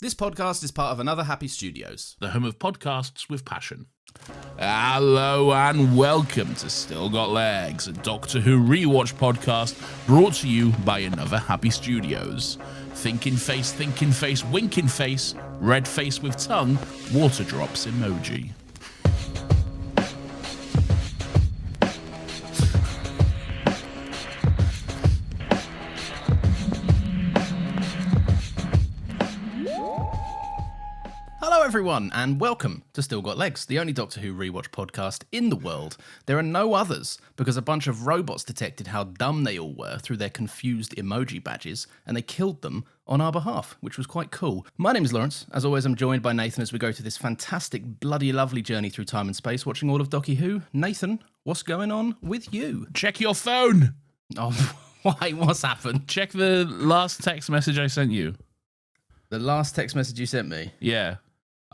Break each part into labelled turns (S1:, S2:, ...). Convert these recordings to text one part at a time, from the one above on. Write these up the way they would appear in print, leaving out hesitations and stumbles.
S1: This podcast is part of Another Happy Studios,
S2: the home of podcasts with passion. Hello and welcome to Still Got Legs, a Doctor Who Rewatch podcast brought to you by Another Happy Studios. Thinking face, winking face, red face with tongue, water drops emoji.
S1: Hello everyone, and welcome to Still Got Legs, the only Doctor Who rewatch podcast in the world. There are no others, because a bunch of robots detected how dumb they all were through their confused emoji badges, and they killed them on our behalf, which was quite cool. My name is Lawrence. As always, I'm joined by Nathan as we go through this fantastic, bloody lovely journey through time and space, watching all of Doctor Who. Nathan, what's going on with you?
S2: Check your phone!
S1: Oh, why? What's happened?
S2: Check the last text message I sent you.
S1: The last text message you sent me?
S2: Yeah.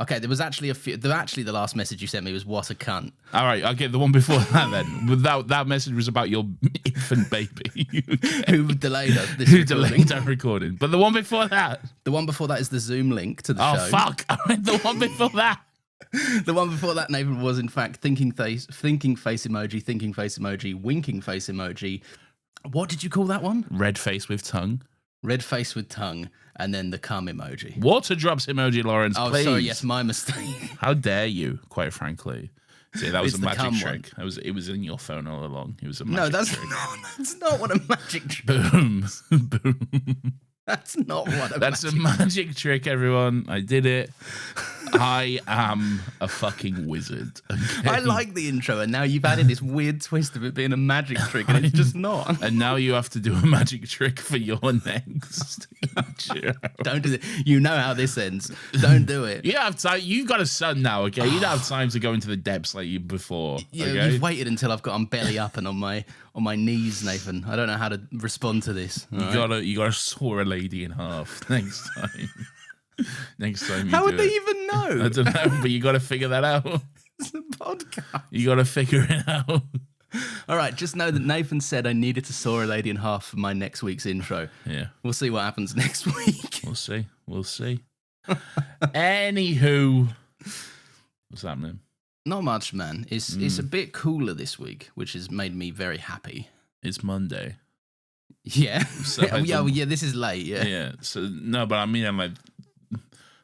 S1: Okay, there was actually a few. The last message you sent me was "what a cunt."
S2: All right, I'll get the one before that then. That message was about your infant baby
S1: Who delayed us?
S2: Who delayed our recording? But the one before that,
S1: is the Zoom link to the show.
S2: Oh fuck! I meant the one before that.
S1: The one before that, Nathan, was in fact thinking face emoji, winking face emoji. What did you call that one?
S2: Red face with tongue.
S1: Red face with tongue, and then the cum emoji.
S2: Water drops emoji, Lawrence,
S1: oh,
S2: please.
S1: Sorry, yes, my mistake.
S2: How dare you, quite frankly. See, that was
S1: It's
S2: a
S1: the cum
S2: magic trick. It was in your phone all along. It was a
S1: No,
S2: magic trick.
S1: that's not what a magic trick.
S2: Boom. Boom.
S1: That's not what
S2: That's a magic trick, everyone. I did it. I am a fucking wizard. Okay?
S1: I like the intro, and now you've added this weird twist of it being a magic trick, and it's just not.
S2: And now you have to do a magic trick for your next intro.
S1: Don't do it. You know how this ends. Don't do it.
S2: You don't have time. You've got a son now, okay? You don't have time to go into the depths like you before.
S1: Yeah,
S2: okay?
S1: you've waited until I'm belly up and on my knees, Nathan. I don't know how to respond to this.
S2: You gotta saw a lady in half next time. Next time you
S1: How
S2: do
S1: would they
S2: it.
S1: even know?
S2: I don't know, but you gotta figure that out.
S1: It's a podcast.
S2: You gotta figure it out.
S1: All right, just know that Nathan said I needed to saw a lady in half for my next week's intro.
S2: Yeah.
S1: We'll see what happens next week.
S2: We'll see. Anywho, what's happening?
S1: Not much, man. It's a bit cooler this week, which has made me very happy.
S2: It's Monday.
S1: Yeah.
S2: So
S1: yeah, this is late, yeah.
S2: Yeah. So no, but I mean, I'm like,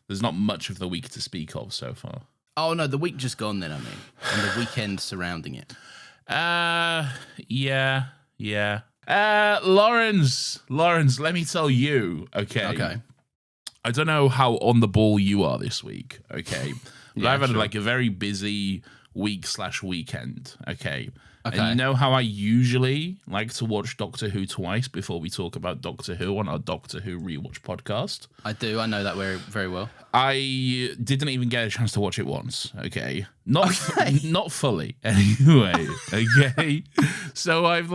S2: there's not much of the week to speak of so far.
S1: Oh no, the week just gone then, I mean. And the weekend surrounding it.
S2: Yeah. Lawrence, let me tell you, okay. I don't know how on the ball you are this week, okay? But
S1: Yeah,
S2: I've had
S1: sure.
S2: like a very busy week/weekend, okay?
S1: Okay.
S2: And you know how I usually like to watch Doctor Who twice before we talk about Doctor Who on our Doctor Who Rewatch podcast?
S1: I do. I know that very, very well.
S2: I didn't even get a chance to watch it once, okay? Not fully, anyway, okay? So I've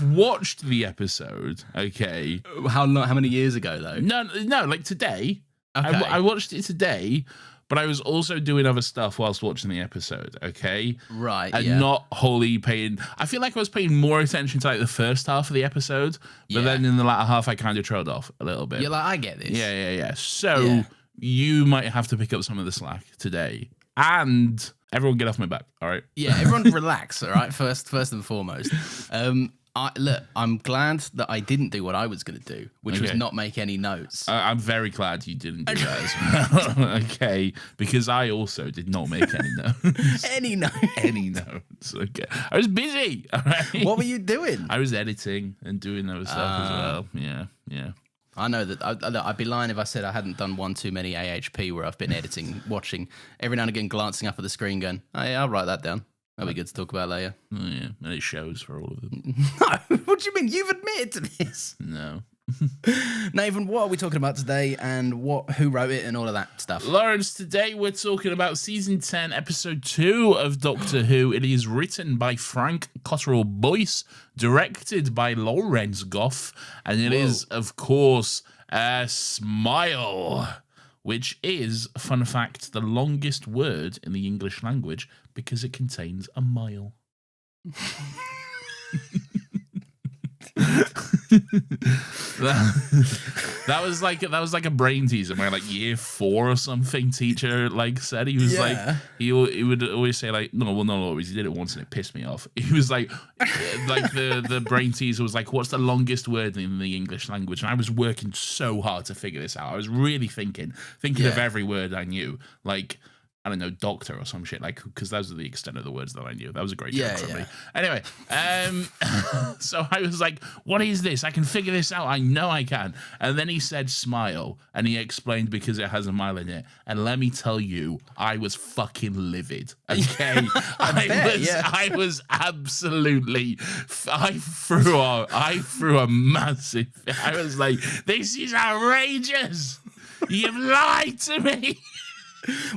S2: watched the episode, okay?
S1: How many years ago, though?
S2: No, like today.
S1: Okay.
S2: I watched it today, but I was also doing other stuff whilst watching the episode, okay?
S1: Right,
S2: And
S1: yeah.
S2: not wholly paying... I feel like I was paying more attention to like the first half of the episode, but
S1: Yeah.
S2: then in the latter half, I kind of trailed off a little bit.
S1: You're like, I get this.
S2: Yeah. So
S1: Yeah.
S2: you might have to pick up some of the slack today. And everyone get off my back, all right?
S1: Yeah, everyone relax, all right? First and foremost. I'm glad that I didn't do what I was going to do, which was
S2: Okay.
S1: not make any notes.
S2: I'm very glad you didn't do that as well, okay? Because I also did not make any notes.
S1: Any notes?
S2: Any notes, okay? I was busy, all right?
S1: What were you doing?
S2: I was editing and doing other stuff as well. Yeah.
S1: I know that I'd be lying if I said I hadn't done one too many AHP where I've been editing, watching, every now and again glancing up at the screen going, oh, yeah, I'll write that down. That'll be good to talk about later.
S2: Oh, yeah, and it shows for all of them.
S1: No, what do you mean? You've admitted to this.
S2: No.
S1: Nathan, what are we talking about today and who wrote it and all of that stuff?
S2: Lawrence, today we're talking about Season 10, Episode 2 of Doctor Who. It is written by Frank Cotterill Boyce, directed by Lawrence Goff, and it is, of course, a smile, which is, fun fact, the longest word in the English language because it contains a mile. that was like a brain teaser. My like year 4 or something teacher like said he was like he would always say like no, well not always. He did it once and it pissed me off. He was like the brain teaser was like, what's the longest word in the English language? And I was working so hard to figure this out. I was really thinking of every word I knew, like. I don't know, doctor or some shit, like, because those are the extent of the words that I knew. That was a great joke from me. Anyway, so I was like, what is this? I can figure this out. I know I can. And then he said smile, and he explained because it has a mile in it. And let me tell you, I was fucking livid. Okay? I was absolutely, I threw a massive, I was like, this is outrageous. You've lied to me.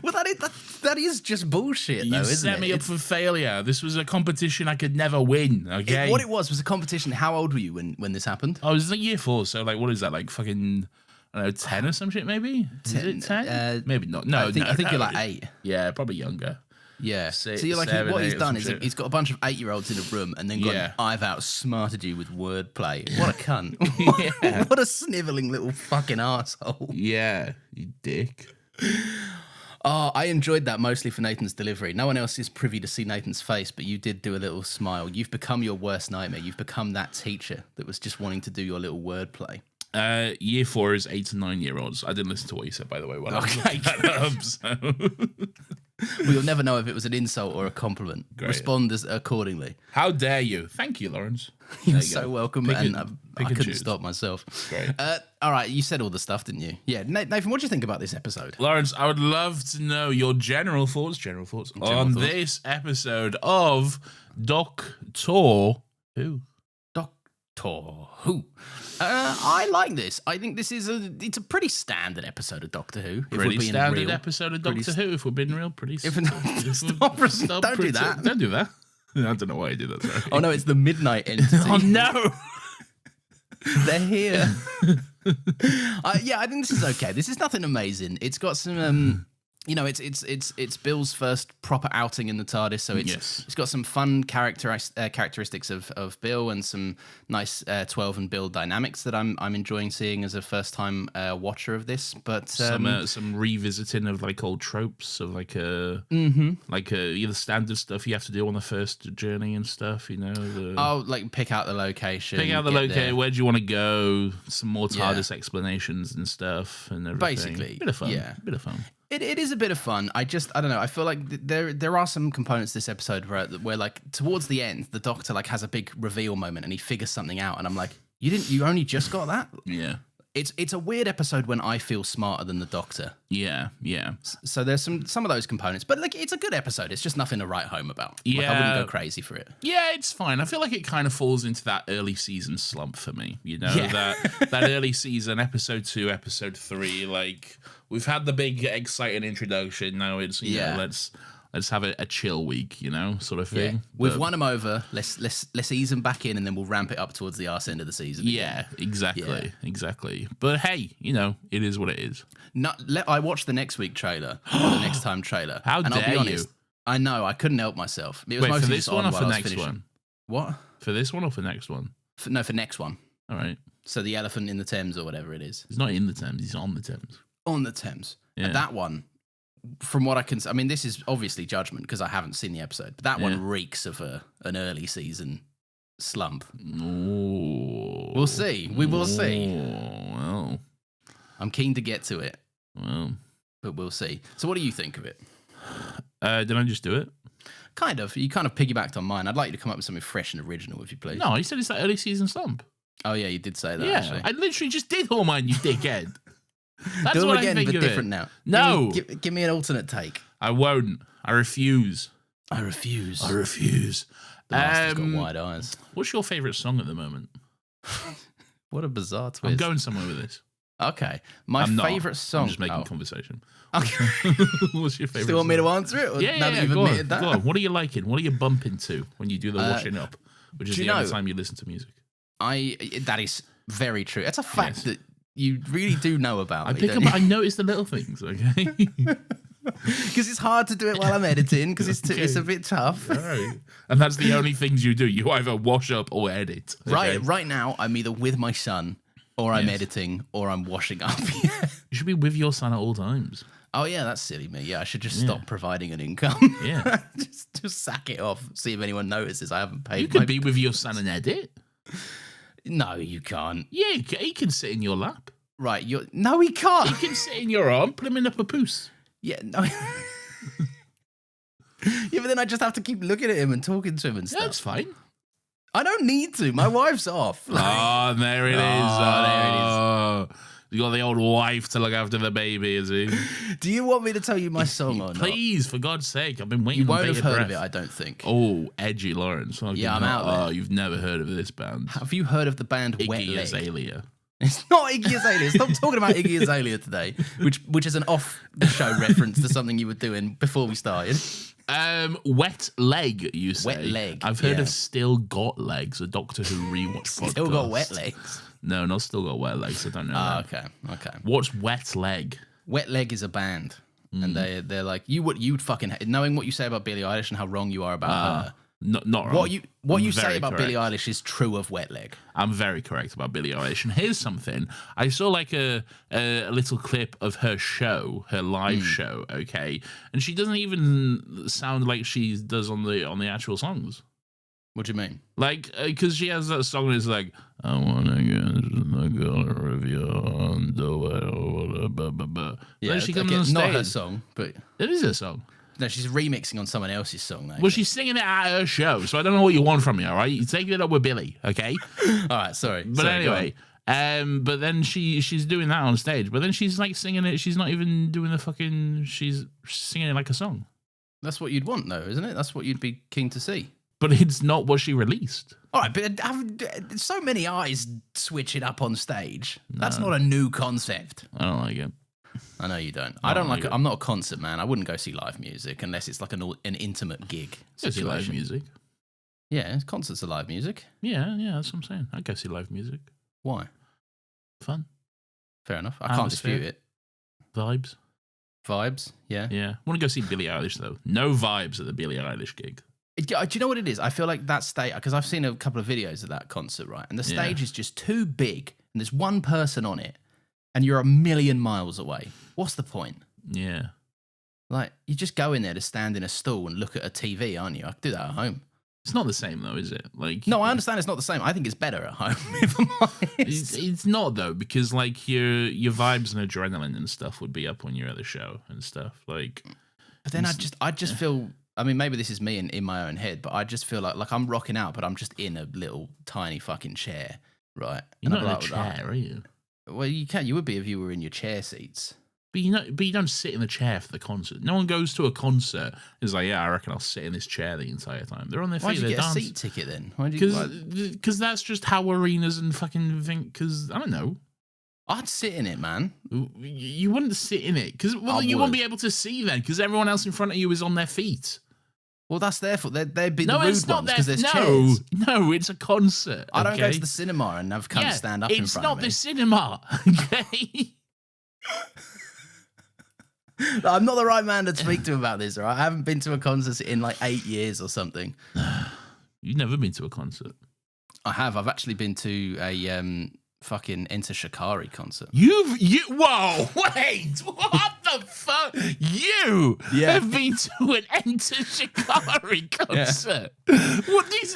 S1: Well, that is just bullshit, though, isn't it?
S2: You set me up for failure. This was a competition I could never win, okay?
S1: What it was a competition. How old were you when this happened?
S2: I was like year 4, so like, what is that, like fucking, I don't know, 10 or some shit, maybe? 10? Is it 10? Maybe not. No,
S1: I think you're like 8.
S2: Yeah, probably younger.
S1: Yeah.
S2: 6,
S1: so you're like,
S2: 7,
S1: what he's
S2: 8
S1: done is he's got a bunch of 8-year-olds in a room and then gone, I've outsmarted you with wordplay. What a cunt. What a snivelling little fucking asshole.
S2: Yeah, you dick.
S1: Oh, I enjoyed that mostly for Nathan's delivery. No one else is privy to see Nathan's face, but you did do a little smile. You've become your worst nightmare. You've become that teacher that was just wanting to do your little wordplay.
S2: Year 4 is 8 to 9-year-olds. I didn't listen to what you said, by the way. When I was looking that up, so.
S1: Well, you'll never know if it was an insult or a compliment. Great. Respond accordingly.
S2: How dare you? Thank you, Lawrence.
S1: You're so welcome, and I couldn't stop myself.
S2: Great.
S1: All right, you said all the stuff, didn't you? Yeah, Nathan, what do you think about this episode?
S2: Lawrence, I would love to know your general thoughts on this episode of Doctor Who.
S1: Doctor Who. I like this. I think this is a pretty standard episode of Doctor Who.
S2: Pretty standard episode of Doctor Who, if we're being real. Stop,
S1: don't do that.
S2: Don't do that. I don't know why I did that. Sorry.
S1: Oh no, it's the midnight entity.
S2: Oh no.
S1: They're here. Yeah, I think this is okay. This is nothing amazing. It's got some, it's Bill's first proper outing in the TARDIS, so it's got some fun characteristics of Bill and some nice 12 and Bill dynamics that I'm enjoying seeing as a first time watcher of this. But
S2: some revisiting of like old tropes of like either standard stuff you have to do on the first journey and stuff,
S1: like pick out the location.
S2: Where do you want to go? Some more TARDIS explanations and stuff and everything.
S1: Basically,
S2: bit of fun. Yeah, bit of fun.
S1: It is a bit of fun. I don't know. I feel like there are some components to this episode where like towards the end, the Doctor like has a big reveal moment and he figures something out, and I'm like, you only just got that?
S2: Yeah.
S1: It's a weird episode when I feel smarter than the Doctor.
S2: Yeah.
S1: So there's some of those components, but like it's a good episode. It's just nothing to write home about.
S2: Yeah.
S1: Like, I wouldn't go crazy for it.
S2: Yeah, it's fine. I feel like it kind of falls into that early season slump for me. That early season, episode 2, episode 3, like we've had the big exciting introduction. Now it's let's have a chill week, sort of thing.
S1: Yeah. We've won them over. Let's ease them back in, and then we'll ramp it up towards the arse end of the season.
S2: Yeah, exactly. But hey, it is what it is.
S1: I watched the next week trailer, or the next time trailer.
S2: How
S1: and
S2: dare
S1: I'll be honest,
S2: you?
S1: I know, I couldn't help myself. It was
S2: Wait,
S1: mostly
S2: for this one or for next one?
S1: What?
S2: For this one or for next one?
S1: For next one.
S2: All right.
S1: So the elephant in the Thames or whatever it is.
S2: He's not in the Thames. He's on the Thames.
S1: On the Thames.
S2: Yeah.
S1: And that one, from what I can... I mean, this is obviously judgment because I haven't seen the episode, but that one reeks of an early season slump.
S2: Ooh.
S1: We'll see. We will see.
S2: Well.
S1: I'm keen to get to it.
S2: Well.
S1: But we'll see. So what do you think of it?
S2: Did I just do it?
S1: Kind of. You kind of piggybacked on mine. I'd like you to come up with something fresh and original, if you please.
S2: No, you said it's that early season slump.
S1: Oh, yeah, you did say that,
S2: yeah,
S1: actually.
S2: I literally just did all mine, you dickhead. That's
S1: do
S2: what
S1: them again,
S2: I think
S1: but
S2: of
S1: different
S2: it.
S1: now.
S2: No.
S1: Give me an alternate take.
S2: I won't. I refuse.
S1: I refuse.
S2: The
S1: master's got wide eyes.
S2: What's your favourite song at the moment?
S1: What a bizarre twist.
S2: I'm going somewhere with this.
S1: Okay. My favourite song...
S2: I'm just making conversation.
S1: Okay.
S2: What's your favourite
S1: Still want me to answer it? Or
S2: yeah,
S1: now that you've
S2: go
S1: admitted
S2: on,
S1: that?
S2: go on. What are you liking? What are you bumping to when you do the washing up? Which is the only time you listen to music.
S1: That is very true. It's a fact that you really do know about.
S2: I notice the little things, okay?
S1: Because it's hard to do it while I'm editing, because it's a bit tough.
S2: Right. And that's the only things you do. You either wash up or edit. Okay?
S1: Right now, I'm either with my son, or I'm editing, or I'm washing up.
S2: You should be with your son at all times.
S1: Oh, yeah, that's silly me. Yeah, I should just stop providing an income.
S2: Yeah.
S1: just sack it off, see if anyone notices I haven't paid.
S2: You could be with your son and edit.
S1: No, you can't.
S2: Yeah, he can sit in your lap.
S1: Right, no, he can't.
S2: He can sit in your arm, put him in a papoose.
S1: Yeah, no. Yeah, but then I just have to keep looking at him and talking to him and stuff.
S2: That's fine.
S1: I don't need to. My wife's off.
S2: Oh, there it is.
S1: Oh, there it is.
S2: You got the old wife to look after the baby, is he?
S1: Do you want me to tell you my song or not?
S2: Please, for God's sake. I've been waiting.
S1: You won't have heard of it, I don't think.
S2: Oh, Edgy Lawrence.
S1: Yeah, I'm out there.
S2: Oh, you've never heard of this band.
S1: Have you heard of the band Wet
S2: Iggy
S1: Leg?
S2: Azalea.
S1: It's not Iggy Azalea. Stop talking about Iggy Azalea today, which is an off-the-show reference to something you were doing before we started.
S2: Wet Leg, you say?
S1: Wet Leg.
S2: I've heard of Still Got Legs, a Doctor Who rewatch podcast.
S1: Still got wet legs.
S2: No, not Still Got Wet Legs. I don't know.
S1: Okay.
S2: What's Wet Leg?
S1: Wet Leg is a band, and they're like you'd fucking knowing what you say about Billie Eilish and how wrong you are about her.
S2: Not wrong.
S1: What you say
S2: Very
S1: about
S2: correct.
S1: Billie Eilish is true of Wet Leg.
S2: I'm very correct about Billie Eilish. And here's something. I saw like a little clip of her show, her live show, okay? And she doesn't even sound like she does on the actual songs.
S1: What do you mean?
S2: Like, because she has that song that's like, I want to get the color of your underwear.
S1: Yeah,
S2: Then she comes on stage.
S1: not her song, but
S2: It is her song.
S1: no, she's remixing on someone else's song. Though.
S2: Well, she's singing it at her show, so I don't know what you want from me, all right? You take it up with Billy, okay?
S1: All right, sorry.
S2: But anyway, but then she's doing that on stage, but then she's like singing it. She's not even doing the fucking. She's singing it like a song.
S1: That's what you'd want, though, isn't it? That's what you'd be keen to see.
S2: But it's not what she released.
S1: All right, but so many eyes switch it up on stage. That's not a new concept.
S2: I don't like it.
S1: I know you don't. I don't like it. I'm not a concert man. I wouldn't go see live music unless it's like an intimate gig
S2: Go see live
S1: situation.
S2: music.
S1: Yeah, concerts are live music.
S2: Yeah, that's what I'm saying. I go see live music.
S1: Why?
S2: Fun.
S1: Fair enough. I can't
S2: Atmosphere.
S1: dispute it.
S2: Vibes.
S1: Vibes, yeah.
S2: Yeah. Want to go see Billie Eilish, though. No vibes at the Billie Eilish gig.
S1: Do you know what it is? I feel like that stage, because I've seen a couple of videos of that concert, right? And the stage is just too big, and there's one person on it, and you're a million miles away. What's the point?
S2: Yeah.
S1: Like, you just go in there to stand in a stall and look at a TV, aren't you? I could do that at home.
S2: It's not the same, though, is it? Like,
S1: No, I understand it's not the same. I think it's better at home, if I'm honest.
S2: It's not, though, because like your vibes and adrenaline and stuff would be up when you're at the show and stuff. Like,
S1: But then I just feel. I mean, maybe this is me in my own head, but I just feel like I'm rocking out, but I'm just in a little tiny fucking chair, right?
S2: you're
S1: And
S2: not in
S1: I'm
S2: a
S1: like,
S2: chair, are you?
S1: Well, you would be if you were in your chair seats.
S2: But you don't sit in the chair for the concert. No one goes to a concert and is like, yeah, I reckon I'll sit in this chair the entire time. They're on their feet.
S1: Why'd you
S2: they're
S1: get
S2: dancing.
S1: a seat ticket then? Why'd you?
S2: Because that's just how arenas and fucking think. Because I don't know,
S1: I'd sit in it, man.
S2: you wouldn't sit in it because you
S1: would.
S2: won't be able to see then because everyone else in front of you is on their feet.
S1: Well, that's their fault. They'd be
S2: No,
S1: the rude
S2: it's not
S1: ones because there's
S2: no,
S1: chairs.
S2: no, it's a concert.
S1: I don't go
S2: okay?
S1: to the cinema and have come stand up in
S2: It's
S1: front
S2: not
S1: of me.
S2: the cinema. Okay.
S1: I'm not the right man to speak to about this, all right? I haven't been to a concert in like 8 years or something.
S2: You've never been to a concert.
S1: I have. I've actually been to a fucking Enter Shikari concert.
S2: Whoa, wait, what the fuck? You have been to an Enter Shikari concert.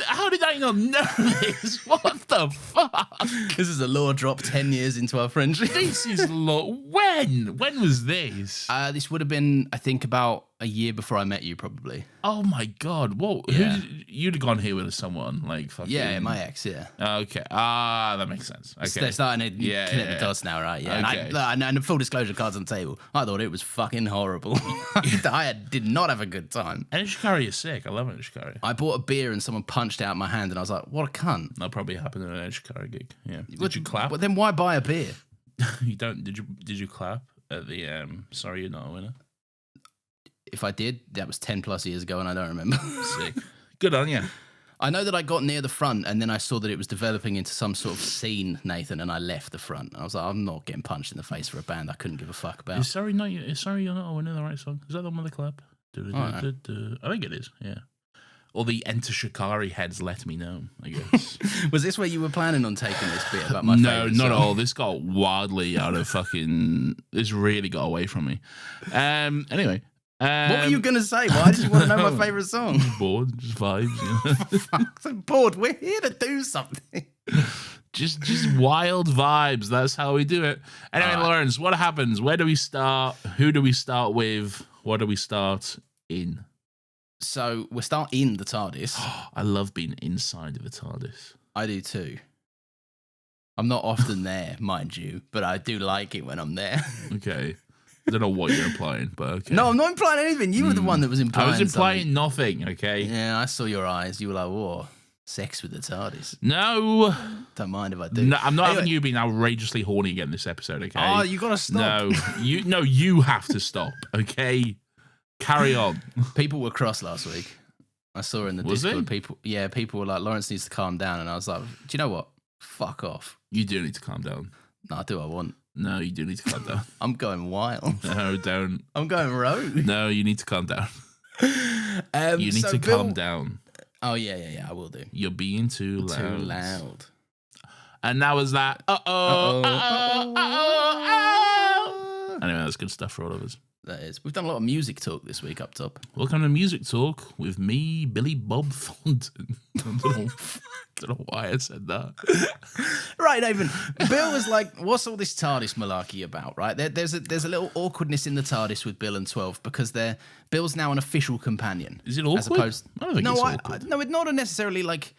S2: How did I not know this? What the fuck?
S1: This is a law drop 10 years into our friendship.
S2: This is when was this?
S1: This would have been, I think, about a year before I met you, probably.
S2: Oh my god, what?
S1: Yeah.
S2: You'd have gone here with someone like fucking.
S1: Yeah, my ex, yeah.
S2: Okay, that makes sense. Okay,
S1: They're starting to connect the dots now, right? Yeah.
S2: Okay.
S1: And full disclosure, cards on the table. I thought it was fucking horrible. I did not have a good time.
S2: Enter Shikari is sick. I love Enter Shikari.
S1: I bought a beer and someone punched out my hand, and I was like, "What a cunt!"
S2: That probably happened at an Enter Shikari gig. Yeah. Did you clap?
S1: But then why buy a beer?
S2: You don't? Did you clap at the? Sorry, you're not a winner.
S1: If I did, that was 10 plus years ago, and I don't remember.
S2: Sick. Good on you.
S1: I know that I got near the front and then I saw that it was developing into some sort of scene, Nathan, and I left the front. I was like, I'm not getting punched in the face for a band I couldn't give a fuck about.
S2: Sorry you're not winning the right song. Is that the one with the clap? I think it is, yeah. Or the Enter Shikari heads let me know, I guess.
S1: Was this where you were planning on taking this bit about my favourite song?
S2: No, not at all. This got wildly out of fucking... This really got away from me. Anyway.
S1: What were you going to say? Why did you want to know my favourite song?
S2: Bored, just vibes, you know.
S1: Fuck, so bored. We're here to do something.
S2: Just wild vibes. That's how we do it. Anyway, Lawrence, what happens? Where do we start? Who do we start with? What do we start in?
S1: So we'll start in the TARDIS.
S2: I love being inside of the TARDIS.
S1: I do too. I'm not often there, mind you, but I do like it when I'm there.
S2: Okay. I don't know what you're implying, but okay.
S1: No, I'm not implying anything. You were the one that was implying
S2: I was implying
S1: something.
S2: nothing, okay?
S1: Yeah, I saw your eyes. You were like, whoa, sex with the TARDIS.
S2: No.
S1: Don't mind if I do.
S2: No, I'm not having you being outrageously horny again this episode, okay?
S1: Oh, you got to stop.
S2: No, you have to stop, okay? Carry on.
S1: People were cross last week. I saw in the Discord. People were like, Lawrence needs to calm down. And I was like, do you know what? Fuck off.
S2: You do need to calm down.
S1: No, do I want?
S2: No, you do need to calm down.
S1: I'm going wild.
S2: No, don't.
S1: I'm going rogue.
S2: No, you need to calm down. You need to calm down.
S1: Oh, yeah, I will do.
S2: You're being too loud.
S1: Too loud.
S2: And that was that. Anyway, that's good stuff for all of us.
S1: That is. We've done a lot of music talk this week up top.
S2: Welcome to Music Talk with me, Billy Bob Thornton. I don't know why I said that.
S1: Right, Nathan. Bill was like, what's all this TARDIS malarkey about, right? There's a little awkwardness in the TARDIS with Bill and 12 because Bill's now an official companion.
S2: Is it awkward?
S1: As opposed,
S2: I don't think it's awkward.
S1: No, it's not necessarily like...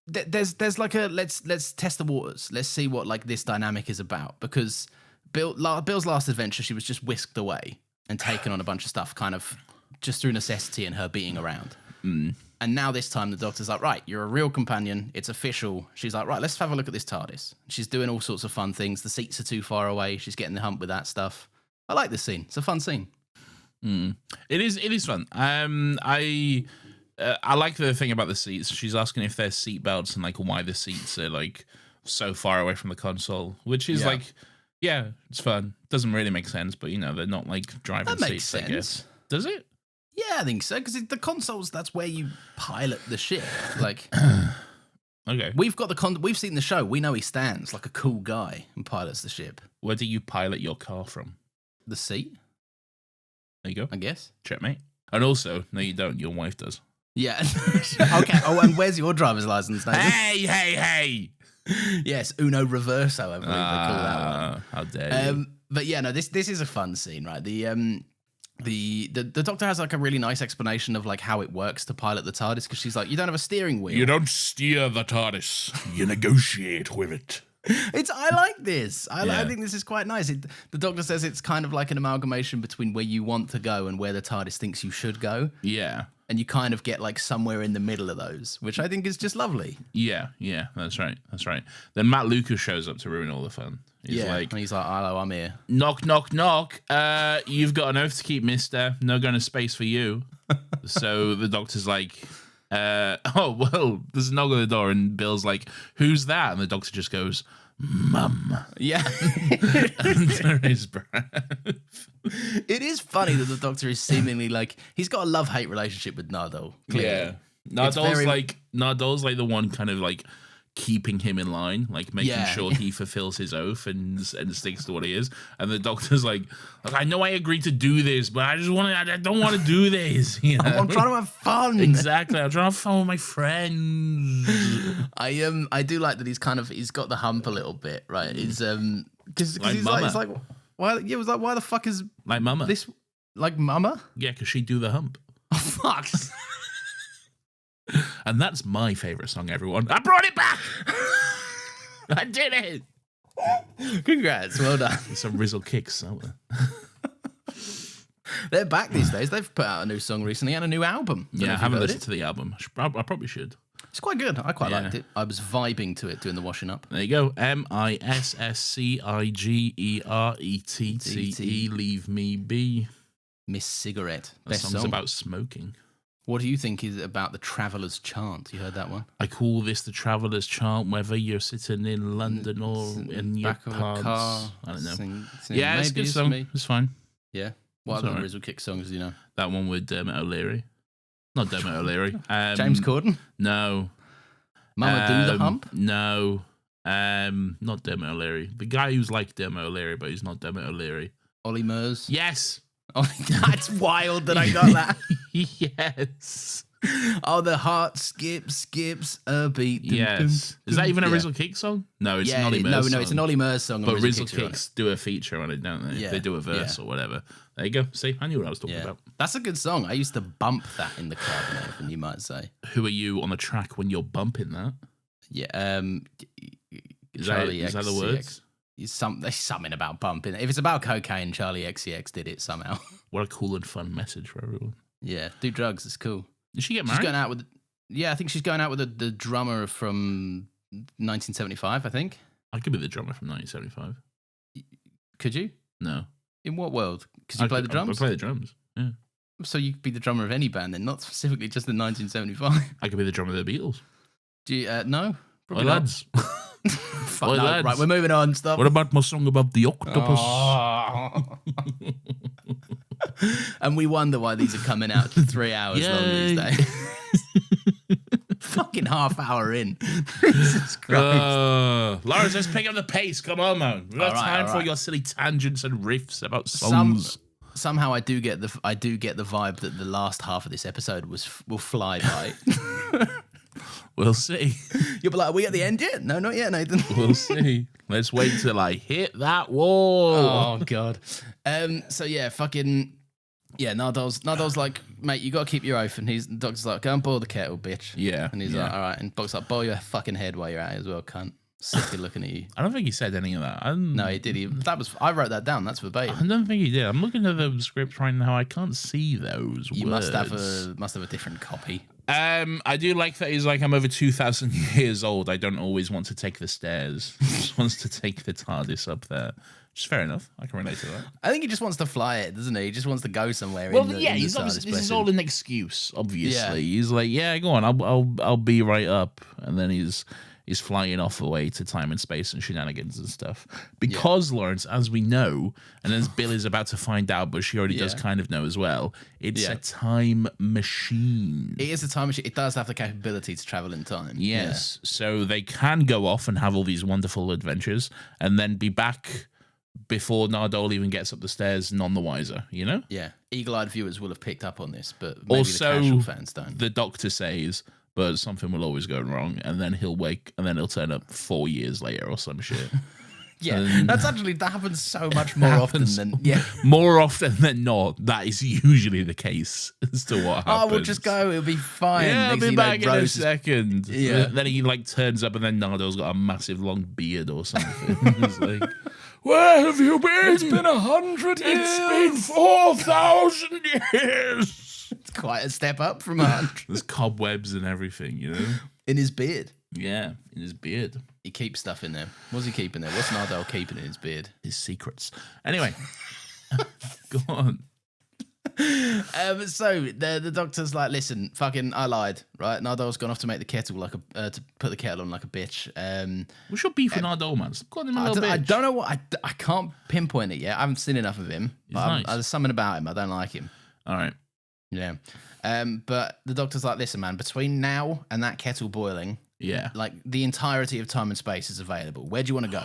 S1: There's like a, let's test the waters. Let's see what like this dynamic is about because... Bill's last adventure, she was just whisked away and taken on a bunch of stuff, kind of just through necessity and her being around. And now this time the Doctor's like, right, you're a real companion. It's official. She's like, right, let's have a look at this TARDIS. She's doing all sorts of fun things. The seats are too far away. She's getting the hump with that stuff. I like this scene. It's a fun scene.
S2: It is fun. I like the thing about the seats. She's asking if there's seat belts and like why the seats are like so far away from the console, which is like... Yeah, it's fun. Doesn't really make sense, but, you know, they're not, like, driving
S1: that makes
S2: seats,
S1: sense.
S2: I guess. Does it?
S1: Yeah, I think so, because the consoles, that's where you pilot the ship. Like,
S2: okay.
S1: We've seen the show. We know he stands like a cool guy and pilots the ship.
S2: Where do you pilot your car from?
S1: The seat.
S2: There you go.
S1: I guess.
S2: Checkmate. And also, no, you don't. Your wife does.
S1: Yeah. Okay. Oh, and where's your driver's license, Nathan?
S2: Hey!
S1: Yes, Uno Reverso, I believe they call that one.
S2: How dare you.
S1: But yeah, no, this is a fun scene, right? The Doctor has like a really nice explanation of like how it works to pilot the TARDIS because she's like, you don't have a steering wheel.
S2: You don't steer the TARDIS. You negotiate with it.
S1: I like this. I think this is quite nice. The Doctor says it's kind of like an amalgamation between where you want to go and where the TARDIS thinks you should go.
S2: Yeah.
S1: And you kind of get like somewhere in the middle of those, which I think is just lovely.
S2: Yeah, that's right. Then Matt Lucas shows up to ruin all the fun. He's like,
S1: hello, I'm here.
S2: Knock, knock, knock. You've got an oath to keep, mister. No going to space for you. So the Doctor's like, oh, well, there's a knock on the door, and Bill's like, who's that? And the Doctor just goes, Mum.
S1: Yeah.
S2: Under his breath.
S1: It is funny that the Doctor is seemingly like, he's got a love-hate relationship with Nardole. Clearly. Yeah.
S2: Nardol's like the one kind of like keeping him in line, like making sure he fulfills his oath and sticks to what he is. And the Doctor's like, I know I agreed to do this, but I don't want to do this. You know?
S1: I'm trying to have fun.
S2: Exactly. I'm trying to have fun with my friends.
S1: I do like that he's got the hump a little bit, right? He's because
S2: like
S1: he's like why? Yeah, it was like, why the fuck is
S2: like Mama
S1: this like Mama?
S2: Yeah, because she do the hump.
S1: Oh fuck.
S2: And that's my favorite song, everyone. I brought it back. I did it.
S1: Congrats, well done.
S2: Some Rizzle kicks, aren't they?
S1: They're back these days. They've put out a new song recently and a new album.
S2: Yeah, I haven't listened to the album. I probably should.
S1: It's quite good. I quite liked it. I was vibing to it doing the washing up.
S2: There you go. MISSCIGERETTE. Leave me be.
S1: Miss Cigarette.
S2: That song's about smoking.
S1: What do you think is about the Traveller's Chant? You heard that one?
S2: I call this the Traveller's Chant, whether you're sitting in London or in your
S1: Back of a
S2: pants.
S1: car.
S2: I don't know.
S1: Sing,
S2: Yeah, it's a
S1: maybe
S2: good song.
S1: me.
S2: It's fine.
S1: Yeah. What
S2: It's
S1: other
S2: alright.
S1: Rizzle Kick songs do you know?
S2: That one with Dermot O'Leary. Not Dermot O'Leary.
S1: James Corden?
S2: No.
S1: Mama Do the Hump?
S2: No. Not Dermot O'Leary. The guy who's like Dermot O'Leary, but he's not Dermot O'Leary.
S1: Ollie Murs?
S2: Yes.
S1: That's wild that I got that.
S2: Yes.
S1: Oh, the heart skips a beat. Dun,
S2: Yes.
S1: dun,
S2: Is that even a
S1: yeah.
S2: Rizzle Kick song? No, it's
S1: Yeah,
S2: an Ollie Murs song.
S1: no, it's an Ollie Murs song.
S2: But
S1: and
S2: Rizzle
S1: Kicks are on it.
S2: Kicks do a feature on it, don't they?
S1: Yeah.
S2: They do a verse
S1: Yeah.
S2: or whatever. There you go. See, I knew what I was talking
S1: Yeah.
S2: about.
S1: That's a good song. I used to bump that in the club and everything, you might say.
S2: Who are you on the track when you're bumping that?
S1: Yeah.
S2: Is
S1: Charlie
S2: that the
S1: XCX.
S2: words?
S1: There's something about bumping. If it's about cocaine, Charlie XCX did it somehow.
S2: What a cool and fun message for everyone.
S1: Yeah, do drugs. It's cool.
S2: Did she get
S1: She's
S2: married?
S1: going out with. Yeah, I think she's going out with the drummer from 1975. I think.
S2: I could be the drummer from 1975.
S1: Could you?
S2: No.
S1: In what world? Because you play the drums.
S2: I play the drums. Yeah.
S1: So you could be the drummer of any band, then, not specifically just in 1975.
S2: I could be the drummer of the Beatles.
S1: Do you? No.
S2: Oi,
S1: Probably not.
S2: lads.
S1: Fuck
S2: Oi,
S1: no.
S2: lads.
S1: Right, we're moving on. Stop.
S2: What about my song about the octopus?
S1: Oh. And we wonder why these are coming out 3 hours long
S2: Yay.
S1: these days. Fucking half hour in. Jesus Christ.
S2: Lawrence, let's pick up the pace. Come on, man. We don't have
S1: All right,
S2: time
S1: all
S2: for
S1: right.
S2: your silly tangents and riffs about songs.
S1: Somehow I do get the vibe that the last half of this episode will fly by.
S2: We'll see.
S1: You'll be like, are we at the end yet? No, not yet, Nathan.
S2: We'll see. Let's wait till I hit that wall.
S1: Oh god. So yeah, fucking yeah, Nardol's like, mate, you gotta keep your oath, and the doctor's like, go and boil the kettle, bitch.
S2: Yeah.
S1: And he's
S2: yeah.
S1: like, all right, and Bob's like, boil your fucking head while you're at it as well, cunt. Sick of looking at you.
S2: I don't think he said any of that.
S1: No, he did. I wrote that down. That's
S2: I
S1: verbatim.
S2: don't think he did. I'm looking at the script right now. I can't see those
S1: You
S2: words.
S1: must have a different copy.
S2: I do like that he's like, I'm over 2,000 years old. I don't always want to take the stairs. He just wants to take the TARDIS up there. Which is fair enough. I can relate to that.
S1: I think he just wants to fly it, doesn't he? He just wants to go somewhere.
S2: Well,
S1: in the,
S2: yeah,
S1: in the
S2: he's obviously,
S1: TARDIS,
S2: this
S1: bless
S2: is
S1: him.
S2: all an excuse, obviously.
S1: Yeah.
S2: He's like, yeah, go on, I'll be right up. And then he's flying off away to time and space and shenanigans and stuff. Because, Lawrence, as we know, and as Bill is about to find out, but she already does
S1: Yeah.
S2: kind of know as well, it's
S1: Yeah.
S2: a time machine.
S1: It is a time machine. It does have the capability to travel in time.
S2: Yes. So they can go off and have all these wonderful adventures and then be back before Nardole even gets up the stairs, none the wiser, you know?
S1: Yeah. Eagle-eyed viewers will have picked up on this, but maybe
S2: Also,
S1: the casual fans don't.
S2: The doctor says, but something will always go wrong, and then he'll wake, and then he'll turn up 4 years later or some shit.
S1: Yeah,
S2: and-
S1: that happens so much more often
S2: happens
S1: than
S2: More often than not, that is usually the case as to what happens.
S1: Oh, we'll just go. It'll be fine.
S2: Yeah, I'll
S1: Next
S2: be
S1: thing you know,
S2: back in a
S1: Rose is-
S2: second.
S1: Yeah.
S2: Then he like turns up, and then Nardo's got a massive long beard or something. It's like, where have you been?
S1: It's been 100 years.
S2: It's been 4,000 years.
S1: It's quite a step up from 100.
S2: There's cobwebs and everything, you know?
S1: In his beard.
S2: Yeah, in his beard.
S1: He keeps stuff in there. What's he keeping there? What's Nardole keeping in his beard?
S2: His secrets. Anyway, go on.
S1: So the doctor's like, listen, fucking, I lied, right? Nardole's gone off to make the kettle like to put the kettle on like a bitch.
S2: What's your beef with Nardole, man? Stop calling him a
S1: I
S2: little
S1: don't,
S2: bitch.
S1: I don't know what I can't pinpoint it yet. I haven't seen enough of him. But
S2: nice.
S1: there's something about him. I don't like him.
S2: All right.
S1: Yeah. But the doctor's like, listen, man, between now and that kettle boiling,
S2: Yeah.
S1: like the entirety of time and space is available. Where do you want to go?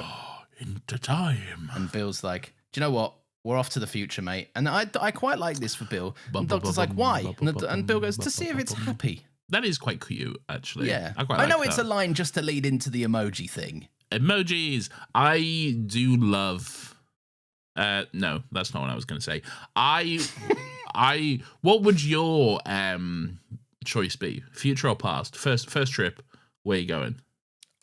S2: Into time.
S1: And Bill's like, do you know what? We're off to the future, mate. And I quite like this for Bill. And the doctor's like, why? And Bill goes, to see if it's happy.
S2: That is quite cute, actually.
S1: Yeah.
S2: I quite
S1: I
S2: like
S1: know it's a
S2: that.
S1: line just to lead into the emoji thing.
S2: Emojis. I do love. No, that's not what I was going to say. What would your choice be? Future or past? First trip. Where you going?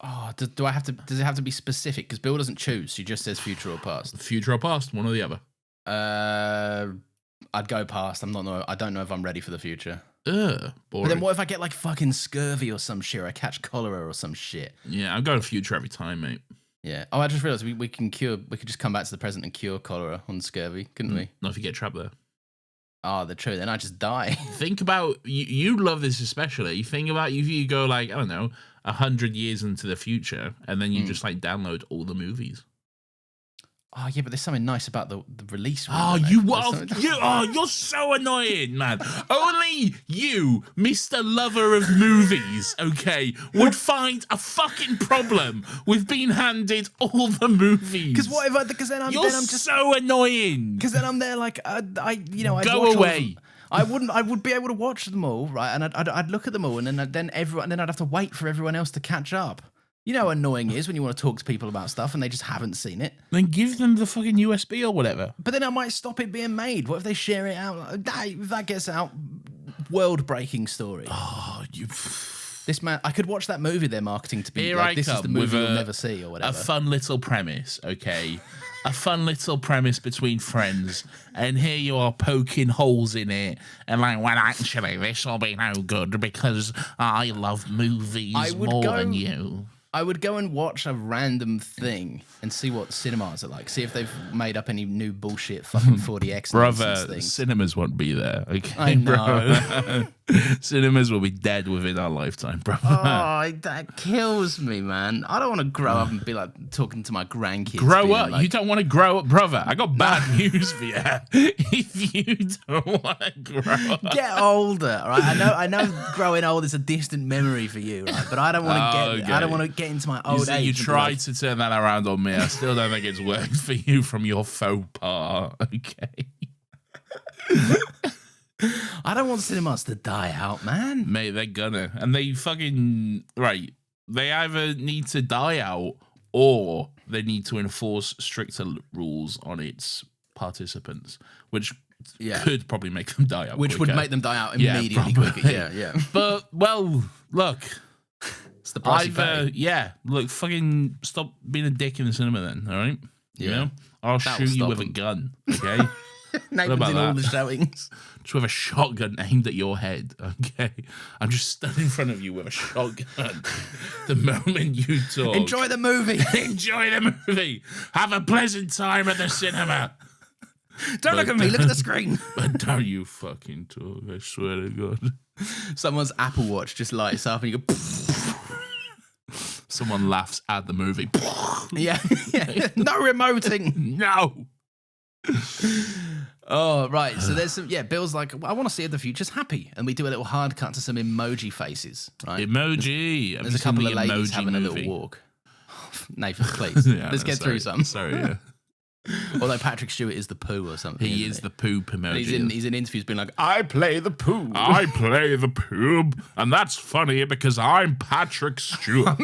S1: Oh, do I have to? Does it have to be specific? Because Bill doesn't choose. She just says future or past.
S2: Future or past? One or the other.
S1: I'd go past. I don't know if I'm ready for the future.
S2: Boring.
S1: But then what if I get like fucking scurvy or some shit, or I catch cholera or some shit?
S2: Yeah, I'm going future every time, mate.
S1: Yeah. Oh, I just realized we could just come back to the present and cure cholera on scurvy, couldn't we?
S2: Not if you get trapped there.
S1: Oh, they're true. Then I just die.
S2: Think about you love this especially. Think about if you go like, I don't know, 100 years into the future, and then you just like download all the movies.
S1: Oh yeah, but there's something nice about the release.
S2: Oh, you're so annoying, man. Only you, Mr. Lover of Movies, okay, would find a fucking problem with being handed all the movies.
S1: Because what if I? Because then I'm just
S2: so annoying.
S1: Because then I'm there like I'd
S2: go
S1: watch
S2: away.
S1: I would be able to watch them all, right? And I'd look at them all, and then I'd have to wait for everyone else to catch up. You know how annoying it is when you want to talk to people about stuff and they just haven't seen it.
S2: Then give them the fucking USB or whatever.
S1: But then I might stop it being made. What if they share it out? If that gets out, world-breaking story.
S2: Oh, you...
S1: This man, I could watch that movie they're marketing to be
S2: Here
S1: like,
S2: I
S1: this is
S2: come
S1: the movie
S2: with
S1: you'll never see or whatever.
S2: A fun little premise, okay? A fun little premise between friends, and here you are poking holes in it, and like, well, actually, this will be no good because I love movies more than you.
S1: I would go and watch a random thing and see what cinemas are like. See if they've made up any new bullshit fucking 4DX
S2: Brother,
S1: things.
S2: cinemas won't be there. Okay,
S1: I know.
S2: Cinemas will be dead within our lifetime, bro.
S1: Oh, that kills me, man. I don't want to grow up and be like talking to my grandkids.
S2: Grow up.
S1: Like,
S2: You don't want to grow up, brother. I got bad news for you. If you don't want to grow up.
S1: Get older, all right? I know growing old is a distant memory for you, right? But I don't want to I don't want to get into my old age.
S2: You tried to turn that around on me. I still don't think it's worked for you from your faux pas. Okay.
S1: I don't want cinemas to die out, man.
S2: Mate, they're gonna. And they fucking... Right. They either need to die out or they need to enforce stricter rules on its participants, which could probably make them die out
S1: Which
S2: quicker.
S1: would make them die out immediately quicker. Yeah.
S2: But, well, look...
S1: It's the price you pay.
S2: Look, fucking stop being a dick in the cinema then, all right?
S1: Yeah.
S2: You know? I'll
S1: That'll
S2: shoot you
S1: stop
S2: with a
S1: them.
S2: gun, okay?
S1: Nathan's in all the showings.
S2: Just with a shotgun aimed at your head, okay? I'm just stood in front of you with a shotgun. The moment you talk.
S1: Enjoy the movie.
S2: Enjoy the movie. Have a pleasant time at the cinema.
S1: Don't look at me. Look at the screen.
S2: But don't you fucking talk, I swear to God.
S1: Someone's Apple Watch just lights up and you go...
S2: Someone laughs at the movie.
S1: yeah. No remoting.
S2: No.
S1: Oh, right. So there's some... Yeah, Bill's like, I want to see if the future's happy. And we do a little hard cut to some emoji faces, right?
S2: Emoji.
S1: There's a couple of ladies having a little walk. Nathan, please. Let's get through some.
S2: Sorry, yeah.
S1: Although Patrick Stewart is the poo or something.
S2: He is the poop emoji.
S1: He's in interviews being like, I play the poo.
S2: I play the poob, and that's funny because I'm Patrick Stewart.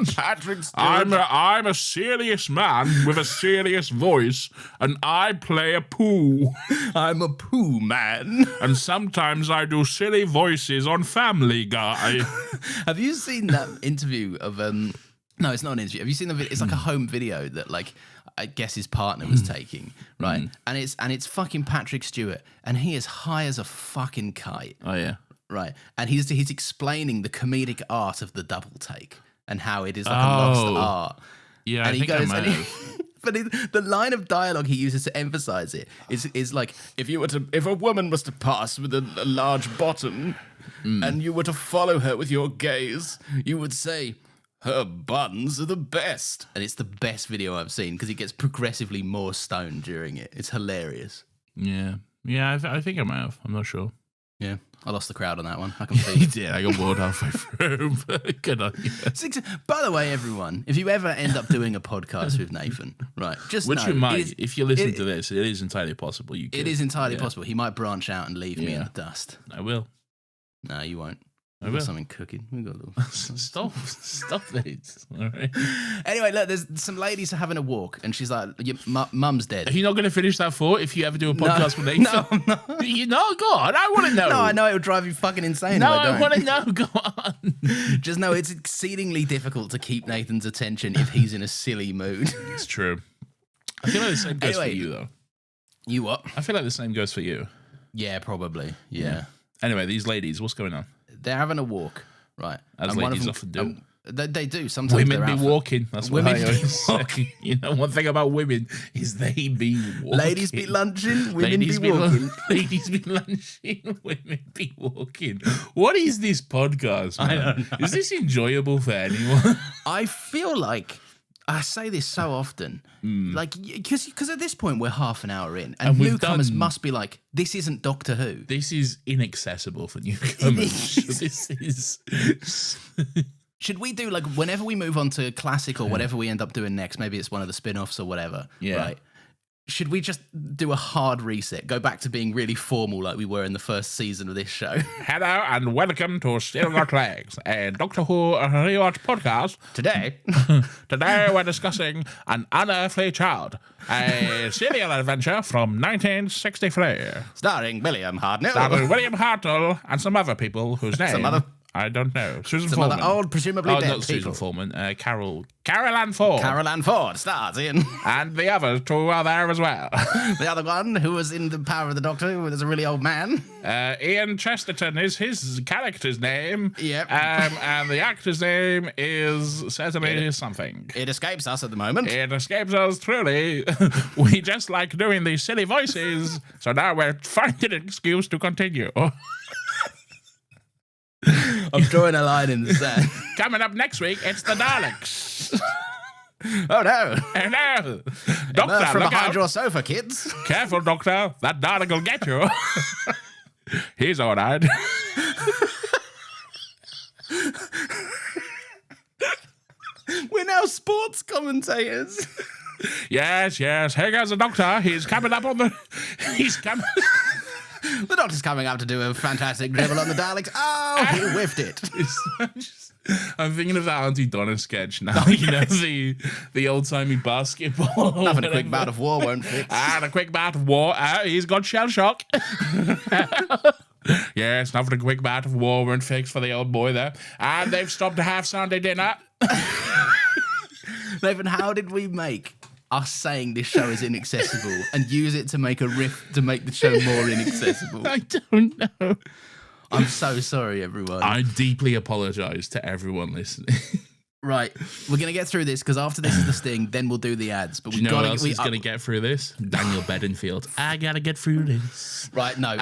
S2: I'm a serious man with a serious voice, and I play a poo.
S1: I'm a poo man.
S2: And sometimes I do silly voices on Family Guy.
S1: Have you seen that interview of No, it's not an interview. Have you seen the video? It's like a home video that like I guess his partner was taking, right? And it's fucking Patrick Stewart, and he is high as a fucking kite.
S2: Oh yeah.
S1: Right. And he's explaining the comedic art of the double take and how it is like a lost art.
S2: Yeah,
S1: and
S2: I think I might have.
S1: But the line of dialogue he uses to emphasize it is like, if a woman was to pass with a large bottom and you were to follow her with your gaze, you would say, her buns are the best. And it's the best video I've seen because he gets progressively more stoned during it. It's hilarious.
S2: Yeah. I think I might have. I'm not sure.
S1: Yeah, I lost the crowd on that one. I can feel
S2: You
S1: it.
S2: did. I got bored halfway through. But good on you.
S1: By the way, everyone, if you ever end up doing a podcast with Nathan, right, just
S2: Which
S1: know,
S2: you might. If you listen to this, it is entirely possible. You could.
S1: It is entirely possible. He might branch out and leave me in the dust.
S2: I will.
S1: No, you won't.
S2: I
S1: We've
S2: will.
S1: got something cooking. We've got a little...
S2: Stop this. All right.
S1: Anyway, look, there's some ladies are having a walk, and she's like, your mum's dead.
S2: Are you not going to finish that thought if you ever do a podcast with Nathan?
S1: No, I'm not.
S2: You know, go on. I want to know.
S1: No, I know it would drive you fucking insane.
S2: No,
S1: if I
S2: I want to know. Go on.
S1: Just know it's exceedingly difficult to keep Nathan's attention if he's in a silly mood.
S2: It's true. I feel like the same goes
S1: Anyway,
S2: for you, though.
S1: You what?
S2: I feel like the same goes for you.
S1: Yeah, probably. Yeah.
S2: Anyway, these ladies, what's going on?
S1: They're having a walk, right?
S2: As
S1: And one
S2: ladies
S1: of
S2: often do.
S1: They do. Sometimes
S2: women
S1: they're
S2: be
S1: out for-
S2: walking. That's what
S1: Women
S2: I
S1: be
S2: always say.
S1: walking.
S2: You know, one thing about women is they be walking.
S1: Ladies be lunching, women
S2: Ladies
S1: be walking.
S2: Ladies be lunching, women be walking. What is this podcast, man?
S1: I don't know.
S2: Is this enjoyable for anyone?
S1: I feel like I say this so often, like because at this point we're half an hour in, and
S2: we've
S1: newcomers
S2: done-
S1: must be like, "This isn't Doctor Who."
S2: This is inaccessible for newcomers. This is.
S1: Should we do like whenever we move on to classic or whatever we end up doing next? Maybe it's one of the spin-offs or whatever.
S2: Yeah.
S1: Right. Should we just do a hard reset? Go back to being really formal like we were in the first season of this show.
S2: Hello and welcome to Still Got Legs, a Doctor Who Rewatch podcast.
S1: Today,
S2: Today we're discussing An Unearthly Child, a serial adventure from 1963.
S1: starring William Hartnell,
S2: Starring William Hartnell and some other people whose name
S1: other-
S2: I don't know. Susan
S1: some
S2: Foreman.
S1: other old, presumably
S2: Oh,
S1: dead
S2: not Susan
S1: people.
S2: Foreman. Carol Ann Ford.
S1: Carol Ann Ford stars in.
S2: And the other two are there as well.
S1: The other one, who was in The Power of the Doctor, who was a really old man.
S2: Ian Chesterton is his character's name.
S1: Yep.
S2: And the actor's name is certainly something.
S1: It escapes us at the moment.
S2: It escapes us truly. We just like doing these silly voices, so now we're finding an excuse to continue.
S1: I'm drawing a line in the sand.
S2: Coming up next week, it's the Daleks.
S1: Oh no!
S2: Oh no!
S1: Emerge
S2: Doctor,
S1: from
S2: look
S1: behind
S2: out.
S1: your sofa, kids.
S2: Careful, Doctor. That Dalek will get you. He's all right.
S1: We're now sports commentators.
S2: Yes. Here goes the Doctor. He's coming up on the... He's coming...
S1: The Doctor's coming up to do a fantastic dribble on the Daleks. Oh, he whiffed it.
S2: I'm thinking of that Auntie Donna sketch now. You know, the old-timey basketball.
S1: Nothing a quick bout of war won't fix.
S2: And a quick bout of war. He's got shell shock. Yes, nothing a quick bout of war won't fix for the old boy there. And they've stopped to have Sunday dinner.
S1: Nathan, how did we make us saying this show is inaccessible and use it to make a riff to make the show more inaccessible?
S2: I don't know.
S1: I'm so sorry, everyone.
S2: I deeply apologise to everyone listening.
S1: Right, we're gonna get through this because after this is the sting, then we'll do the ads. But
S2: Do
S1: we
S2: you know
S1: gotta
S2: what else is going to get through this? Daniel Bedingfield. I gotta get through this.
S1: Right, no,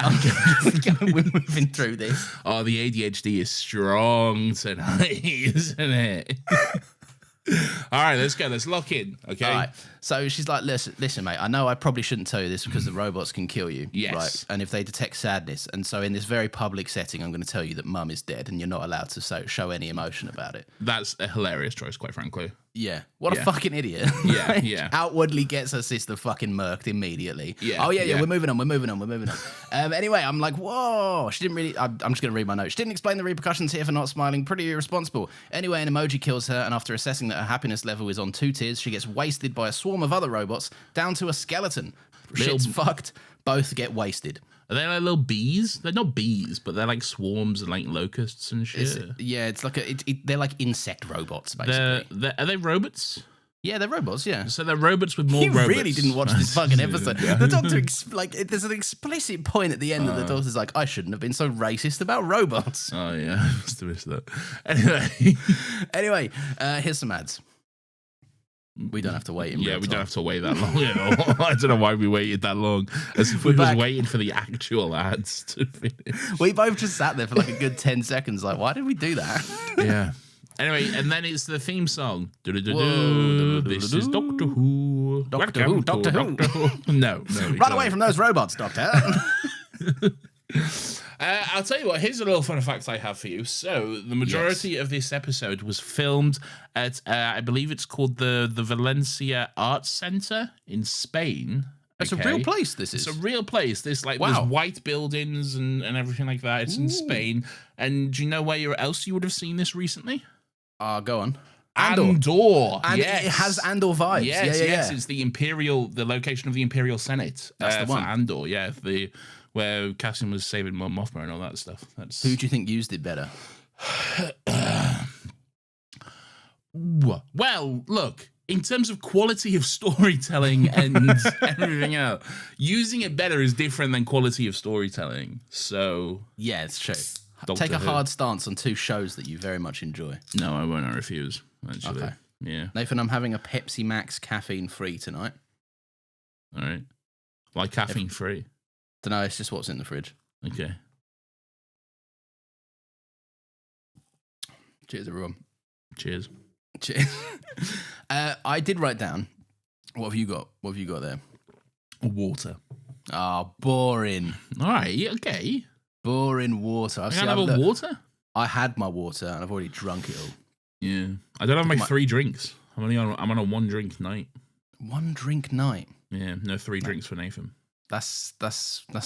S1: we're moving through this.
S2: Oh, the ADHD is strong tonight, isn't it? All right, let's go. Let's lock in, okay?
S1: All right. So she's like, listen, mate, I know I probably shouldn't tell you this because the robots can kill you.
S2: Yes.
S1: Right. And if they detect sadness. And so in this very public setting, I'm going to tell you that mum is dead and you're not allowed to show any emotion about it.
S2: That's a hilarious choice, quite frankly.
S1: Yeah. What a fucking idiot.
S2: Yeah,
S1: Like,
S2: yeah.
S1: Outwardly gets her sister fucking murked immediately.
S2: Yeah,
S1: Oh, yeah.
S2: yeah.
S1: We're moving on. Anyway, I'm like, whoa. She didn't really, I'm just going to read my notes. She didn't explain the repercussions here for not smiling. Pretty irresponsible. Anyway, an emoji kills her, and after assessing that her happiness level is on 2 tiers, she gets wasted by a swarm of other robots down to a skeleton. Shit's fucked. Both get wasted.
S2: Are they like little bees? They're not bees, but they're like swarms and like locusts and shit.
S1: It's like they're like insect robots, basically.
S2: Are they robots?
S1: Yeah, they're robots, yeah.
S2: So they're robots with more
S1: You
S2: robots.
S1: really didn't watch this fucking episode. The Doctor, there's an explicit point at the end that the Doctor's like, I shouldn't have been so racist about robots.
S2: Oh, yeah. I must have missed that.
S1: Anyway, here's some ads. We don't have to wait.
S2: Yeah, we don't have to wait that long. You know? I don't know why we waited that long. As if we was waiting for the actual ads to finish.
S1: We both just sat there for like a good 10 seconds. Like, why did we do that?
S2: Yeah. Anyway, and then it's the theme song.
S1: Whoa.
S2: This is Doctor Who.
S1: Doctor Who, Doctor Who.
S2: No.
S1: Run away from those robots, Doctor.
S2: I'll tell you what, here's a little fun fact I have for you. So, the majority of this episode was filmed at, I believe it's called the Valencia Arts Centre in Spain.
S1: It's a real place, this is.
S2: It's a real place. There's white buildings and everything like that. It's in Spain. And do you know where else you would have seen this recently?
S1: Go on.
S2: Andor.
S1: And
S2: yes.
S1: it has Andor vibes.
S2: Yes. It's the location of the Imperial Senate.
S1: That's the one.
S2: For Andor, yeah. Where Cassian was saving Mothma and all that stuff.
S1: Who do you think used it better?
S2: Well, look, in terms of quality of storytelling and everything else, using it better is different than quality of storytelling. So
S1: yeah, it's true. Take a
S2: Who.
S1: hard stance on 2 shows that you very much enjoy.
S2: No, I won't. I refuse. Actually,
S1: Okay.
S2: Yeah.
S1: Nathan, I'm having a Pepsi Max caffeine-free tonight.
S2: All right. Like caffeine free.
S1: Don't know. It's just what's in the fridge.
S2: Okay.
S1: Cheers, everyone.
S2: Cheers.
S1: Cheers. I did write down. What have you got? What have you got there?
S2: Water.
S1: Ah, boring.
S2: All right. Okay.
S1: Boring water.
S2: I can't have a water.
S1: I had my water and I've already drunk it all.
S2: Yeah. I don't have my 3 drinks. I'm on a 1 drink night.
S1: 1 drink night.
S2: Yeah. No 3 drinks for Nathan.
S1: That's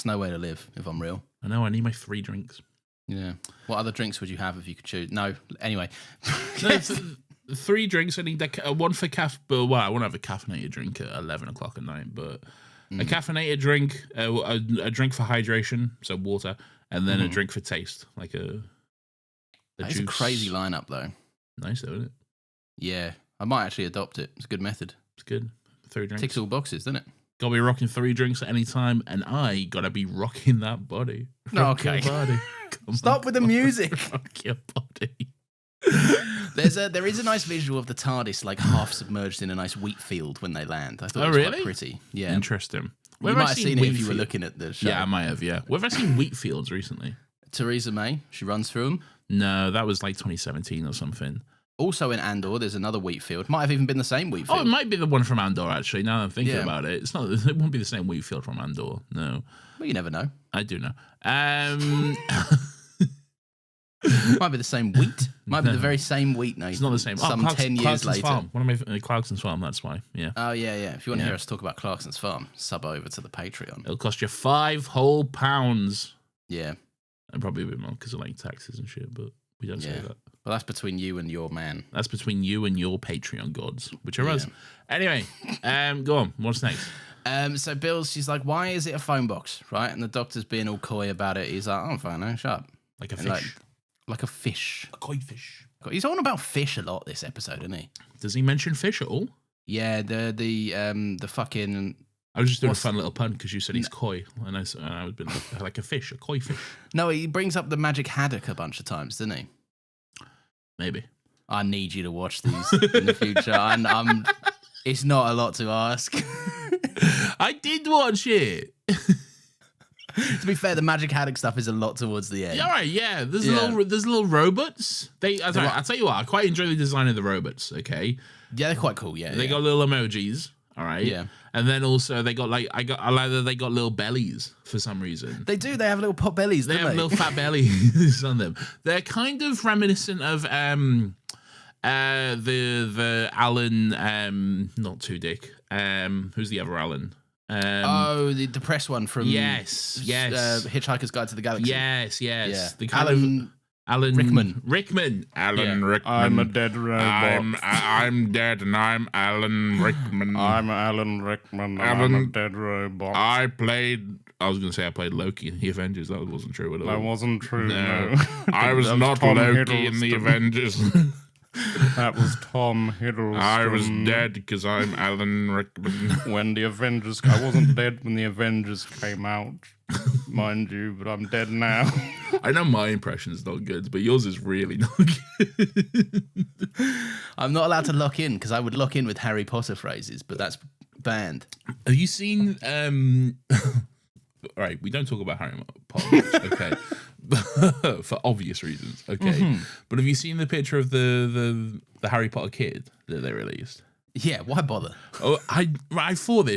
S1: no way to live, if I'm real.
S2: I know. I need my 3 drinks.
S1: Yeah. What other drinks would you have if you could choose? No. Anyway.
S2: No, 3 drinks. I need one for Well, I won't have a caffeinated drink at 11 o'clock at night, but a caffeinated drink, a drink for hydration, so water, and then a drink for taste, like a
S1: That's
S2: juice.
S1: a crazy lineup, though.
S2: Nice, though, isn't it?
S1: Yeah. I might actually adopt it. It's a good method.
S2: It's good. 3 drinks.
S1: Ticks all boxes, doesn't it?
S2: Gotta be rocking 3 drinks at any time, and I gotta be rocking that body. Rock
S1: Okay.
S2: your body.
S1: Stop with the music.
S2: Rock your body.
S1: There is a nice visual of the TARDIS like half submerged in a nice wheat field when they land. I thought it was quite pretty. Yeah.
S2: Interesting.
S1: You might have seen it if you were looking at the show.
S2: Yeah, I might have, yeah. Where have I seen wheat fields recently?
S1: Theresa May, she runs through them.
S2: No, that was like 2017 or something.
S1: Also in Andor, there's another wheat field. Might have even been the same wheat field.
S2: Oh, it might be the one from Andor, actually, now that I'm thinking about it. It's not. It won't be the same wheat field from Andor, no.
S1: Well, you never know.
S2: I do know.
S1: Might be the same wheat. Might be the very same wheat, Nathan.
S2: It's not the same.
S1: Some 10 years
S2: Clarkson's
S1: later.
S2: Farm. One of my Clarkson's Farm, that's why, yeah.
S1: Oh, yeah. If you want to hear us talk about Clarkson's Farm, sub over to the Patreon.
S2: It'll cost you £5 whole.
S1: Yeah.
S2: And probably a bit more because of like taxes and shit, but we don't say that.
S1: Well, that's between you and your man.
S2: That's between you and your Patreon gods, which are us. Anyway, go on. What's next?
S1: So Bill's, she's like, why is it a phone box, right? And the doctor's being all coy about it. He's like, oh, fine, no, shut up.
S2: Like a
S1: And
S2: fish.
S1: Like a fish.
S2: A koi fish.
S1: He's on about fish a lot this episode, isn't he?
S2: Does he mention fish at all?
S1: Yeah, the fucking...
S2: I was just doing a fun little pun because you said he's koi, and I was been like a fish, a koi fish.
S1: No, he brings up the magic haddock a bunch of times, doesn't he?
S2: Maybe.
S1: I need you to watch these in the future. I'm it's not a lot to ask.
S2: I did watch it.
S1: To be fair, the magic haddock stuff is a lot towards the end.
S2: All right, yeah. There's little robots. I'll tell you what, I quite enjoy the design of the robots. Okay.
S1: Yeah, they're quite cool. Yeah,
S2: they got little emojis. All right.
S1: Yeah.
S2: And then also they got they got little bellies for some reason.
S1: They do. They have little pot bellies.
S2: They
S1: don't
S2: have little fat bellies on them. They're kind of reminiscent of the Alan not Two Dick. Who's the other Alan?
S1: The depressed one from Hitchhiker's Guide to the Galaxy.
S2: Yes.
S1: Yeah.
S2: The kind Alan
S1: Rickman.
S2: Alan Rickman.
S3: I'm a dead robot.
S2: I'm dead, and I'm Alan Rickman.
S3: I'm Alan Rickman. And I'm a dead robot.
S2: I was going to say I played Loki in the Avengers. That wasn't true at all.
S3: That wasn't true. No.
S2: I was not
S3: Tom
S2: Loki in the
S3: Hiddleston.
S2: Avengers.
S3: That was Tom Hiddleston.
S2: I was dead because I'm Alan Rickman.
S3: When the Avengers... I wasn't dead when the Avengers came out, mind you, but I'm dead now.
S2: I know my impression's not good, but yours is really not good.
S1: I'm not allowed to lock in because I would lock in with Harry Potter phrases, but that's banned.
S2: Have you seen... All right, we don't talk about Harry Potter, okay? For obvious reasons, okay? But have you seen the picture of the Harry Potter kid that they released?
S1: Yeah, why bother?
S2: Oh, I thought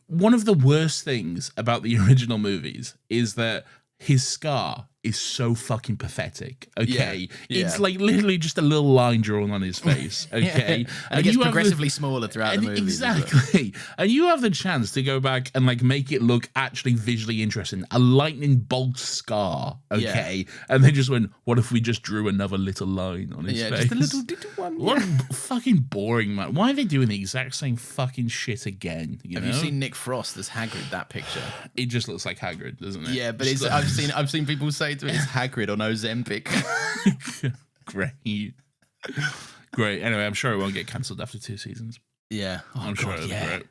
S2: one of the worst things about the original movies is that his scar is so fucking pathetic, okay?
S1: Yeah.
S2: It's like literally just a little line drawn on his face, okay?
S1: And it gets progressively smaller throughout the movie.
S2: Exactly. And you have the chance to go back and like make it look actually visually interesting. A lightning bolt scar, okay? And they just went, what if we just drew another little line on his face?
S1: Just a little one.
S2: What fucking boring, man. Why are they doing the exact same fucking shit again?
S1: Have you seen Nick Frost as Hagrid, that picture?
S2: It just looks like Hagrid, doesn't it?
S1: Yeah, but I've seen people say to it, it's Hagrid on Ozempic.
S2: Great. Anyway, I'm sure it won't get cancelled after 2 seasons.
S1: Yeah. Oh,
S2: I'm sure it'll be great.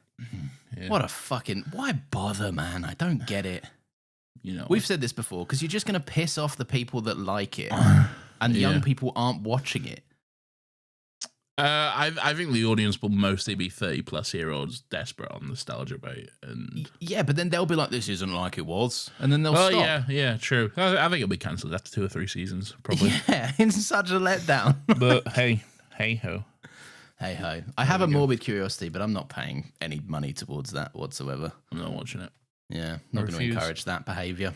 S1: What a fucking... Why bother, man? I don't get it.
S2: You know,
S1: We've said this before, because you're just going to piss off the people that like it, and young people aren't watching it.
S2: I think the audience will mostly be 30-plus-year-olds desperate on nostalgia bait, and
S1: Yeah, but then they'll be like, "This isn't like it was," and then they'll stop.
S2: yeah, true. I think it'll be cancelled after 2 or 3 seasons, probably.
S1: Yeah, it's such a letdown.
S2: But hey ho.
S1: Hey ho! I have a morbid curiosity, but I'm not paying any money towards that whatsoever.
S2: I'm not watching it.
S1: Yeah, not going to
S2: refuse.
S1: encourage that behaviour.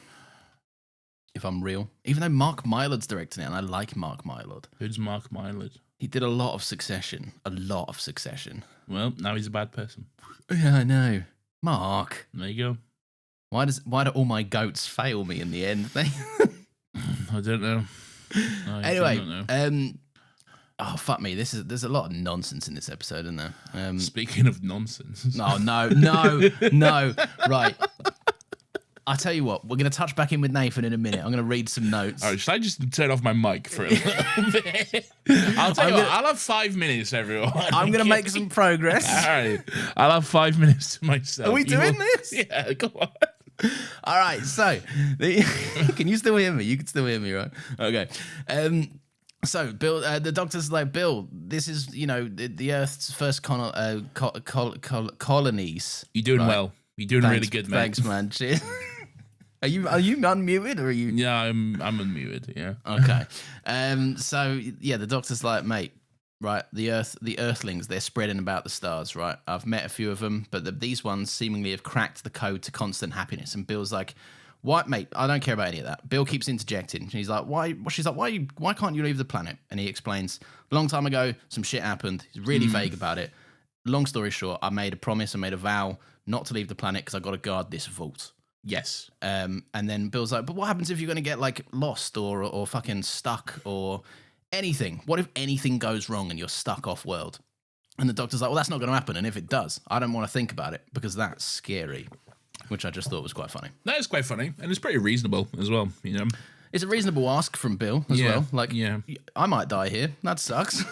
S1: If I'm real, even though Mark Mylard's directing it, and I like Mark Mylard,
S2: Who's Mark Mylard?
S1: he did a lot of Succession. A lot of Succession.
S2: Well, now he's a bad person.
S1: Yeah, I know. Mark,
S2: There you go.
S1: why do all my goats fail me in the end?
S2: I don't know.
S1: Anyway, oh fuck me, there's a lot of nonsense in this episode, isn't there?
S2: Speaking of nonsense.
S1: No. Right. I'll tell you what, we're going to touch back in with Nathan in a minute. I'm going to read some notes.
S2: All right, should I just turn off my mic for a little bit? I'll tell you what, I'll have 5 minutes, everyone.
S1: I'm going to make some progress.
S2: All right, I'll have 5 minutes to myself.
S1: Are we doing this?
S2: Yeah, go on.
S1: All right, so can you still hear me? You can still hear me, right? Okay. So Bill, the doctor's like, Bill, this is the Earth's first colonies.
S2: You're doing well. You're doing really good, mate.
S1: Thanks, man. Cheers. Are you unmuted or are you?
S2: Yeah, I'm unmuted. Yeah.
S1: Okay. So yeah, the doctor's like, mate, right? The Earthlings, they're spreading about the stars, right? I've met a few of them, but these ones seemingly have cracked the code to constant happiness. And Bill's like, "What, mate? I don't care about any of that." Bill keeps interjecting. She's like, "Why?" She's like, "Why can't you leave the planet?" And he explains, "A long time ago, some shit happened." He's really vague about it. Long story short, I made a promise, I made a vow not to leave the planet because I got to guard this vault.
S2: Yes.
S1: And then Bill's like, "But what happens if you're going to get like lost or fucking stuck or anything? What if anything goes wrong and you're stuck off world?" And the doctor's like, "Well, that's not going to happen. And if it does, I don't want to think about it because that's scary," which I just thought was quite funny.
S2: That is quite funny, and it's pretty reasonable as well. You know,
S1: It's a reasonable ask from Bill as well. Like, I might die here. That sucks.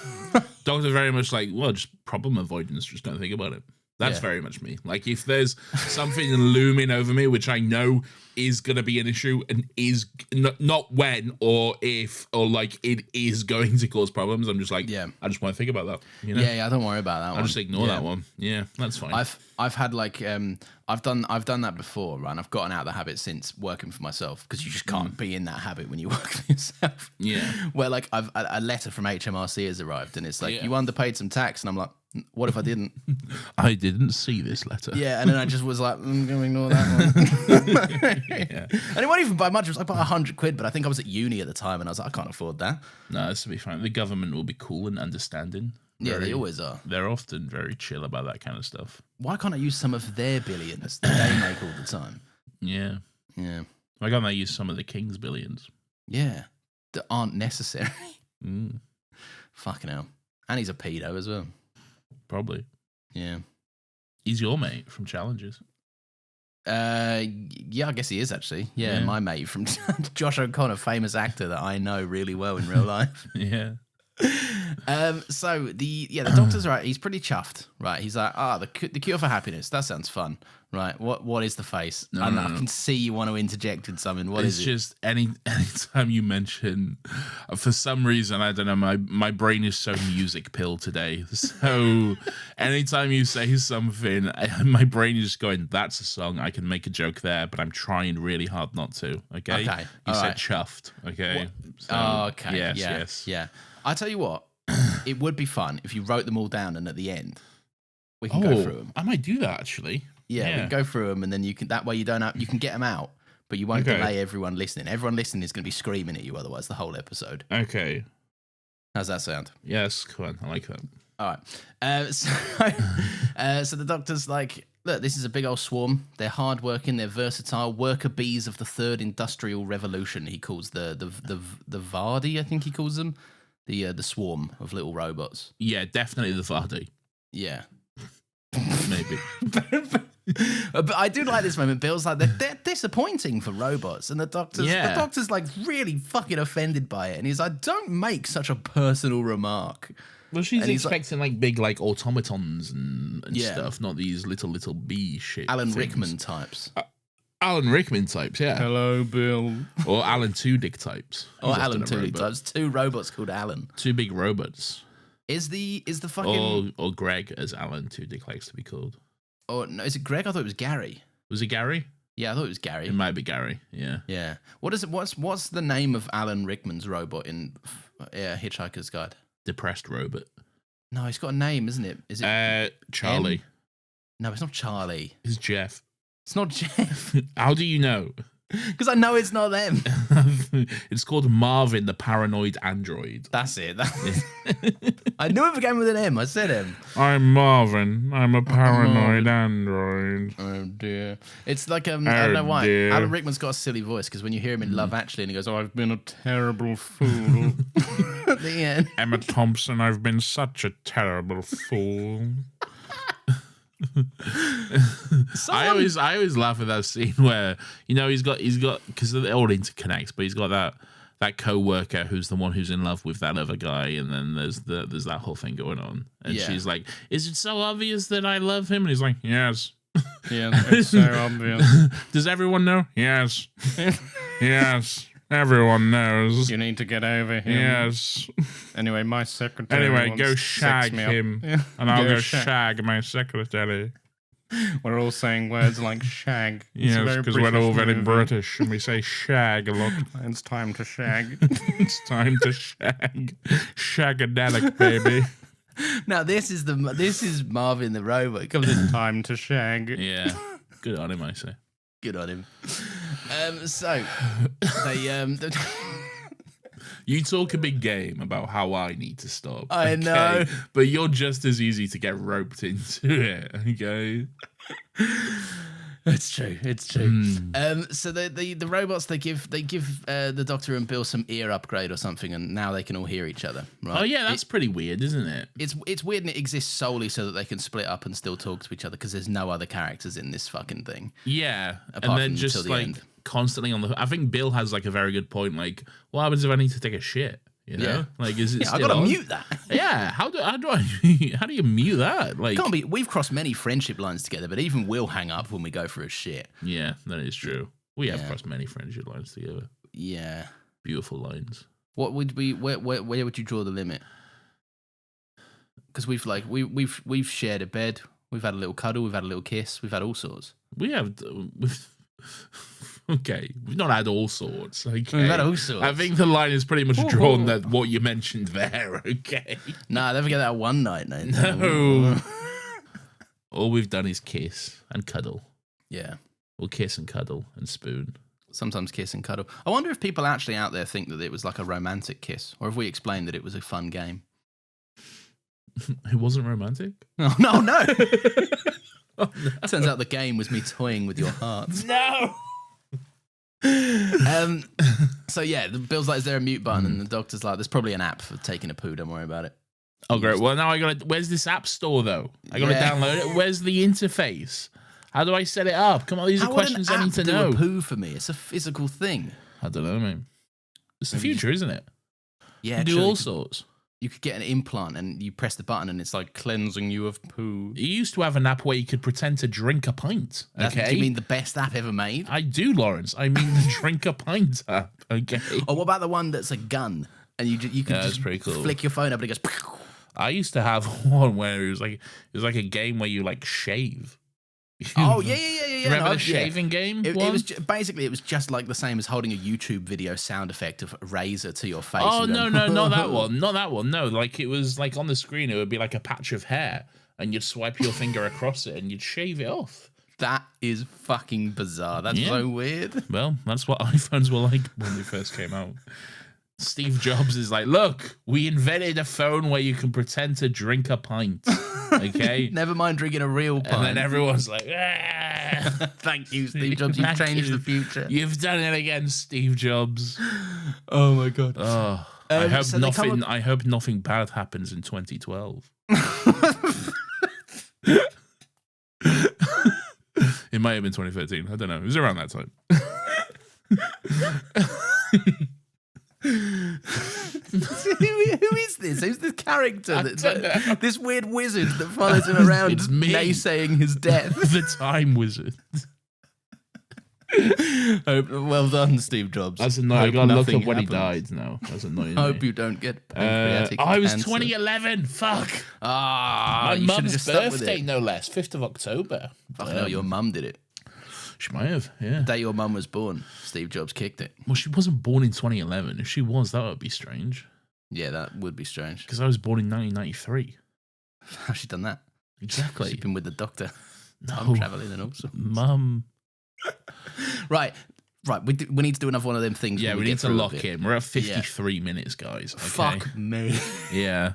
S2: Doctor's very much like, well, just problem avoidance. Just don't think about it. That's very much me. Like, if there's something looming over me, which I know is going to be an issue and is not when or if or like it is going to cause problems, I'm just like, I just want to think about that. You know?
S1: Yeah, don't worry about that one.
S2: I'll just ignore that one. Yeah, that's fine.
S1: I've had like I've done that before, right? And I've gotten out of the habit since working for myself because you just can't be in that habit when you work for yourself.
S2: Yeah.
S1: Where like a letter from HMRC has arrived and it's like, you underpaid some tax, and I'm like, what if I didn't?
S2: I didn't see this letter.
S1: Yeah, and then I just was like, I'm going to ignore that one. And it wasn't even by much. It was like about £100, but I think I was at uni at the time and I was like, I can't afford that.
S2: No, this will be fine. The government will be cool and understanding.
S1: Yeah, they always are.
S2: They're often very chill about that kind of stuff.
S1: Why can't I use some of their billions that they make all the time?
S2: Yeah.
S1: Yeah.
S2: Why can't they use some of the king's billions?
S1: Yeah. That aren't necessary.
S2: Mm,
S1: Fucking hell. And he's a pedo as well.
S2: probably.
S1: Yeah.
S2: He's your mate from Challenges.
S1: Yeah, I guess he is actually. Yeah, my mate from Josh O'Connor, famous actor that I know really well in real life.
S2: Yeah.
S1: So the doctor's right. He's pretty chuffed, right? He's like, the cure for happiness. That sounds fun, right? What is the face?
S2: No.
S1: I can see you want to interject with something. What is it?
S2: It's just anytime you mention, for some reason, I don't know, my brain is so music pill today. So anytime you say something, my brain is just going, that's a song. I can make a joke there, but I'm trying really hard not to. Okay. You said chuffed. Okay. So,
S1: okay.
S2: Yes.
S1: Yeah. I tell you what, it would be fun if you wrote them all down, and at the end, we can go through them.
S2: I might do that actually.
S1: Yeah, we can go through them, and then you can. That way, you can get them out, but you won't delay everyone listening. Everyone listening is going to be screaming at you otherwise the whole episode.
S2: Okay.
S1: How's that sound?
S2: Yes, come on. I like that.
S1: All right. So the doctor's like, look, this is a big old swarm. They're hardworking. They're versatile. Worker bees of the third industrial revolution. He calls the Vardy. I think he calls them the swarm of little robots.
S2: Yeah, definitely the Vardy.
S1: Yeah.
S2: Maybe.
S1: But I do like this moment. Bill's like, they're disappointing for robots, and the doctor's like really fucking offended by it, and he's like, don't make such a personal remark.
S2: Well, she's expecting like big like automatons and stuff, not these little bee shit.
S1: Alan
S2: things.
S1: Rickman types.
S2: Alan Rickman types, yeah.
S3: Hello, Bill.
S2: Or Alan Tudyk types.
S1: Or
S2: He's
S1: Alan
S2: often a
S1: Tudyk
S2: robot.
S1: types. 2 robots called Alan.
S2: 2 big robots.
S1: Is the fucking
S2: Or Greg, as Alan Tudyk likes to be called.
S1: or no? Is it Greg? I thought it was Gary.
S2: Was it Gary?
S1: Yeah, I thought it was Gary.
S2: It might be Gary, yeah.
S1: Yeah. What is it? What's the name of Alan Rickman's robot in Hitchhiker's Guide?
S2: Depressed robot.
S1: No, it's got a name, isn't it? Is it
S2: Charlie.
S1: M? No, it's not Charlie.
S2: It's Jeff.
S1: It's not Jeff.
S2: How do you know?
S1: Because I know it's not them.
S2: It's called Marvin, the paranoid android.
S1: That's it. I knew it began with an M. I said M.
S2: I'm Marvin. I'm a paranoid android.
S1: Oh dear. It's like I don't know why.
S2: dear.
S1: Alan Rickman's got a silly voice because when you hear him in Love Actually and he goes, "Oh,
S3: I've been a terrible fool.
S1: at the end."
S2: Emma Thompson, I've been such a terrible fool. I always laugh at that scene where he's got because it all interconnects, but he's got that co-worker who's the one who's in love with that other guy, and then there's that whole thing going on, and she's like, "Is it so obvious that I love him?" And he's like, "Yes."
S3: Yeah, it's so obvious.
S2: Does everyone know? Yes. Yes. Everyone knows.
S3: You need to get over him.
S2: Yes.
S3: Anyway, my secretary.
S2: Anyway,
S3: wants
S2: go
S3: to
S2: shag
S3: sex me up.
S2: him,
S3: Yeah.
S2: and I'll go
S3: shag.
S2: shag my secretary.
S3: We're all saying words like shag. It's a
S2: Yes,
S3: very
S2: because we're all
S3: British
S2: very
S3: movie.
S2: British, and we say shag a lot.
S3: It's time to shag.
S2: It's time to shag. Shagadelic, baby.
S1: Now this is Marvin the robot. It comes in.
S3: Time to shag.
S2: Yeah. Good on him, I say.
S1: Good on him. So they
S2: You talk a big game about how I need to stop.
S1: I know.
S2: But you're just as easy to get roped into it, okay?
S1: It's true. It's true. So the robots they give the Doctor and Bill some ear upgrade or something, and now they can all hear each other. Right?
S2: Oh yeah, that's pretty weird, isn't it?
S1: It's weird, and it exists solely so that they can split up and still talk to each other because there's no other characters in this fucking thing.
S2: Yeah,
S1: Apart
S2: and then
S1: from
S2: just
S1: till the
S2: like
S1: end.
S2: constantly on the. I think Bill has like a very good point. Like, what happens if I need to take a shit? You know,
S1: Yeah.
S2: like is it?
S1: Yeah, I
S2: still
S1: gotta
S2: on?
S1: mute that.
S2: Yeah, how do you mute that? Like,
S1: Can't be. We've crossed many friendship lines together, but even we'll hang up when we go for a shit.
S2: yeah, that is true. We have
S1: Yeah.
S2: crossed many friendship lines together.
S1: Yeah.
S2: Beautiful lines.
S1: What would we? Where would you draw the limit? Because we've shared a bed. We've had a little cuddle. We've had a little kiss. We've had all sorts.
S2: We have. Okay, we've not had all sorts. Okay,
S1: We've had all sorts.
S2: I think the line is pretty much drawn that what you mentioned there. Okay.
S1: Nah, never get that one night, no.
S2: No. All we've done is kiss and cuddle.
S1: Yeah.
S2: Or kiss and cuddle and spoon.
S1: Sometimes kiss and cuddle. I wonder if people actually out there think that it was like a romantic kiss, or if we explained that it was a fun game.
S2: It wasn't romantic?
S1: Oh, no. Turns out the game was me toying with your heart.
S2: No.
S1: So yeah, the Bill's like, is there a mute button? And the Doctor's like, there's probably an app for taking a poo, don't worry about it.
S2: Oh, great. Well, now where's this app store, though? I got to
S1: Yeah.
S2: download it. Where's the interface? How do I set it up? Come on, these are
S1: How would
S2: questions
S1: an
S2: I need
S1: app
S2: to
S1: do
S2: know.
S1: a poo for me? It's a physical thing.
S2: I don't know, man. It's the future, isn't it?
S1: Yeah,
S2: You do
S1: true.
S2: all sorts.
S1: You could get an implant and you press the button and it's like cleansing you of poo.
S2: You used to have an app where you could pretend to drink a pint. Okay.
S1: Do you mean the best app ever made?
S2: I do, Lawrence. I mean the drink a pint app. Okay.
S1: Or what about the one that's a gun and you can
S2: Yeah, that's
S1: just
S2: pretty cool.
S1: flick your phone up and it goes. Pew!
S2: I used to have one where it was like a game where you like shave.
S1: Oh yeah.
S2: Remember
S1: No,
S2: the shaving game?
S1: It
S2: one?
S1: was basically it was just like the same as holding a YouTube video sound effect of a razor to your face.
S2: Oh
S1: and
S2: no,
S1: going,
S2: not that one. Not that one. No, like it was like on the screen it would be like a patch of hair and you'd swipe your finger across it and you'd shave it off.
S1: That is fucking bizarre. That's
S2: Yeah.
S1: so weird.
S2: Well, that's what iPhones were like when they first came out. Steve Jobs is like, look, we invented a phone where you can pretend to drink a pint. Okay?
S1: Never mind drinking a real pint.
S2: And then everyone's like, ah.
S1: Thank you, Steve Jobs. You've
S2: Thank
S1: changed
S2: you.
S1: the future.
S2: You've done it again, Steve Jobs.
S1: Oh my god.
S2: Oh, I hope
S1: so they come
S2: nothing.
S1: up-
S2: I hope nothing bad happens in 2012. It might have been 2013. I don't know. It was around that time.
S1: Who is this? Who's this character?
S2: don't know.
S1: This weird wizard that follows him around,
S2: It's me.
S1: naysaying his death.
S2: The Time Wizard.
S1: Well done, Steve Jobs.
S2: That's annoying. I
S1: Hope
S2: gotta look
S1: nothing
S2: up when he
S1: happens.
S2: died now. That's annoying.
S1: Hope you don't get pancreatic
S2: it was
S1: cancer.
S2: 2011. Fuck.
S1: Ah,
S2: My
S1: you should've
S2: mum's
S1: just stuck with
S2: birthday,
S1: it.
S2: no less. 5th of October.
S1: Fucking hell, your mum did it.
S2: She might have, yeah.
S1: The day your mum was born, Steve Jobs kicked it.
S2: Well, she wasn't born in 2011. If she was, that would be strange.
S1: Yeah, that would be strange.
S2: Because I was born in 1993.
S1: How's she done that?
S2: Exactly.
S1: She's been with the doctor.
S2: No.
S1: I'm travelling and all sorts.
S2: Mum.
S1: Right. We need to do another one of them things.
S2: Yeah,
S1: when
S2: we
S1: get
S2: need to
S1: through
S2: lock
S1: with it.
S2: in. We're at 53 minutes, guys. Okay?
S1: Fuck me.
S2: Yeah.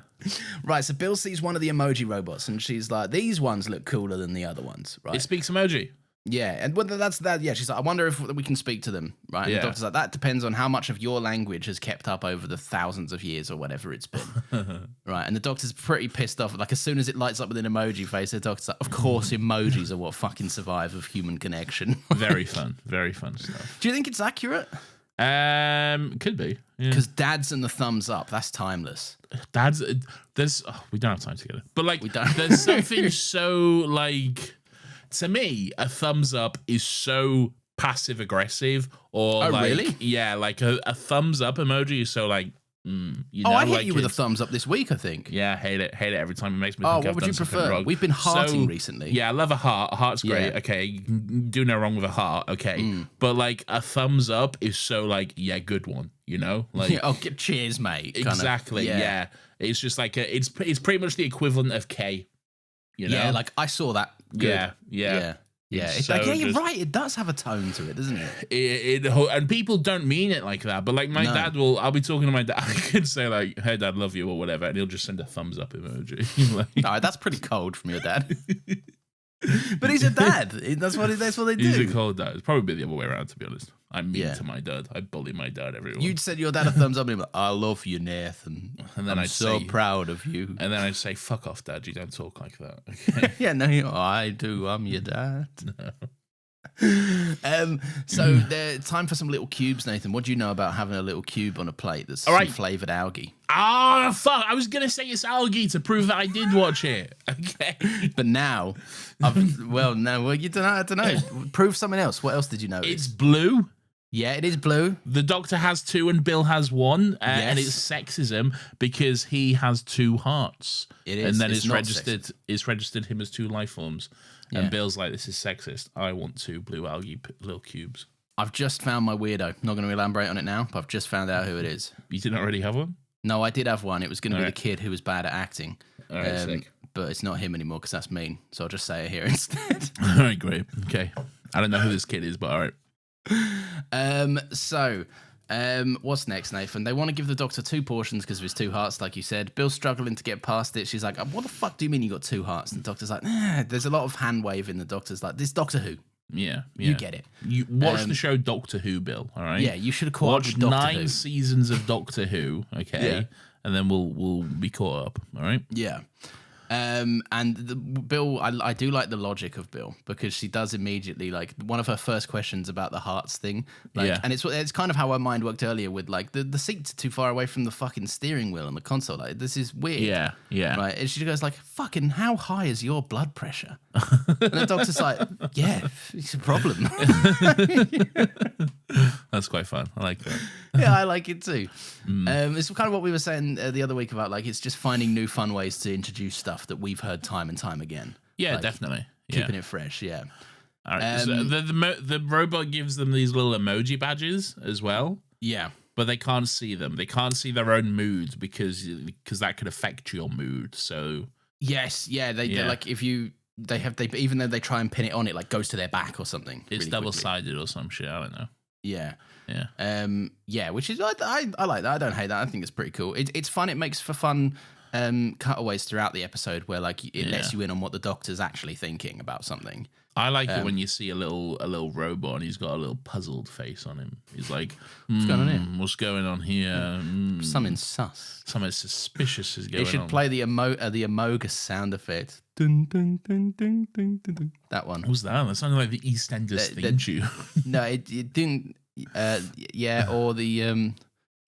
S1: Right, so Bill sees one of the emoji robots and she's like, these ones look cooler than the other ones, right?
S2: It speaks emoji.
S1: Yeah, and whether that's that, yeah, she's like, I wonder if we can speak to them, right? And
S2: Yeah.
S1: the doctor's like, that depends on how much of your language has kept up over the thousands of years or whatever it's been, right? And the doctor's pretty pissed off. Like, as soon as it lights up with an emoji face, the doctor's like, of course, emojis are what fucking survive of human connection.
S2: Very fun stuff.
S1: Do you think it's accurate?
S2: Could be. Yeah.
S1: Because dads and the thumbs up, that's timeless.
S2: Dad's we don't have time together, but like
S1: We don't.
S2: there's something so like to me a thumbs up is so passive aggressive or
S1: Oh,
S2: like
S1: really?
S2: yeah, like a thumbs up emoji is so like you know,
S1: Oh, I hit
S2: like
S1: you with a
S2: it's-
S1: thumbs up this week, I think.
S2: Yeah, hate it every time. It makes me
S1: Oh,
S2: think
S1: what
S2: I've
S1: would
S2: done
S1: you
S2: something
S1: prefer?
S2: wrong.
S1: We've been hearting
S2: So,
S1: recently.
S2: Yeah, I love a heart. A heart's great.
S1: Yeah.
S2: Okay, you can do no wrong with a heart. Okay, but like a thumbs up is so like yeah, good one. You know, like
S1: Yeah, oh, cheers, mate. kind of.
S2: exactly. Yeah. It's just like it's pretty much the equivalent of K. You know,
S1: Yeah, like I saw that. Good.
S2: yeah.
S1: Yeah.
S2: It's
S1: It's like,
S2: so
S1: yeah, you're
S2: just-
S1: right. It does have a tone to it, doesn't it?
S2: And people don't mean it like that. But like my
S1: No.
S2: dad will, I'll be talking to my dad. I could say like, "Hey, Dad, love you" or whatever, and he'll just send a thumbs up emoji. Like,
S1: All right, that's pretty cold from your dad. But he's a dad. That's what they do.
S2: he's a cold dad. It's probably the other way around, to be honest. I'm mean
S1: Yeah.
S2: to my dad. I bully my dad everywhere.
S1: You'd send your dad a thumbs up and he'd be like, I love you, Nathan.
S2: And then
S1: I'm
S2: I'd
S1: so
S2: say-
S1: proud of you.
S2: And then I'd say, "Fuck off, Dad. You don't talk like that." Okay.
S1: Yeah, no, I do. I'm your dad. So time for some little cubes, Nathan. What do you know about having a little cube on a plate that's
S2: All right.
S1: flavored algae?
S2: Ah, fuck! I was gonna say it's algae to prove that I did watch it. Okay.
S1: But now, you don't know. I don't know. Prove something else. What else did you notice?
S2: It's blue.
S1: Yeah, it is blue.
S2: The Doctor has 2 and Bill has 1, and
S1: Yes.
S2: it's sexism because he has 2 hearts.
S1: It is.
S2: and then
S1: It's
S2: it's
S1: not
S2: registered. It's registered him as 2 life forms.
S1: Yeah.
S2: And Bill's like, "This is sexist. I want 2 blue algae little cubes."
S1: I've just found my weirdo. Not going to elaborate on it now, but I've just found out who it is.
S2: You didn't already have one?
S1: No, I did have one. It was going to be
S2: Alright.
S1: the kid who was bad at acting.
S2: All right, sick.
S1: But it's not him anymore because that's mean. So I'll just say it here instead.
S2: All right, great. Okay. I don't know who this kid is, but all right.
S1: What's next, Nathan? They want to give the Doctor 2 portions because of his 2 hearts, like you said. Bill's struggling to get past it. She's like, what the fuck do you mean you got 2 hearts? And the Doctor's like, there's a lot of hand waving. The Doctor's like, this Doctor Who.
S2: Yeah.
S1: You get it.
S2: You watch the show Doctor Who, Bill. All right.
S1: Yeah, you should have caught up
S2: Watch
S1: with Doctor
S2: 9
S1: Who.
S2: seasons of Doctor Who. Okay.
S1: Yeah.
S2: And then we'll be caught up. All right.
S1: Yeah. And Bill, I do like the logic of Bill because she does immediately, like, one of her first questions about the hearts thing. Like,
S2: Yeah.
S1: And it's kind of how her mind worked earlier with, like, the seats are too far away from the fucking steering wheel and the console. Like, this is weird.
S2: Yeah. Yeah.
S1: Right. And she goes, like, fucking, how high is your blood pressure? And the doctor's like, yeah, it's a problem.
S2: That's quite fun. I like that.
S1: Yeah, I like it too. It's kind of what we were saying the other week about, like, it's just finding new fun ways to introduce stuff that we've heard time and time again.
S2: Yeah,
S1: Like,
S2: definitely. Yeah.
S1: Keeping it fresh, yeah.
S2: All right. So the robot gives them these little emoji badges as well,
S1: Yeah.
S2: but they can't see them. They can't see their own moods because that could affect your mood. So
S1: Yes, yeah, they're
S2: Yeah.
S1: like, if you, they even though they try and pin it on, it like goes to their back or something.
S2: it's
S1: really
S2: double
S1: quickly.
S2: sided or some shit. I don't know.
S1: Yeah.
S2: Yeah.
S1: Yeah, which is, I like that. I don't hate that. I think it's pretty cool. It's fun. It makes for fun cutaways throughout the episode where, like, it lets you in on what the Doctor's actually thinking about something.
S2: I like it when you see a little robot and he's got a little puzzled face on him. He's like,
S1: What's going on here?
S2: What's going on here?
S1: Something sus.
S2: Something suspicious is going
S1: It should
S2: on.
S1: play the Amogus sound effect. Dun, dun, dun, dun, dun, dun, dun. That one.
S2: What was that? That sounded like the EastEnders
S1: The-
S2: theme tune.
S1: No, it didn't. Yeah, or the dun,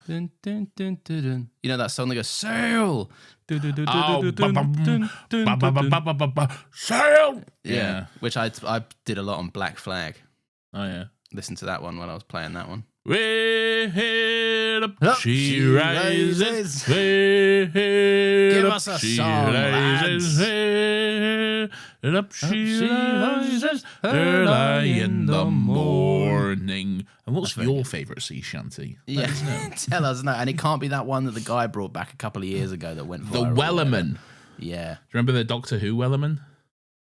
S1: dun, dun, dun, dun. You know that song that goes sail. Dun, dun, dun,
S2: Oh,
S1: dun, dun, dun, dun, dun, dun, dun.
S2: Sail!
S1: Yeah, which I did a lot on Black Flag.
S2: Oh, yeah.
S1: listen to that one while I was playing that one.
S2: Way head up,
S1: Up
S2: she
S1: she
S2: rises.
S1: rises.
S2: Way head
S1: Give
S2: up,
S1: us a
S2: she
S1: song,
S2: rises.
S1: lads.
S2: Way up, she
S1: she
S2: rises
S1: rises
S2: early in the
S1: morning.
S2: morning. And what's
S1: very
S2: your
S1: good.
S2: favourite sea shanty?
S1: Yeah,
S2: Let us know.
S1: tell us no, and it can't be that one that the guy brought back a couple of years ago that went viral.
S2: The
S1: or whatever.
S2: Wellerman.
S1: Yeah.
S2: Do you remember the Doctor Who Wellerman?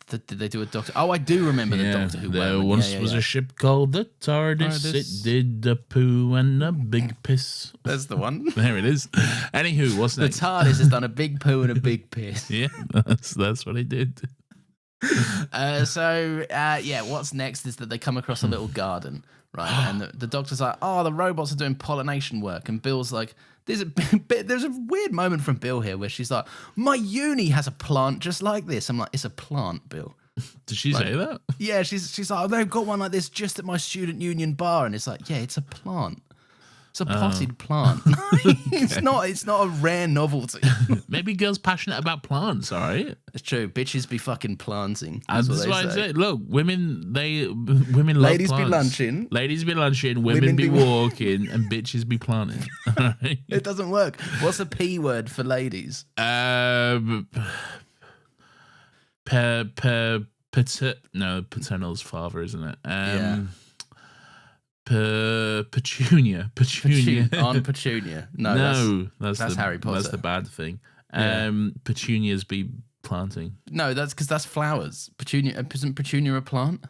S1: Did they do a Doctor? Oh, I do remember the Doctor Who.
S2: There
S1: Wellerman.
S2: once
S1: Yeah,
S2: was
S1: yeah.
S2: a ship called the TARDIS.
S1: TARDIS.
S2: It did a poo and a big piss.
S1: That's the one.
S2: There it is. Anywho, what's
S1: The
S2: next?
S1: TARDIS has done a big poo and a big piss.
S2: Yeah, that's what it did.
S1: What's next is that they come across a little garden, right? And the Doctor's like, "Oh, the robots are doing pollination work," and Bill's like, "There's a weird moment from Bill here where she's like, my uni has a plant just like this." I'm like, "It's a plant, Bill."
S2: Did she say that?
S1: Yeah, she's like, "Oh, they've got one like this just at my student union bar," and it's like, "Yeah, it's a plant. It's a potted plant. It's not a rare novelty."
S2: Maybe girls passionate about plants, all right?
S1: It's true. Bitches be fucking planting.
S2: And
S1: That's
S2: that's
S1: what
S2: why
S1: they
S2: I
S1: say.
S2: say, look, women love
S1: Ladies be
S2: plants.
S1: lunching.
S2: Ladies be lunching, women
S1: Women
S2: be
S1: be-
S2: walking, and bitches be planting. All right?
S1: It doesn't work. What's the P word for ladies?
S2: Paternal's father, isn't it?
S1: Yeah.
S2: Petunia.
S1: Aunt Petunia. No, that's
S2: the,
S1: Harry Potter.
S2: That's the bad thing.
S1: Yeah.
S2: Petunias be planting.
S1: that's because that's flowers. Petunia isn't Petunia a plant?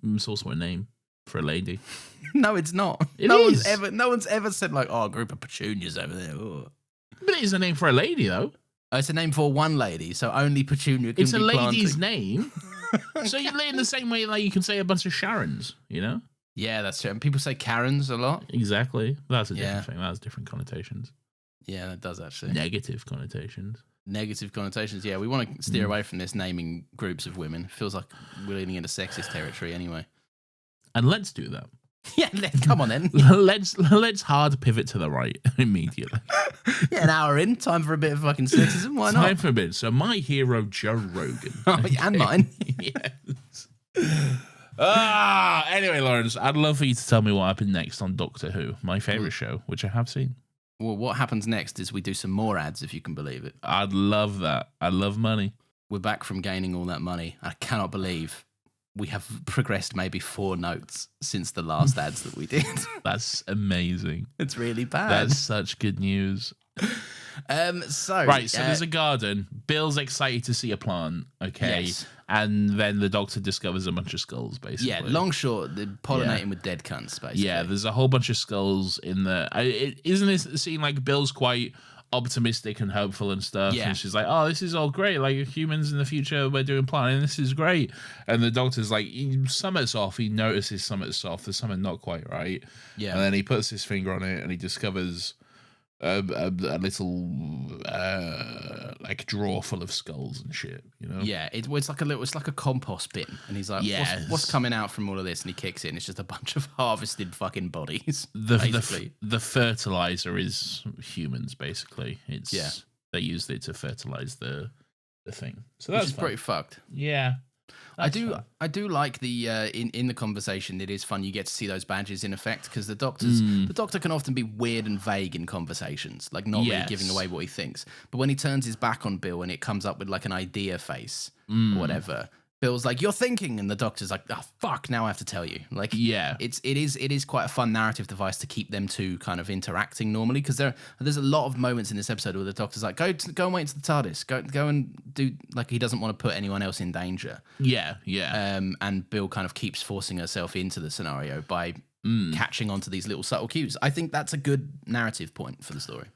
S2: It's also a name for a lady.
S1: No, it's not.
S2: It
S1: no
S2: is.
S1: one's ever said like, "Oh, a group of petunias over there." Oh.
S2: But it is a name for a lady, though.
S1: Oh, it's a name for one lady, so only Petunia can
S2: It's
S1: be
S2: a lady's
S1: planting.
S2: name. So you're in the same way like you can say a bunch of Sharons, you know?
S1: Yeah, that's true. And people say Karens a lot.
S2: Exactly. That's a different
S1: Yeah.
S2: thing. That's different connotations.
S1: Yeah, that does actually.
S2: Negative connotations.
S1: Negative connotations. Yeah, we want to steer away from this naming groups of women. Feels like we're leaning into sexist territory anyway.
S2: And let's do that.
S1: Yeah, come on then.
S2: Let's hard pivot to the right immediately.
S1: Yeah, an hour in, time for a bit of fucking sexism. Why
S2: Time
S1: not?
S2: for a bit. So my hero, Joe Rogan.
S1: Oh, yeah, and mine.
S2: Yes. Anyway, Lawrence, I'd love for you to tell me what happened next on Doctor Who, my favourite show, which I have seen.
S1: Well, what happens next is we do some more ads, if you can believe it.
S2: I'd love that. I love money.
S1: We're back from gaining all that money. I cannot believe we have progressed maybe 4 notes since the last ads that we did.
S2: That's amazing.
S1: It's really bad.
S2: That's such good news.
S1: So
S2: There's a garden. Bill's excited to see a plant, okay?
S1: Yes.
S2: And then the Doctor discovers a bunch of skulls, basically.
S1: Yeah, long short, they're pollinating with dead cunts, basically.
S2: Yeah, there's a whole bunch of skulls in there. Isn't this the scene like Bill's quite optimistic and hopeful and stuff?
S1: Yeah.
S2: And she's like, "Oh, this is all great. Like humans in the future, we're doing planning. This is great." And the Doctor's like, something's off. He notices something's off. There's something not quite right.
S1: Yeah.
S2: And then he puts his finger on it and he discovers a little like drawer full of skulls and shit. You know?
S1: Yeah, it's like a compost bin, and he's like,
S2: Yes.
S1: what's coming out from all of this?" And he kicks it, and it's just a bunch of harvested fucking bodies.
S2: The
S1: basically.
S2: fertilizer is humans, basically.
S1: Yeah.
S2: They used it to fertilize the thing. So
S1: Which
S2: that's
S1: is pretty fucked.
S2: Yeah.
S1: I do like the in the conversation. It is fun. You get to see those badges in effect because the doctor can often be weird and vague in conversations, like not really
S2: Yes.
S1: giving away what he thinks. But when he turns his back on Bill and it comes up with like an idea face or whatever, Bill's like, "You're thinking," and the Doctor's like, "Oh fuck, now I have to tell you." Like,
S2: Yeah.
S1: it is quite a fun narrative device to keep them two kind of interacting normally, because there's a lot of moments in this episode where the Doctor's like, go and wait into the TARDIS, go and do, like, he doesn't want to put anyone else in danger.
S2: Yeah.
S1: And Bill kind of keeps forcing herself into the scenario by catching onto these little subtle cues. I think that's a good narrative point for the story.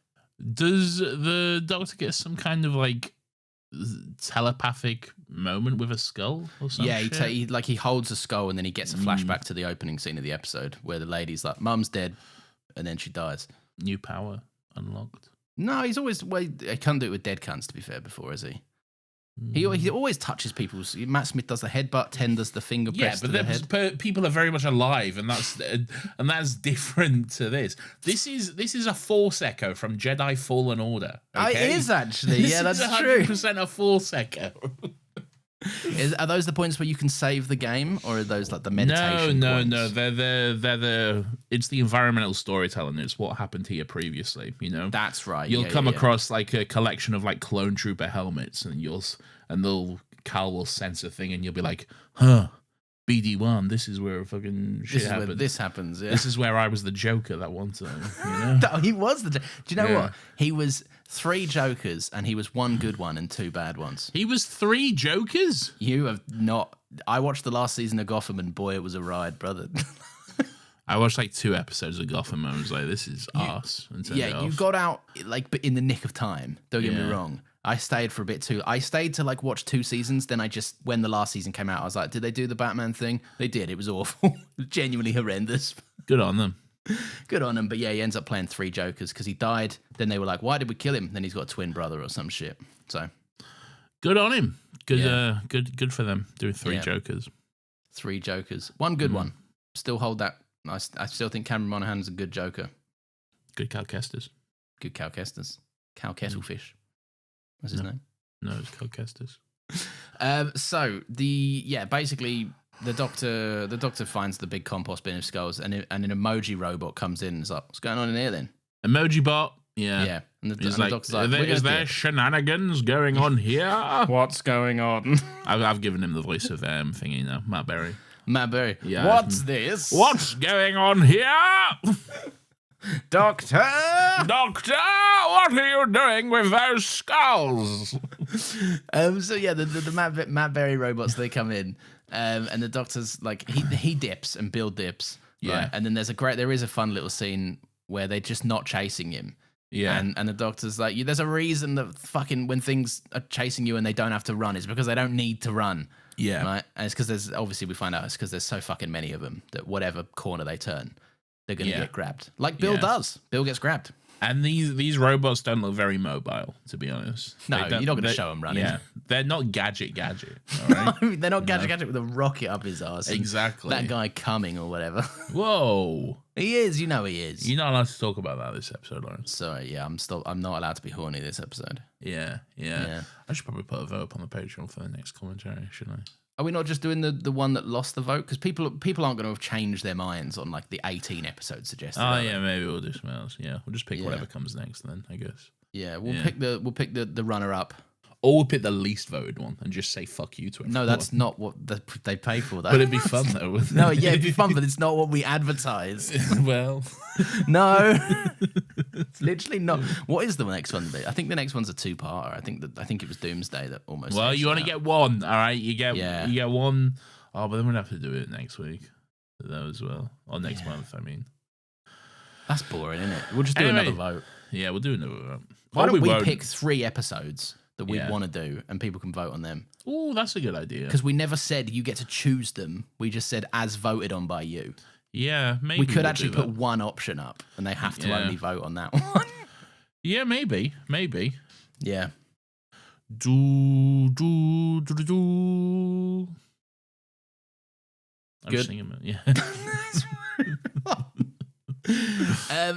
S2: Does the Doctor get some kind of like telepathic moment with a skull or something?
S1: Yeah, he holds a skull and then he gets a flashback to the opening scene of the episode where the lady's like, "Mum's dead," and then she dies.
S2: New power unlocked.
S1: No, he's always he can't do it with dead cunts, to be fair, before, has he? He always touches people's. Matt Smith does the headbutt, 10 does the finger press to the head.
S2: People are very much alive, and that's different to this. This is a Force echo from Jedi Fallen Order. Okay?
S1: It is actually, yeah, that's
S2: This is
S1: true.
S2: 100% a Force echo.
S1: Are those the points where you can save the game, or are those like the meditation?
S2: No.
S1: points?
S2: They're it's the environmental storytelling. It's what happened here previously. You know,
S1: That's right.
S2: you'll
S1: yeah,
S2: come
S1: yeah.
S2: across like a collection of like clone trooper helmets, and Cal will sense a thing, and you'll be like, huh. BD1, this is where fucking shit
S1: This is
S2: happened.
S1: where this happens. Yeah.
S2: This is where I was the Joker that one time. You know?
S1: No, he was the. Do you know
S2: Yeah.
S1: what? He was 3 Jokers, and he was 1 good one and 2 bad ones.
S2: He was 3 Jokers.
S1: You have not. I watched the last season of Gotham, and boy, it was a ride, brother.
S2: I watched like 2 episodes of Gotham, and I was like, "This is arse." And turned it
S1: Yeah, you
S2: off.
S1: got out like in the nick of time. Don't get me
S2: Yeah.
S1: wrong. I stayed for a bit too. I stayed to like watch 2 seasons. Then when the last season came out, I was like, did they do the Batman thing? They did. It was awful. Genuinely horrendous.
S2: Good on them.
S1: Good on him. But yeah, he ends up playing 3 Jokers because he died. Then they were like, why did we kill him? Then he's got a twin brother or some shit. So
S2: Good on him. Good.
S1: Yeah.
S2: Good for them doing 3
S1: Yeah.
S2: Jokers.
S1: 3 Jokers. 1 good one. Still hold that. I still think Cameron Monaghan's a good Joker.
S2: Good Cal Kestis.
S1: Good Cal Kestis. Cal Kettlefish. What's his name?
S2: No, it's Cal Kestis.
S1: So basically the doctor finds the big compost bin of skulls, and an emoji robot comes in and is like, what's going on in here then?
S2: Emoji bot. Yeah.
S1: Yeah. And the
S2: He's like,
S1: doctor's like,
S2: is there shenanigans going on here?
S3: What's going on?
S2: I've given him the voice of thingy now, Matt Berry.
S1: Matt Berry.
S2: Yeah.
S1: What's this?
S2: What's going on here?
S1: Doctor?
S2: Doctor, what are you doing with those skulls?
S1: So yeah, the Matt Berry robots, they come in, and the doctor's like he dips and Bill dips.
S2: Yeah.
S1: Right? And then there is a fun little scene where they're just not chasing him.
S2: Yeah.
S1: And the doctor's like, there's a reason that fucking when things are chasing you and they don't have to run, it's because they don't need to run.
S2: Yeah.
S1: Right? And it's because we find out it's because there's so fucking many of them that whatever corner they turn, they're going to
S2: Yeah.
S1: get grabbed. Like Bill does. Bill gets grabbed.
S2: And these robots don't look very mobile, to be honest.
S1: No,
S2: They don't-
S1: you're not gonna
S2: they-
S1: show 'em running.
S2: Yeah, they're not gadget. All right.
S1: I mean, they're not gadget with a rocket up his ass. and
S2: Exactly.
S1: That guy coming or whatever.
S2: Whoa.
S1: He is, you know he is.
S2: You're not allowed to talk about that this episode, Lawrence.
S1: Sorry, yeah, I'm not allowed to be horny this episode.
S2: Yeah.
S1: Yeah.
S2: I should probably put a vote up on the Patreon for the next commentary, shouldn't I?
S1: Are we not just doing the one that lost the vote? Because people aren't going to have changed their minds on like the 18 episodes suggested.
S2: Oh
S1: are they?
S2: yeah, maybe we'll do something else. Yeah, we'll just pick
S1: Yeah.
S2: whatever comes next then, I guess.
S1: Yeah, we'll
S2: Yeah.
S1: pick the runner up.
S2: Or we'll pick the least voted one and just say fuck you to everyone.
S1: No, that's not what they pay for. Though.
S2: But it'd be fun though. Wouldn't
S1: No,
S2: it?
S1: yeah, it'd be fun, but it's not what we advertise.
S2: Well,
S1: No, it's literally not. What is the next one? I think the next one's a 2-parter. I think it was Doomsday that almost.
S2: well,
S1: finished
S2: you only
S1: out.
S2: get one. All right, you get
S1: Yeah.
S2: one. Oh, but then we'd have to do it next week. That as well, or next month. I mean,
S1: That's boring, isn't it? We'll just do
S2: Anyway,
S1: another vote.
S2: yeah, we'll do another one.
S1: Why don't we
S2: won't.
S1: pick 3 episodes that we
S2: Yeah.
S1: want to do, and people can vote on them?
S2: Oh, that's a good idea.
S1: Because we never said you get to choose them. We just said as voted on by you.
S2: Yeah, maybe
S1: We could
S2: we'll
S1: actually
S2: do
S1: put
S2: that.
S1: one option up, and they have to
S2: Yeah.
S1: only vote on that one.
S2: Yeah, maybe.
S1: Yeah.
S2: Do. I'm
S1: Good.
S2: just singing it. Yeah.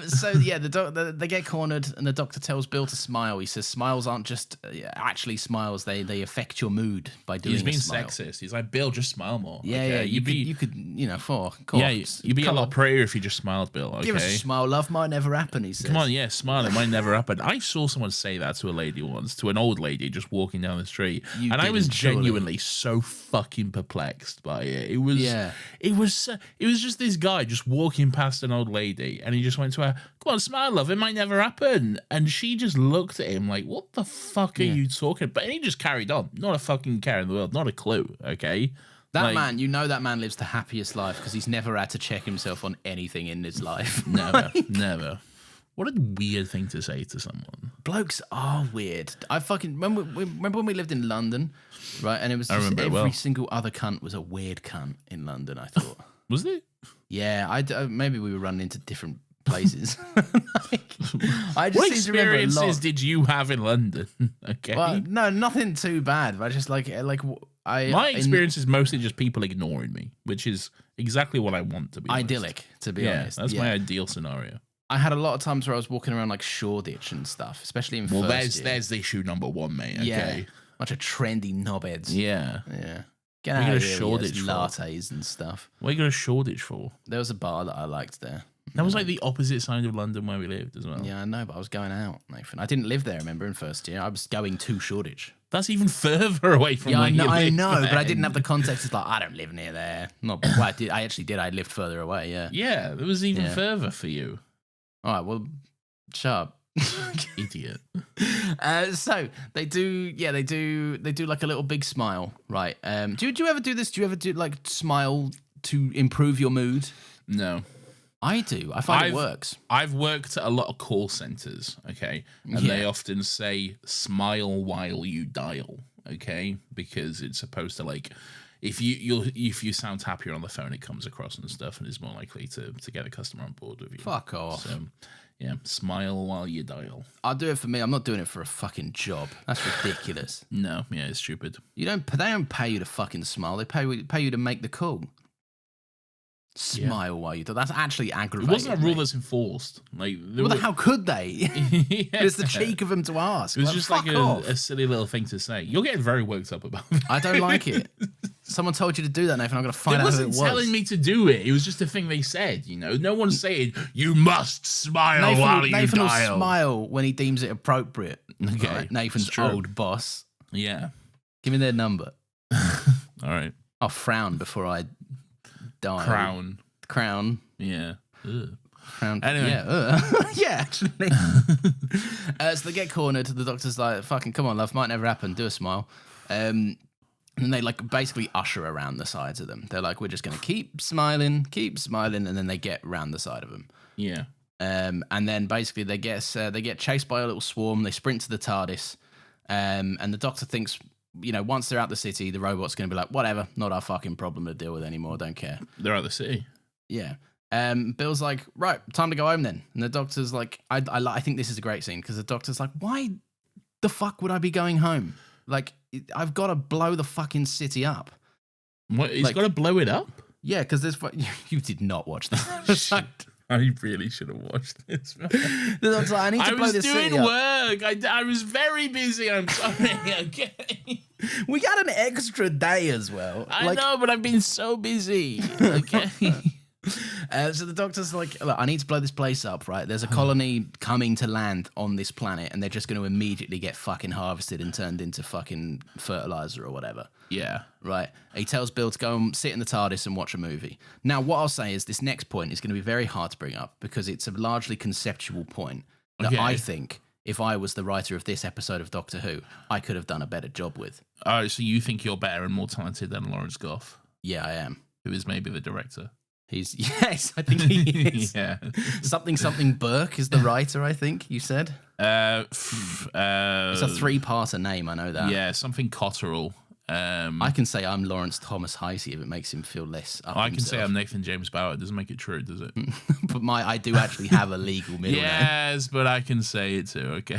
S1: So yeah, they get cornered, and the doctor tells Bill to smile. He says smiles aren't just actually smiles; they affect your mood by doing.
S2: He's being
S1: a smile.
S2: sexist. He's like, Bill, just smile more.
S1: Yeah,
S2: okay?
S1: yeah.
S2: You'd be,
S1: You could, for
S2: yeah, you'd be a lot prettier if you just smiled, Bill. Okay.
S1: Give us a smile, love. Might never happen. He says.
S2: Come on, yeah, smile. It might never happen. I saw someone say that to a lady once, to an old lady just walking down the street,
S1: You
S2: and I was
S1: didn't, surely.
S2: genuinely so fucking perplexed by it. It was,
S1: Yeah.
S2: it was just this guy just walking past an old lady, and he just went to her, "Come on, smile, love. It might never happen." And she just looked at him like, "What the fuck are you talking about?" And he just carried on. Not a fucking care in the world. Not a clue. Okay.
S1: That
S2: Like,
S1: man, that man lives the happiest life because he's never had to check himself on anything in his life.
S2: Never, never. What a weird thing to say to someone.
S1: Blokes are weird. I fucking remember when we lived in London, right? And it was just
S2: remember it
S1: every
S2: well.
S1: single other cunt was a weird cunt in London. I thought,
S2: Was it?
S1: yeah, maybe we were running into different places. I just
S2: What
S1: seem to remember a
S2: experiences
S1: lot.
S2: did you have in London? Okay.
S1: Well, no, nothing too bad. But I just
S2: My experience is mostly just people ignoring me, which is exactly what I want to be. honest.
S1: idyllic, to be
S2: Yeah,
S1: honest.
S2: that's
S1: Yeah.
S2: my ideal scenario.
S1: I had a lot of times where I was walking around like Shoreditch and stuff, especially in
S2: Well,
S1: first year.
S2: there's the issue number one, mate. Okay.
S1: Yeah. Bunch of trendy knobheads.
S2: Yeah.
S1: Yeah. Get
S2: We
S1: out
S2: got a
S1: of here,
S2: Shoreditch
S1: yes,
S2: for.
S1: lattes and stuff.
S2: What are you going to Shoreditch for?
S1: There was a bar that I liked there.
S2: That was like the opposite side of London where we lived as well.
S1: Yeah, I know, but I was going out, Nathan. I didn't live there, remember, in first year. I was going to Shoreditch.
S2: That's even further away from where you
S1: I
S2: live,
S1: know, but I
S2: man.
S1: didn't have the context. It's like, I don't live near there. Not, well, I did. I actually did. I lived further away, yeah.
S2: Yeah, it was even
S1: Yeah.
S2: further for you.
S1: All right, well, shut up.
S2: Idiot.
S1: So they do like a little big smile, right? Do you ever do this? Do you ever do like smile to improve your mood?
S2: No.
S1: I do. I find it works.
S2: I've worked at a lot of call centers, okay? And they often say smile while you dial, okay? Because it's supposed to like if you sound happier on the phone, it comes across and stuff and is more likely to get a customer on board with you.
S1: Fuck off.
S2: So yeah, smile while you dial.
S1: I'll do it for me. I'm not doing it for a fucking job. That's ridiculous.
S2: No, yeah, it's stupid.
S1: They don't pay you to fucking smile. They pay you to make the call. Smile while you do. That's actually aggravating.
S2: It wasn't a rule that's enforced. Like,
S1: How could they?
S2: yeah.
S1: It's the cheek of them to ask.
S2: It was just
S1: fuck
S2: like
S1: off.
S2: a silly little thing to say. You're getting very worked up about that.
S1: I don't like it. Someone told you to do that, Nathan. I'm going to find
S2: They
S1: out who it
S2: wasn't
S1: was.
S2: telling me to do it. It was just a thing they said, you know. No one's saying, you must smile while you
S1: Nathan will
S2: dial.
S1: smile when he deems it appropriate.
S2: Okay,
S1: Right? Nathan's
S2: it's true.
S1: old boss.
S2: Yeah.
S1: Give me their number.
S2: All right.
S1: I'll frown before I die. Crown.
S2: Yeah. Ugh.
S1: Crown.
S2: Anyway.
S1: Yeah, yeah, actually. So they get cornered. The doctor's like, fucking come on, love. Might never happen. Do a smile. And they like basically usher around the sides of them. They're like, we're just going to keep smiling. And then they get round the side of them.
S2: Yeah.
S1: And then basically they get chased by a little swarm. They sprint to the TARDIS. And the doctor thinks, you know, once they're out the city, the robot's going to be like, whatever, not our fucking problem to deal with anymore. Don't care.
S2: They're out of the city.
S1: Yeah. Bill's like, right, time to go home then. And the doctor's like, I think this is a great scene because the doctor's like, why the fuck would I be going home? Like, I've got to blow the fucking city up.
S2: What? He's
S1: Like-
S2: got to blow it up?
S1: Yeah, because there's you did not watch that.
S2: I really should have watched this.
S1: The doctor's like, I need to
S2: I
S1: blow
S2: was
S1: this
S2: doing
S1: city up.
S2: work. I was very busy. I'm sorry. Okay.
S1: We got an extra day as well.
S2: I know, but I've been so busy. Okay.
S1: So the doctor's like, look, I need to blow this place up, right? There's a colony coming to land on this planet, and they're just going to immediately get fucking harvested and turned into fucking fertilizer or whatever,
S2: Yeah.
S1: right? He tells Bill to go and sit in the TARDIS and watch a movie. Now, what I'll say is this next point is going to be very hard to bring up because it's a largely conceptual point that
S2: Okay.
S1: I think if I was the writer of this episode of Doctor Who, I could have done a better job with.
S2: Oh, so you think you're better and more talented than Lawrence Goff,
S1: Yeah, I am.
S2: who is maybe the director?
S1: Yes, I think he is.
S2: Yeah.
S1: Something Burke is the writer, I think you said. It's a three-parter name, I know that.
S2: Yeah, something Cotterell.
S1: I can say I'm Lawrence Thomas Heisey if it makes him feel less up
S2: I can say
S1: himself.
S2: I'm Nathan James Bauer. It doesn't make it true, does it?
S1: But I do actually have a legal middle name.
S2: Yes, but I can say it too, okay?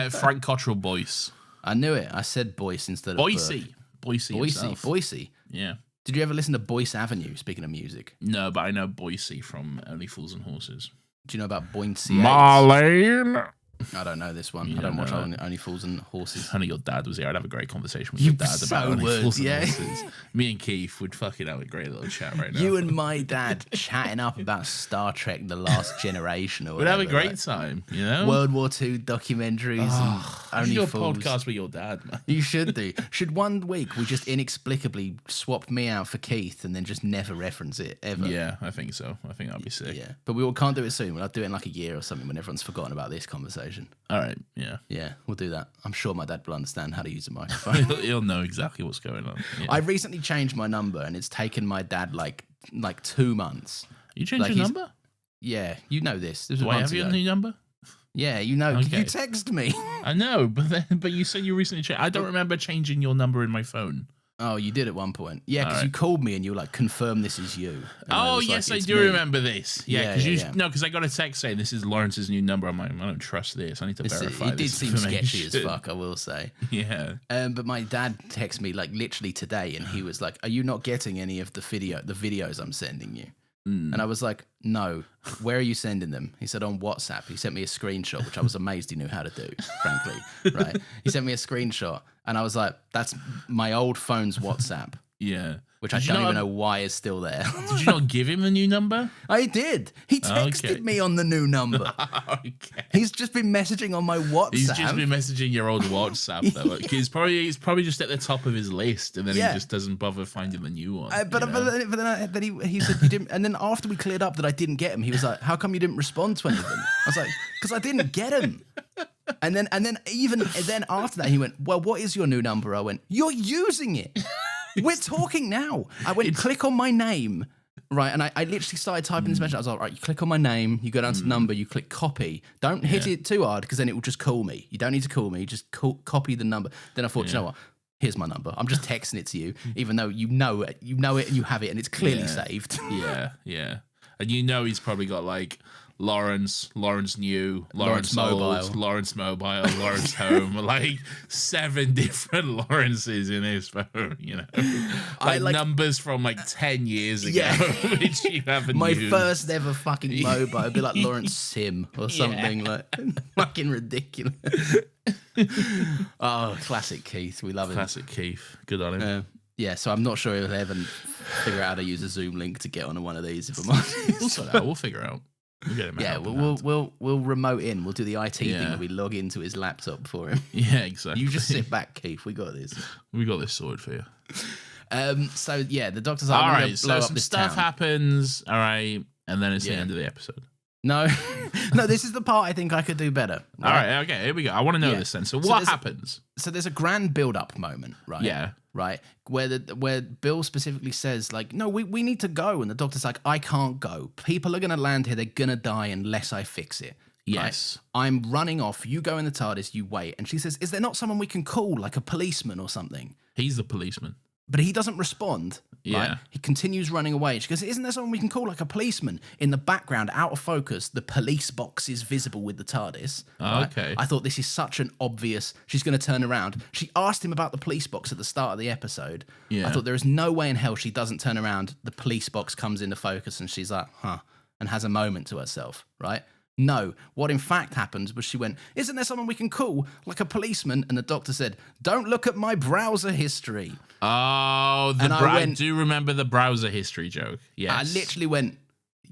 S2: Frank Cottrell Boyce.
S1: I knew it. I said Boyce instead of Burke.
S2: Boise himself.
S1: Boise.
S2: Yeah.
S1: Did you ever listen to Boyce Avenue, speaking of music?
S2: No, but I know Boise from Only Fools and Horses.
S1: Do you know about Boincy?
S3: Marlene.
S1: I don't know this one.
S2: You
S1: I don't
S2: don't
S1: watch
S2: know
S1: Only Fools and Horses.
S2: Honey, your dad was here. I'd have a great conversation with
S1: You
S2: your dad
S1: so
S2: about Only
S1: would,
S2: Fools and
S1: yeah.
S2: Horses. Me and Keith would fucking have a great little chat right now.
S1: You and my dad chatting up about Star Trek: The Last Generation or
S2: We'd have
S1: whatever.
S2: a great
S1: like
S2: time, you know?
S1: World War II documentaries and Only
S2: your
S1: Fools.
S2: podcast with your dad, man.
S1: You should do. Should one week we just inexplicably swap me out for Keith and then just never reference it ever?
S2: Yeah, I think so. I think that'd be sick.
S1: Yeah. But we can't do it soon. We'll have to do it in like a year or something when everyone's forgotten about this conversation.
S2: All right, yeah.
S1: Yeah, we'll do that. I'm sure my dad will understand how to use a microphone.
S2: He'll know exactly what's going on. Yeah.
S1: I recently changed my number and it's taken my dad like 2 months.
S2: You changed
S1: like
S2: your
S1: he's-
S2: number?
S1: Yeah, you know this. This was
S2: Do I
S1: months
S2: have your
S1: ago.
S2: new number?
S1: Yeah, you know.
S2: Okay.
S1: You text me.
S2: I know, but you said you recently changed. I don't remember changing your number in my phone.
S1: Oh, you did at one point. Yeah, because
S2: All
S1: you
S2: right.
S1: called me and you were like, confirm this is you. And I
S2: Oh,
S1: was like,
S2: yes, I
S1: "It's
S2: do
S1: me."
S2: remember this. Yeah, because
S1: Yeah.
S2: because I got a text saying this is Lawrence's new number. I'm like, I don't trust this. I need to verify
S1: It did
S2: this
S1: seem sketchy as
S2: information.
S1: fuck, I will say.
S2: Yeah.
S1: But my dad texted me like literally today, and he was like, "Are you not getting any of the videos I'm sending you?" And I was like, no, where are you sending them? He said, on WhatsApp. He sent me a screenshot, which I was amazed he knew how to do, frankly. Right? He sent me a screenshot, and I was like, that's my old phone's WhatsApp.
S2: Yeah.
S1: Which I don't even know why is still there.
S2: Did you not give him the new number?
S1: I did. He texted me on the new number.
S2: Okay.
S1: He's just been messaging on my WhatsApp.
S2: He's just been messaging your old WhatsApp though. He's probably just at the top of his list, and then he just doesn't bother finding the new one.
S1: But then he said you didn't. And then after we cleared up that I didn't get him, he was like, "How come you didn't respond to anything?" I was like, "Because I didn't get him." And then after that, he went, "Well, what is your new number?" I went, "You're using it. We're talking now." I went, "Click on my name." Right, and I literally started typing this message. I was like, right, you click on my name, you go down to the number, you click copy. Don't hit it too hard because then it will just call me. You don't need to call me, just copy the number. Then I thought, you know what? Here's my number. I'm just texting it to you, even though you know it, and you have it, and it's clearly saved.
S2: Yeah. And he's probably got like Lawrence New,
S1: Lawrence
S2: Old,
S1: Mobile.
S2: Lawrence Mobile, Lawrence Home, like 7 different Lawrences in his phone, like numbers from like 10 years ago, which you haven't
S1: My
S2: used.
S1: first ever fucking mobile would be like Lawrence Sim or something like fucking ridiculous. Oh, classic Keith. We love him.
S2: Classic Keith. Good on him.
S1: Yeah, so I'm not sure he'll ever figure out how to use a Zoom link to get on one of these. If I'm honest,
S2: We'll figure out. We'll get him out.
S1: We'll remote in. We'll do the IT thing where we log into his laptop for him.
S2: Yeah, exactly.
S1: You just sit back, Keith. We got this.
S2: We got this sorted for you.
S1: So yeah, the doctor's like,
S2: all
S1: "I'm
S2: right.
S1: gonna blow
S2: So
S1: up
S2: some
S1: this
S2: stuff
S1: town."
S2: happens. All right, and then it's the end of the episode.
S1: No, no. This is the part I think I could do better.
S2: All right. Okay. Here we go. I want to know this then. So what happens?
S1: So there's a grand build-up moment, right?
S2: Yeah.
S1: Right. Where Bill specifically says, like, no, we need to go. And the doctor's like, I can't go. People are going to land here. They're going to die unless I fix it.
S2: Yes.
S1: Right? I'm running off. You go in the TARDIS. You wait. And she says, is there not someone we can call, like a policeman or something?
S2: He's the policeman.
S1: But he doesn't respond.
S2: Yeah.
S1: Right? He continues running away. She goes, isn't there someone we can call, like a policeman? In the background, out of focus, the police box is visible with the TARDIS. Right?
S2: Okay.
S1: I thought this is such an obvious... She's going to turn around. She asked him about the police box at the start of the episode.
S2: Yeah.
S1: I thought there is no way in hell she doesn't turn around. The police box comes into focus and she's like, and has a moment to herself, right? No. What in fact happened was she went, isn't there someone we can call, like a policeman? And the doctor said, don't look at my browser history.
S2: Oh, I do remember the browser history joke. Yes.
S1: I literally went,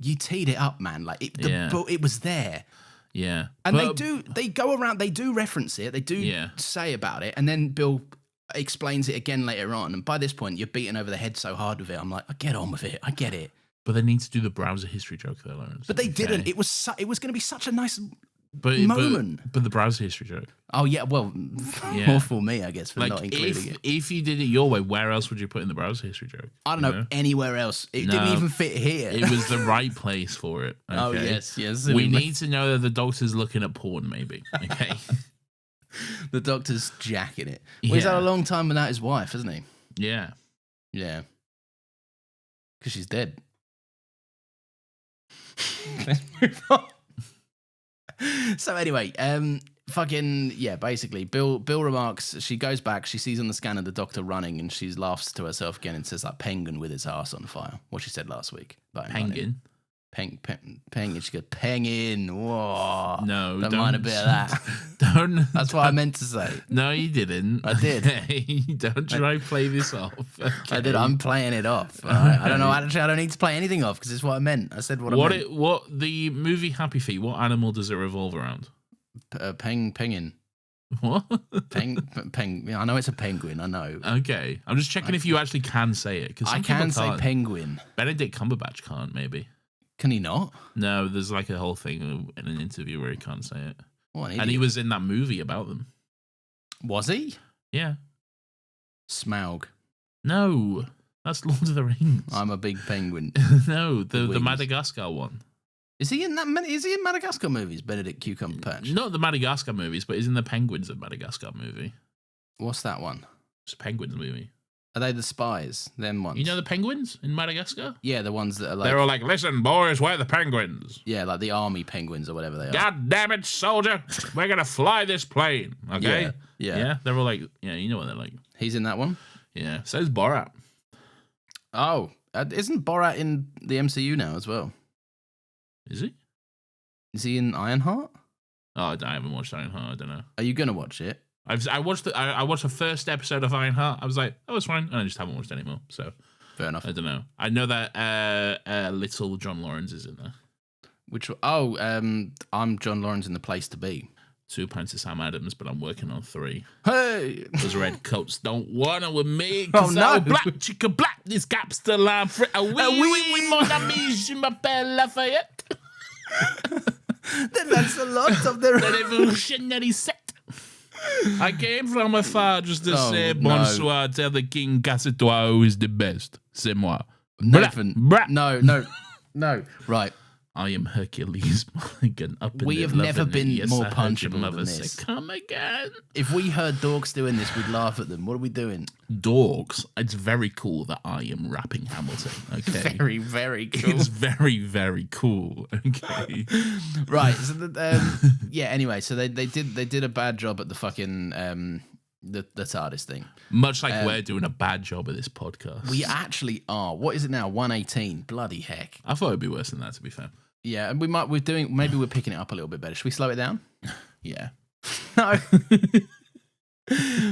S1: you teed it up, man. Like it was there.
S2: Yeah.
S1: And they go around, they do reference it, they do say about it, and then Bill explains it again later on. And by this point, you're beaten over the head so hard with it. I'm like, I get on with it. I get it.
S2: But they need to do the browser history joke though, Lawrence.
S1: But they didn't. It was going to be such a nice moment.
S2: But the browser history joke.
S1: Oh yeah, well, more for me, I guess, for not including it.
S2: If you did it your way, where else would you put in the browser history joke?
S1: I don't know, anywhere else. It didn't even fit here.
S2: It was the right place for it. Okay?
S1: Oh yes.
S2: We need to know that the doctor's looking at porn, maybe. Okay.
S1: The doctor's jacking it. Well, he's had a long time without his wife, hasn't he?
S2: Yeah.
S1: Yeah. Because she's dead. So anyway, basically Bill remarks, she goes back, she sees on the scanner the doctor running, and she laughs to herself again and says like penguin with its ass on fire. What she said last week.
S2: Penguin?
S1: Penguin. She goes, penguin. Whoa.
S2: No,
S1: don't mind a bit of that. That's what I meant to say.
S2: No, you didn't.
S1: I did.
S2: Don't try to play this off. Okay.
S1: I did. I'm playing it off. Right? I don't know. Actually, I don't need to play anything off because it's what I meant. I said what I meant.
S2: What the movie Happy Feet? What animal does it revolve around?
S1: Penguin.
S2: What?
S1: I know it's a penguin. I know.
S2: Okay, I'm just checking if you actually can say it because
S1: I can say penguin.
S2: Benedict Cumberbatch can't. Maybe.
S1: Can he not?
S2: No, there's like a whole thing in an interview where he can't say it.
S1: And
S2: he was in that movie about them.
S1: Was he?
S2: Yeah.
S1: Smaug.
S2: No, that's Lord of the Rings.
S1: I'm a big penguin.
S2: No, the Madagascar one.
S1: Is he in that? Is he in Madagascar movies? Benedict Cumberbatch.
S2: Not the Madagascar movies, but he's in the Penguins of Madagascar movie.
S1: What's that one?
S2: It's a Penguins movie.
S1: Are they the spies? Them ones?
S2: You know the penguins in Madagascar?
S1: Yeah, the ones that are like...
S2: They're all like, listen, boys, we're the penguins.
S1: Yeah, like the army penguins or whatever they are.
S2: God damn it, soldier. We're going to fly this plane, okay?
S1: Yeah.
S2: They're all like, you know what they're like.
S1: He's in that one?
S2: Yeah. So's Borat.
S1: Oh, Isn't Borat in the MCU now as well?
S2: Is he?
S1: Is he in Ironheart?
S2: Oh, I haven't watched Ironheart. I don't know.
S1: Are you gonna watch it?
S2: I watched the first episode of Ironheart. I was like, oh, it's fine, and I just haven't watched it anymore. So
S1: Fair enough.
S2: I don't know. I know that little John Lawrence is in there.
S1: I'm John Lawrence in The Place to Be.
S2: 2 pints of Sam Adams, but I'm working on 3.
S1: Hey!
S2: Those red coats don't want it with me.
S1: Oh, no.
S2: Black, chicka, black. This gap's the line for a wee, mon ami, je m'appelle Lafayette.
S1: That's a lot of the
S2: Revolutionary set. I came from afar just to say bonsoir, tell the king Casse-toi who is the best. C'est moi.
S1: Nathan.
S2: Blah.
S1: No. Right.
S2: I am Hercules Mulligan up in
S1: We
S2: the
S1: have never
S2: loving-
S1: been
S2: yes,
S1: more
S2: I heard your
S1: punchable
S2: mother
S1: than
S2: say,
S1: this.
S2: come again.
S1: If we heard dorks doing this, we'd laugh at them. What are we doing?
S2: Dogs. It's very cool that I am rapping Hamilton. Okay.
S1: Very, very cool.
S2: It's very, very cool. Okay.
S1: Right. So anyway, so they did a bad job at the fucking the TARDIS thing.
S2: Much like we're doing a bad job of this podcast.
S1: We actually are. What is it now? 118. Bloody heck.
S2: I thought it'd be worse than that, to be fair.
S1: Yeah, and maybe we're picking it up a little bit better. Should we slow it down?
S2: Yeah.
S1: No.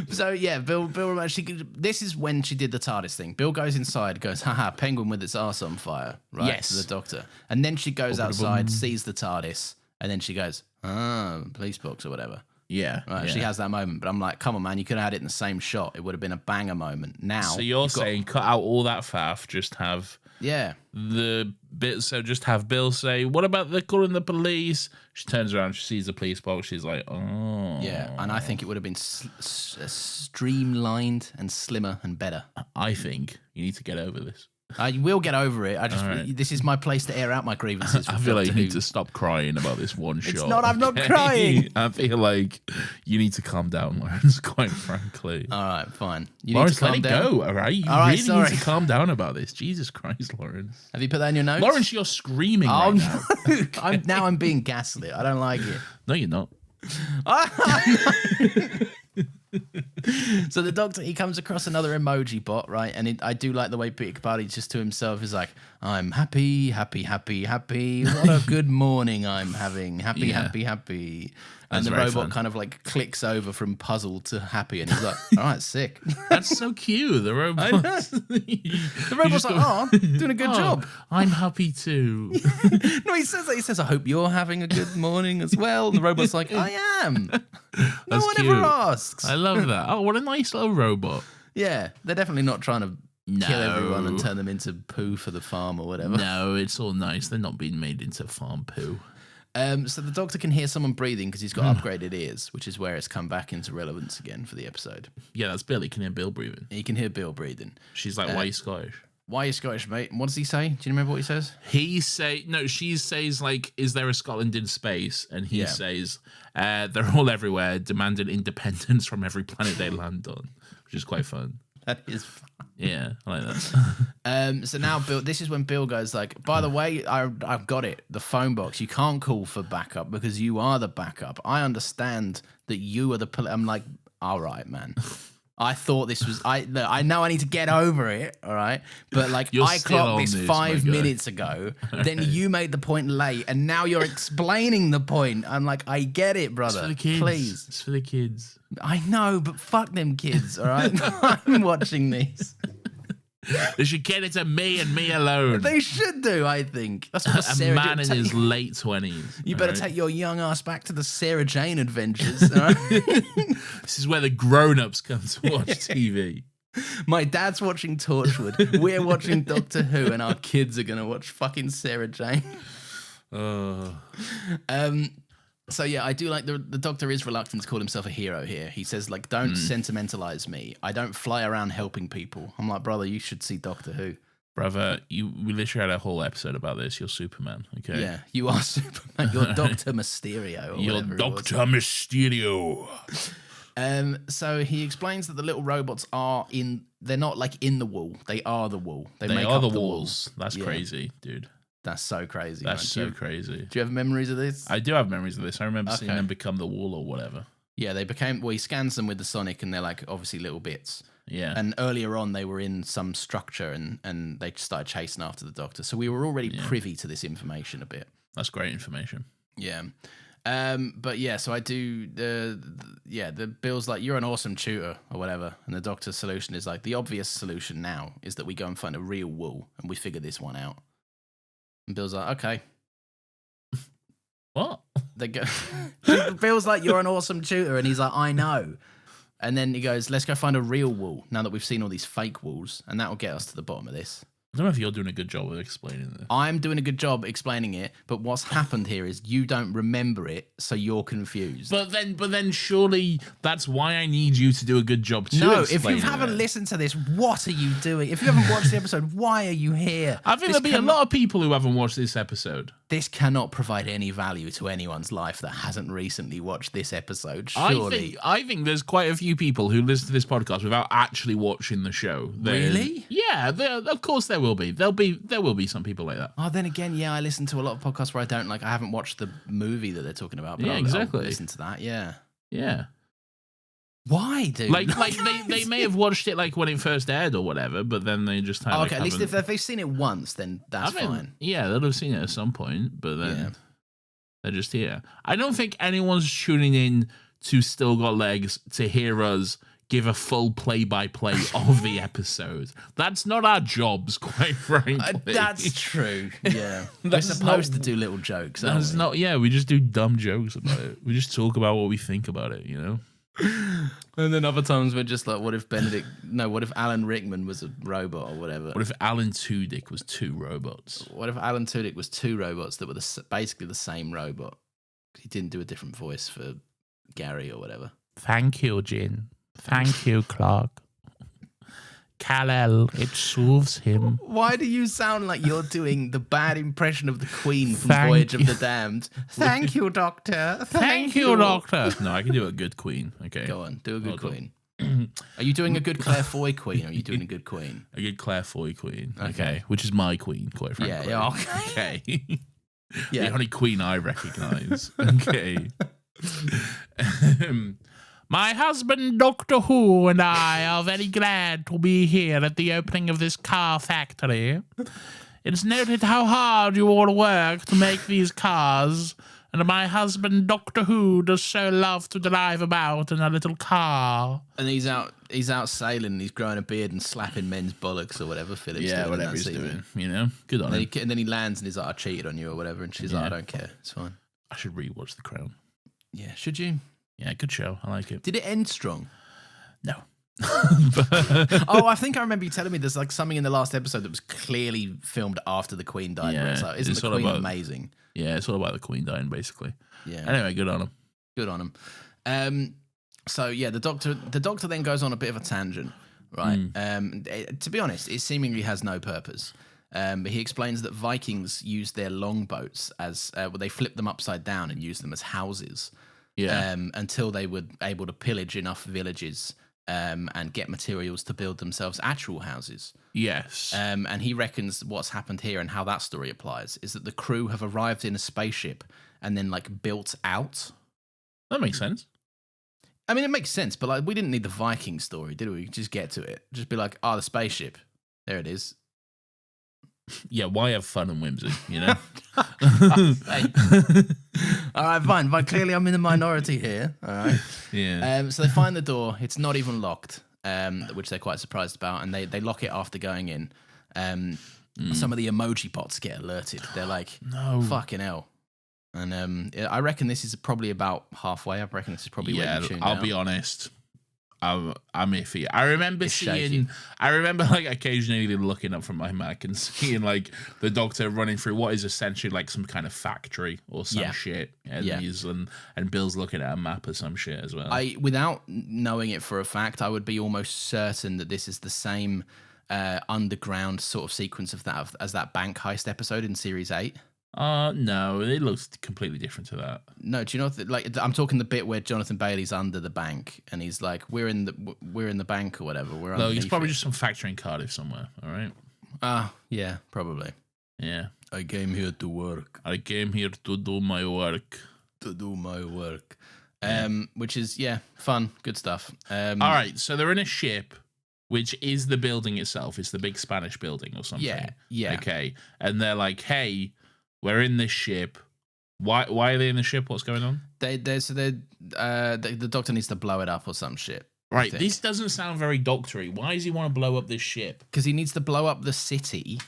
S1: So yeah, Bill this is when she did the TARDIS thing. Bill goes inside, goes, haha, penguin with its arse on fire, right?
S2: Yes.
S1: To the Doctor. And then she goes outside, sees the TARDIS, and then she goes, police box or whatever.
S2: Yeah.
S1: Right,
S2: yeah.
S1: she has that moment, but I'm like, come on, man, you could have had it in the same shot. It would have been a banger moment. Now,
S2: So you're saying cut out all that faff, just have
S1: yeah,
S2: the bit, so just have Bill say, what about the calling the police? She turns around, she sees the police box, she's like, oh.
S1: yeah, and I think it would have been streamlined and slimmer and better.
S2: I think you need to get over this.
S1: I will get over it. This is my place to air out my grievances.
S2: I feel like you need to stop crying about this one shot.
S1: It's not. I'm not
S2: okay?
S1: crying.
S2: I feel like you need to calm down, Lawrence. Quite frankly.
S1: All right, fine. You
S2: Lawrence,
S1: need to calm
S2: let it
S1: down.
S2: go. All right, you
S1: All right,
S2: really
S1: sorry.
S2: need to calm down about this. Jesus Christ, Lawrence.
S1: Have you put that in your notes?
S2: Lawrence, you're screaming
S1: Oh
S2: right now.
S1: no! I'm being gaslit. I don't like it.
S2: No, you're not.
S1: So the Doctor, he comes across another emoji bot, right? And I do like the way Peter Capaldi just to himself is like, I'm happy, happy, happy, happy. What a good morning I'm having. Happy,
S2: Yeah.
S1: happy, happy. And
S2: That's
S1: the
S2: very
S1: robot
S2: fun.
S1: kind of like clicks over from puzzled to happy. And he's like, all right, sick.
S2: That's so cute. The robot.
S1: The robot's like, oh, doing a good job.
S2: I'm happy too.
S1: No, he says, I hope you're having a good morning as well. And the robot's like, I am. No
S2: That's
S1: one
S2: cute.
S1: ever asks.
S2: I love that. Oh, what a nice little robot.
S1: Yeah, they're definitely not trying to kill
S2: No.
S1: everyone and turn them into poo for the farm or whatever.
S2: No, it's all nice. They're not being made into farm poo.
S1: So the Doctor can hear someone breathing because he's got upgraded ears, which is where it's come back into relevance again for the episode.
S2: Yeah, that's Billy. Can hear Bill breathing.
S1: He can hear Bill breathing.
S2: She's like, why are you Scottish?
S1: Why are you Scottish, mate? And what does he say? Do you remember what he says?
S2: She says, like, is there a Scotland in space? And he
S1: Yeah.
S2: says, they're all everywhere, demanding independence from every planet they land on, which is quite fun.
S1: That is fun.
S2: Yeah, I like that.
S1: So now Bill, this is when Bill goes like, by the way, I've got it. The phone box. You can't call for backup because you are the backup. I understand that you are the I'm like, all right, man. I thought this was I know I need to get over it, all right? But like
S2: You're
S1: I
S2: still
S1: clocked
S2: on
S1: this
S2: this,
S1: 5
S2: my guy.
S1: minutes ago. Then you made the point late and now you're explaining the point. I'm like, I get it, brother.
S2: It's for the kids.
S1: Please.
S2: It's for the kids.
S1: I know, but fuck them kids, all right? I'm watching these.
S2: They should get it to me and me alone.
S1: They should do, I think. That's what
S2: A
S1: Sarah
S2: man in
S1: did.
S2: his late 20s.
S1: You better take your young ass back to the Sarah Jane adventures. All right?
S2: This is where the grown-ups come to watch TV.
S1: My dad's watching Torchwood. We're watching Doctor Who, and our kids are gonna watch fucking Sarah Jane. So yeah, I do like the Doctor is reluctant to call himself a hero here. He says like, "Don't sentimentalize me. I don't fly around helping people." I'm like, brother, you should see Doctor Who.
S2: Brother, we literally had a whole episode about this. You're Superman, okay?
S1: Yeah, you are Superman. You're Doctor Mysterio. Or
S2: You're
S1: whatever it was.
S2: Dr. Mysterio.
S1: So he explains that the little robots they're not like in the wall. They are the wall.
S2: They
S1: make
S2: are
S1: up
S2: the
S1: wall.
S2: walls. That's
S1: Yeah.
S2: crazy, dude.
S1: That's so crazy.
S2: That's
S1: man.
S2: so crazy.
S1: Do you have memories of this?
S2: I do have memories of this. I remember seeing
S1: Okay.
S2: them become the wall or whatever.
S1: Yeah, they became. Well, he scans them with the Sonic, and they're like obviously little bits.
S2: Yeah.
S1: And earlier on, they were in some structure and they started chasing after the Doctor. So we were already privy to this information a bit.
S2: That's great information.
S1: Yeah. But yeah, so I do the Bill's like, you're an awesome tutor or whatever. And the Doctor's solution is like, the obvious solution now is that we go and find a real wool and we figure this one out. And Bill's like, okay.
S2: What?
S1: They go. Bill's like, you're an awesome tutor. And he's like, I know. And then he goes, let's go find a real wool now that we've seen all these fake wools. And that will get us to the bottom of this.
S2: I don't know if you're doing a good job of explaining this.
S1: I'm doing a good job explaining it, but what's happened here is you don't remember it, so you're confused.
S2: But then surely that's why I need you to do a good job too.
S1: No, if you haven't listened to this, what are you doing? If you haven't watched the episode, why are you here?
S2: I think there'll be a lot of people who haven't watched this episode.
S1: This cannot provide any value to anyone's life that hasn't recently watched this episode, surely.
S2: I think there's quite a few people who listen to this podcast without actually watching the show.
S1: Really?
S2: Yeah, of course there will be. There will be some people like that.
S1: Oh, then again, yeah, I listen to a lot of podcasts where I haven't watched the movie that they're talking about. But
S2: Yeah,
S1: I'll
S2: exactly.
S1: listen to that, yeah.
S2: Yeah.
S1: Why, dude?
S2: Like they may have watched it like when it first aired or whatever, but then they just had
S1: at least if they've seen it once, then that's fine.
S2: Yeah, they'll have seen it at some point, but then they're just here. I don't think anyone's tuning in to Still Got Legs to hear us give a full play-by-play of the episode. That's not our jobs, quite frankly.
S1: That's true. Yeah, we're supposed to do little jokes.
S2: That's not. Yeah, we just do dumb jokes about it. We just talk about what we think about it. You know.
S1: And then other times we're just like, what if Alan Rickman was a robot or whatever?
S2: What if Alan Tudyk was two robots?
S1: What if Alan Tudyk was two robots that were basically the same robot? He didn't do a different voice for Gary or whatever.
S2: Thank you, Jin. Thank you, Clark. Kal-El, it soothes him.
S1: Why do you sound like you're doing the bad impression of the Queen from Voyage of the Damned? Thank you, Doctor.
S2: Thank you, Doctor. No, I can do a good Queen. Okay.
S1: Go on, do a good Queen. Are you doing a good Claire Foy Queen or are you doing a good Queen?
S2: A good Claire Foy Queen. Okay. Which is my Queen, quite frankly.
S1: Yeah, okay.
S2: The only Queen I recognise. Okay. My husband, Doctor Who, and I are very glad to be here at the opening of this car factory. It's noted how hard you all work to make these cars, and my husband, Doctor Who, does so love to drive about in a little car.
S1: And he's out sailing, and he's growing a beard and slapping men's bollocks or whatever Philip's doing.
S2: Yeah, whatever he's doing, you know? Good on him.
S1: And then he lands and he's like, I cheated on you or whatever, and she's like, I don't care, it's fine.
S2: I should rewatch The Crown.
S1: Yeah, should you?
S2: Yeah, good show. I like it.
S1: Did it end strong?
S2: No.
S1: Oh, I think I remember you telling me there's like something in the last episode that was clearly filmed after the Queen died.
S2: Yeah,
S1: it's like, isn't the Queen amazing?
S2: Yeah, it's all about the Queen dying, basically.
S1: Yeah.
S2: Anyway, good on him.
S1: Good on him. So yeah, the Doctor then goes on a bit of a tangent, right? To be honest, it seemingly has no purpose. But he explains that Vikings used their longboats as they flipped them upside down and used them as houses.
S2: Yeah.
S1: Until they were able to pillage enough villages and get materials to build themselves actual houses.
S2: Yes.
S1: And he reckons what's happened here and how that story applies is that the crew have arrived in a spaceship and then like built out.
S2: That makes sense.
S1: I mean, it makes sense, but like we didn't need the Viking story, did we? Just get to it. Just be like, the spaceship. There it is.
S2: Yeah, why have fun and whimsy, you know?
S1: All right, fine. But clearly I'm in the minority here. All right.
S2: Yeah.
S1: So they find the door. It's not even locked, which they're quite surprised about. And they lock it after going in. Some of the emoji bots get alerted. They're like, no, fucking hell. And I reckon this is probably about halfway. I reckon this is probably where you tune
S2: I'll
S1: out.
S2: be honest. I'm iffy. I remember like occasionally looking up from my Mac and seeing like the Doctor running through what is essentially like some kind of factory or some shit. And Bill's looking at a map or some shit as well.
S1: Without knowing it for a fact, I would be almost certain that this is the same underground sort of sequence of that as that bank heist episode in Series 8.
S2: No, it looks completely different to that.
S1: No, do you know like I'm talking the bit where Jonathan Bailey's under the bank and he's like, we're in the bank or whatever.
S2: No, it's probably just some factory in Cardiff somewhere. All right.
S1: Yeah, probably.
S2: Yeah.
S1: I came here to work.
S2: I came here to do my work.
S1: Which is fun, good stuff.
S2: All right, so they're in a ship which is the building itself. It's the big Spanish building or something.
S1: Yeah.
S2: Okay. And they're like, hey, we're in this ship. Why are they in the ship? What's going on?
S1: The Doctor needs to blow it up or some shit.
S2: Right. This doesn't sound very doctory. Why does he want to blow up this ship?
S1: Because he needs to blow up the city.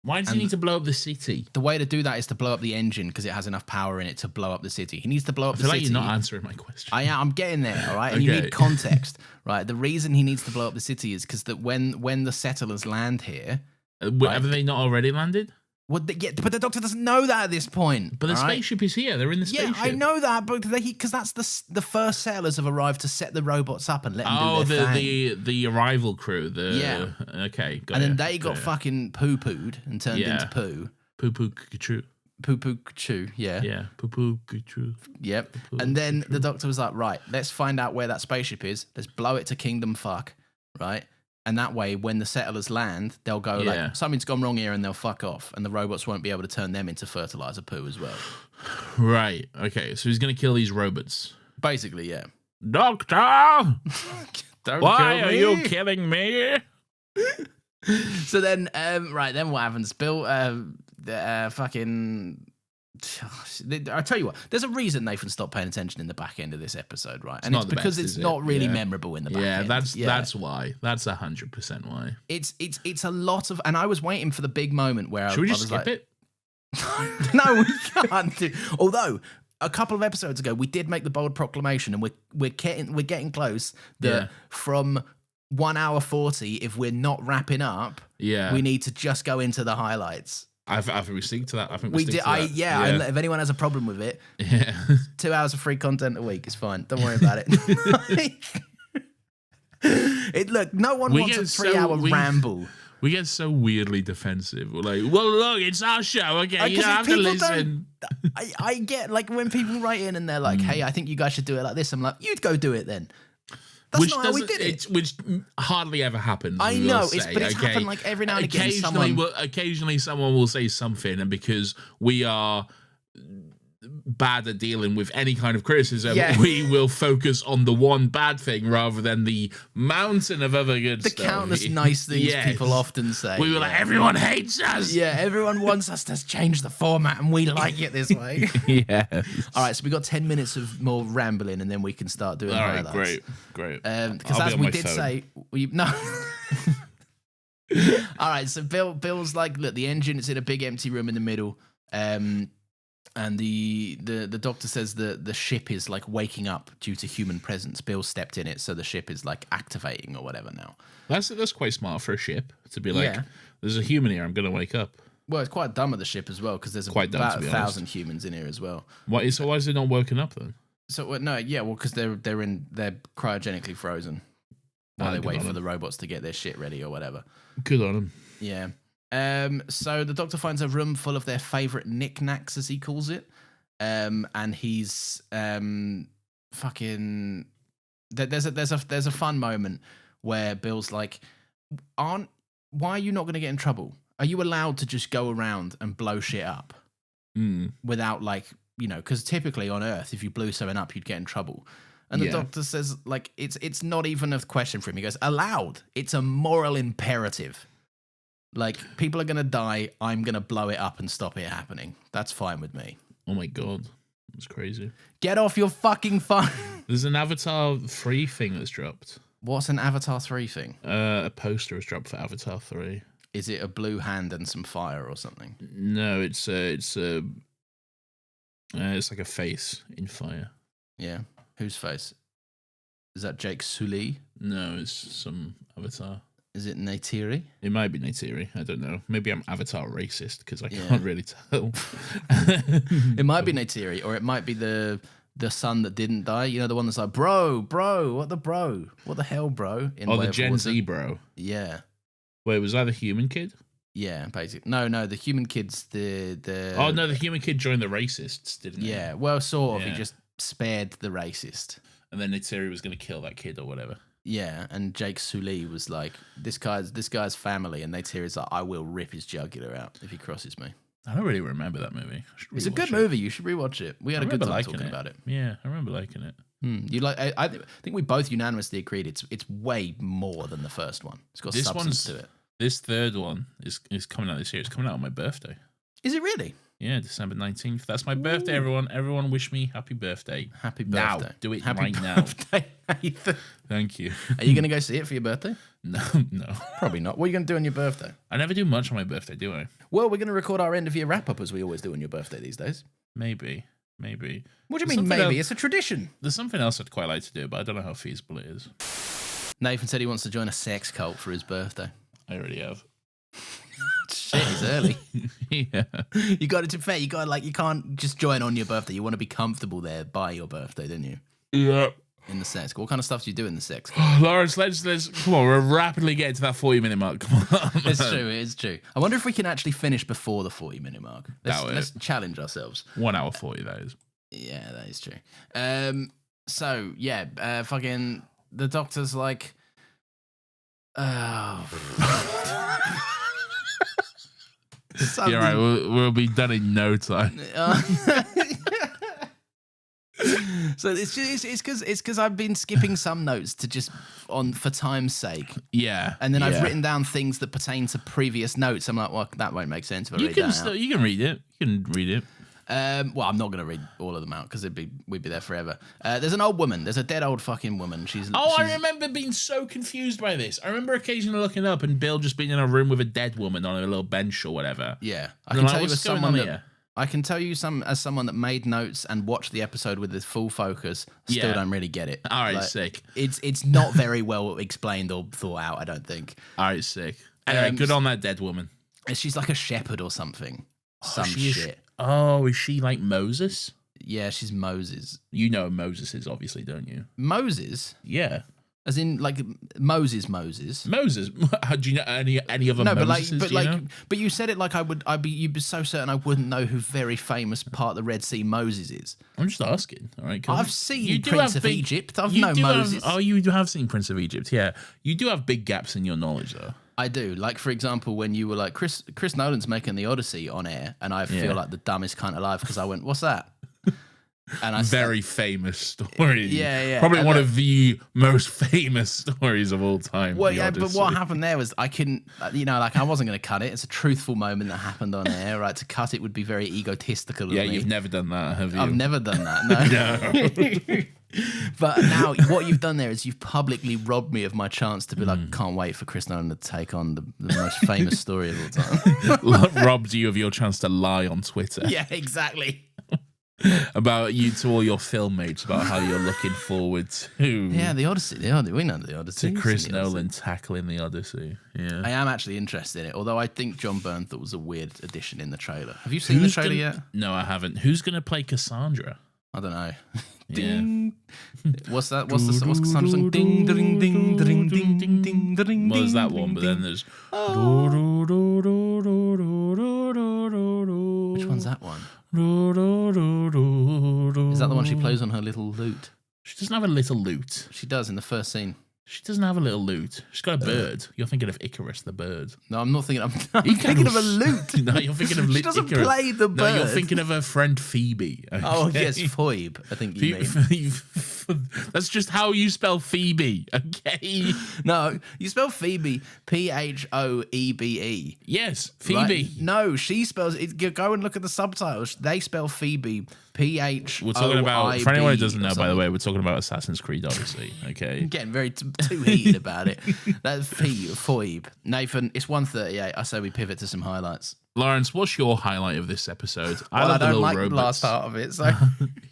S2: Why does he need to blow up the city?
S1: The way to do that is to blow up the engine because it has enough power in it to blow up the city. He needs to blow up the city.
S2: I feel like you're not answering my question.
S1: I'm getting there, all right? And you need context, right? The reason he needs to blow up the city is because that when the settlers land here...
S2: Have they not already landed?
S1: But the Doctor doesn't know that at this point.
S2: But the spaceship is here. They're in the spaceship.
S1: Yeah, I know that, but because that's the first settlers have arrived to set the robots up and let them do their thing.
S2: the arrival crew. Okay, got
S1: and then they got fucking poo-pooed and turned into poo.
S2: Poo-poo-choo.
S1: Poo-poo-choo, yeah.
S2: Yeah, poo-poo-choo.
S1: Yep. And then the Doctor was like, right, let's find out where that spaceship is. Let's blow it to Kingdom Fuck, right? And that way, when the settlers land, they'll go like, something's gone wrong here, and they'll fuck off. And the robots won't be able to turn them into fertilizer poo as well.
S2: Right. Okay. So he's going to kill these robots.
S1: Basically, yeah.
S2: Doctor! Why are you killing me?
S1: So then, then what happens? Bill, fucking... I tell you what, there's a reason Nathan stopped paying attention in the back end of this episode, right? And it's because it's not really memorable in the back end.
S2: That's why. That's 100% why.
S1: It's a lot of, and I was waiting for the big moment where
S2: Should we just skip it?
S1: No, we can't. Although a couple of episodes ago we did make the bold proclamation, and we're getting close that from 1 hour 40, if we're not wrapping up, we need to just go into the highlights.
S2: I think we stick to that. I think
S1: we did. If anyone has a problem with it, 2 hours of free content a week is fine. Don't worry about it. Look, no one wants a 3-hour ramble.
S2: We get so weirdly defensive. We're like, well, look, it's our show. Okay, you don't have to listen.
S1: I get like when people write in and they're like, hey, I think you guys should do it like this. I'm like, you'd go do it then. That's not how we did it.
S2: Which hardly ever happens.
S1: I know, but it's happened like every now and again.
S2: Occasionally someone will say something, and because we are bad at dealing with any kind of criticism, we will focus on the one bad thing rather than the mountain of other good stuff.
S1: The countless nice things people often say.
S2: We were like, everyone hates us.
S1: Yeah, everyone wants us to change the format, and we like it this way. All right, so we got 10 minutes of more rambling, and then we can start doing highlights.
S2: Great.
S1: Because as we did say, no. All right, so Bill's like, look, the engine is in a big empty room in the middle. And the Doctor says the ship is like waking up due to human presence. Bill stepped in it, so the ship is like activating or whatever now. That's
S2: quite smart for a ship to be like, there's a human here, I'm going to wake up.
S1: Well, it's quite dumb of the ship as well, because there's about 1,000 humans in here as well.
S2: Why is it not woken up then?
S1: So because they're cryogenically frozen while they wait for the robots to get their shit ready or whatever.
S2: Good on them.
S1: Yeah. So the Doctor finds a room full of their favourite knickknacks, as he calls it, and he's fucking. There's a fun moment where Bill's like, why are you not going to get in trouble? Are you allowed to just go around and blow shit up without because typically on Earth, if you blew something up, you'd get in trouble. And the Doctor says it's not even a question for him. He goes, allowed. It's a moral imperative. Like, people are going to die, I'm going to blow it up and stop it happening. That's fine with me.
S2: Oh my God. That's crazy.
S1: Get off your fucking phone.
S2: There's an Avatar 3 thing that's dropped.
S1: What's an Avatar 3 thing?
S2: A poster has dropped for Avatar 3.
S1: Is it a blue hand and some fire or something?
S2: No, it's like a face in fire.
S1: Yeah. Whose face? Is that Jake Sully?
S2: No, it's some Avatar.
S1: Is it Neytiri?
S2: It might be Neytiri. I don't know. Maybe I'm Avatar racist because I can't really tell.
S1: It might be Neytiri, or it might be the son that didn't die. You know, the one that's like, bro, what the hell, bro?
S2: The Gen Z bro.
S1: Yeah.
S2: Wait, was that the human kid?
S1: Yeah, basically. No, the human kid's the.
S2: Oh no, the human kid joined the racists, didn't he?
S1: Yeah, well, sort of. Yeah. He just spared the racist,
S2: and then Neytiri was going to kill that kid or whatever.
S1: Yeah, and Jake Sully was like, this guy's family, and Neytiri's like, I will rip his jugular out if he crosses me.
S2: I don't really remember that movie.
S1: It's a good movie. You should rewatch it. We had a good time talking about it.
S2: Yeah, I remember liking it.
S1: You like? I think we both unanimously agreed it's way more than the first one. It's got substance to it.
S2: This third one is coming out this year. It's coming out on my birthday.
S1: Is it really?
S2: Yeah, December 19th. That's my birthday, everyone. Everyone wish me happy birthday.
S1: Happy birthday.
S2: Now. Do it
S1: happy
S2: right
S1: birthday,
S2: now.
S1: Nathan.
S2: Thank you.
S1: Are you going to go see it for your birthday?
S2: No.
S1: Probably not. What are you going to do on your birthday?
S2: I never do much on my birthday, do I?
S1: Well, we're going to record our end of year wrap up as we always do on your birthday these days.
S2: Maybe.
S1: What do you mean, maybe? It's a tradition.
S2: There's something else I'd quite like to do, but I don't know how feasible it is.
S1: Nathan said he wants to join a sex cult for his birthday.
S2: I already have.
S1: Shit, it's early.
S2: Yeah.
S1: You got to be fair. You can't just join on your birthday. You want to be comfortable there by your birthday, don't you?
S2: Yeah.
S1: In the sex. What kind of stuff do you do in the sex?
S2: Lawrence, let's come on. We're rapidly getting to that 40-minute mark. Come on.
S1: It's true. It is true. I wonder if we can actually finish before the 40-minute mark. Let's challenge ourselves.
S2: 1 hour 40, that is.
S1: Yeah, that is true. So yeah, fucking the doctor's like, oh.
S2: You're right. We'll be done in no time.
S1: So it's because I've been skipping some notes to just for time's sake.
S2: Yeah,
S1: and then I've written down things that pertain to previous notes. I'm like, well, that won't make sense if I read that out.
S2: You can read it. You can read it.
S1: Well, I'm not going to read all of them out because we'd be there forever. There's an old woman. There's a dead old fucking woman.
S2: I remember being so confused by this. I remember occasionally looking up and Bill just being in a room with a dead woman on a little bench or whatever.
S1: Yeah,
S2: I
S1: can tell you as someone that made notes and watched the episode with the full focus. Still don't really get it.
S2: All right, sick.
S1: It's not very well explained or thought out. I don't think.
S2: All right, sick. Anyway, good on that dead woman.
S1: She's like a shepherd or something. Some shit.
S2: Oh, is she like Moses?
S1: Yeah, she's Moses.
S2: You know who Moses is, obviously, don't you?
S1: Moses?
S2: Yeah.
S1: As in, like, Moses.
S2: Moses? Do you know any other Moses?
S1: But you said it like you'd be so certain I wouldn't know who very famous part of the Red Sea Moses is.
S2: I'm just asking, all right?
S1: I've seen Prince of Egypt. I've known Moses.
S2: You have seen Prince of Egypt, yeah. You do have big gaps in your knowledge, though.
S1: I do. Like, for example, when you were like, Chris Nolan's making the Odyssey on air, and I feel like the dumbest cunt alive because I went, what's that? And
S2: very famous story.
S1: Yeah.
S2: Probably one of the most famous stories of all time.
S1: Well, yeah, but what happened there was I couldn't, I wasn't going to cut it. It's a truthful moment that happened on air, right? To cut it would be very egotistical of me.
S2: Yeah, you've never done that, have you?
S1: I've never done that, no. But now what you've done there is you've publicly robbed me of my chance to be like, can't wait for Chris Nolan to take on the most famous story of all time.
S2: Robbed you of your chance to lie on Twitter.
S1: Yeah, exactly.
S2: About you to all your film mates about how you're looking forward to
S1: the Odyssey. We know the Odyssey.
S2: To Chris Nolan tackling the Odyssey. Yeah,
S1: I am actually interested in it. Although I think John Bernthal was a weird addition in the trailer. Have you seen the trailer yet?
S2: No, I haven't. Who's gonna play Cassandra?
S1: I don't know.
S2: Ding.
S1: What's that? What's Cassandra song? Ding ding ding ding ding ding ding ding.
S2: Well, there's that one, but then there's.
S1: Which one's that one? Is that the one she plays on her little lute?
S2: She doesn't have a little lute.
S1: She does in the first scene.
S2: She doesn't have a little lute. She's got a bird. You're thinking of Icarus, the bird.
S1: No, I'm not thinking. I'm thinking of a lute.
S2: No, you're thinking of
S1: She doesn't play the bird.
S2: No, you're thinking of her friend Phoebe. Okay?
S1: Oh, yes, Phoebe, I think you mean.
S2: That's just how you spell Phoebe, okay?
S1: No, you spell Phoebe Phoebe.
S2: Yes, Phoebe.
S1: Right? No, she spells it. Go and look at the subtitles. They spell Phoebe PHOIB.
S2: We're talking about, for anyone who doesn't know, by the way, we're talking about Assassin's Creed Odyssey, okay?
S1: I'm getting very too heated about it. That's Phoebe. Nathan, it's 1:38. I say we pivot to some highlights.
S2: Lawrence, what's your highlight of this episode?
S1: I don't like the last part of it, so...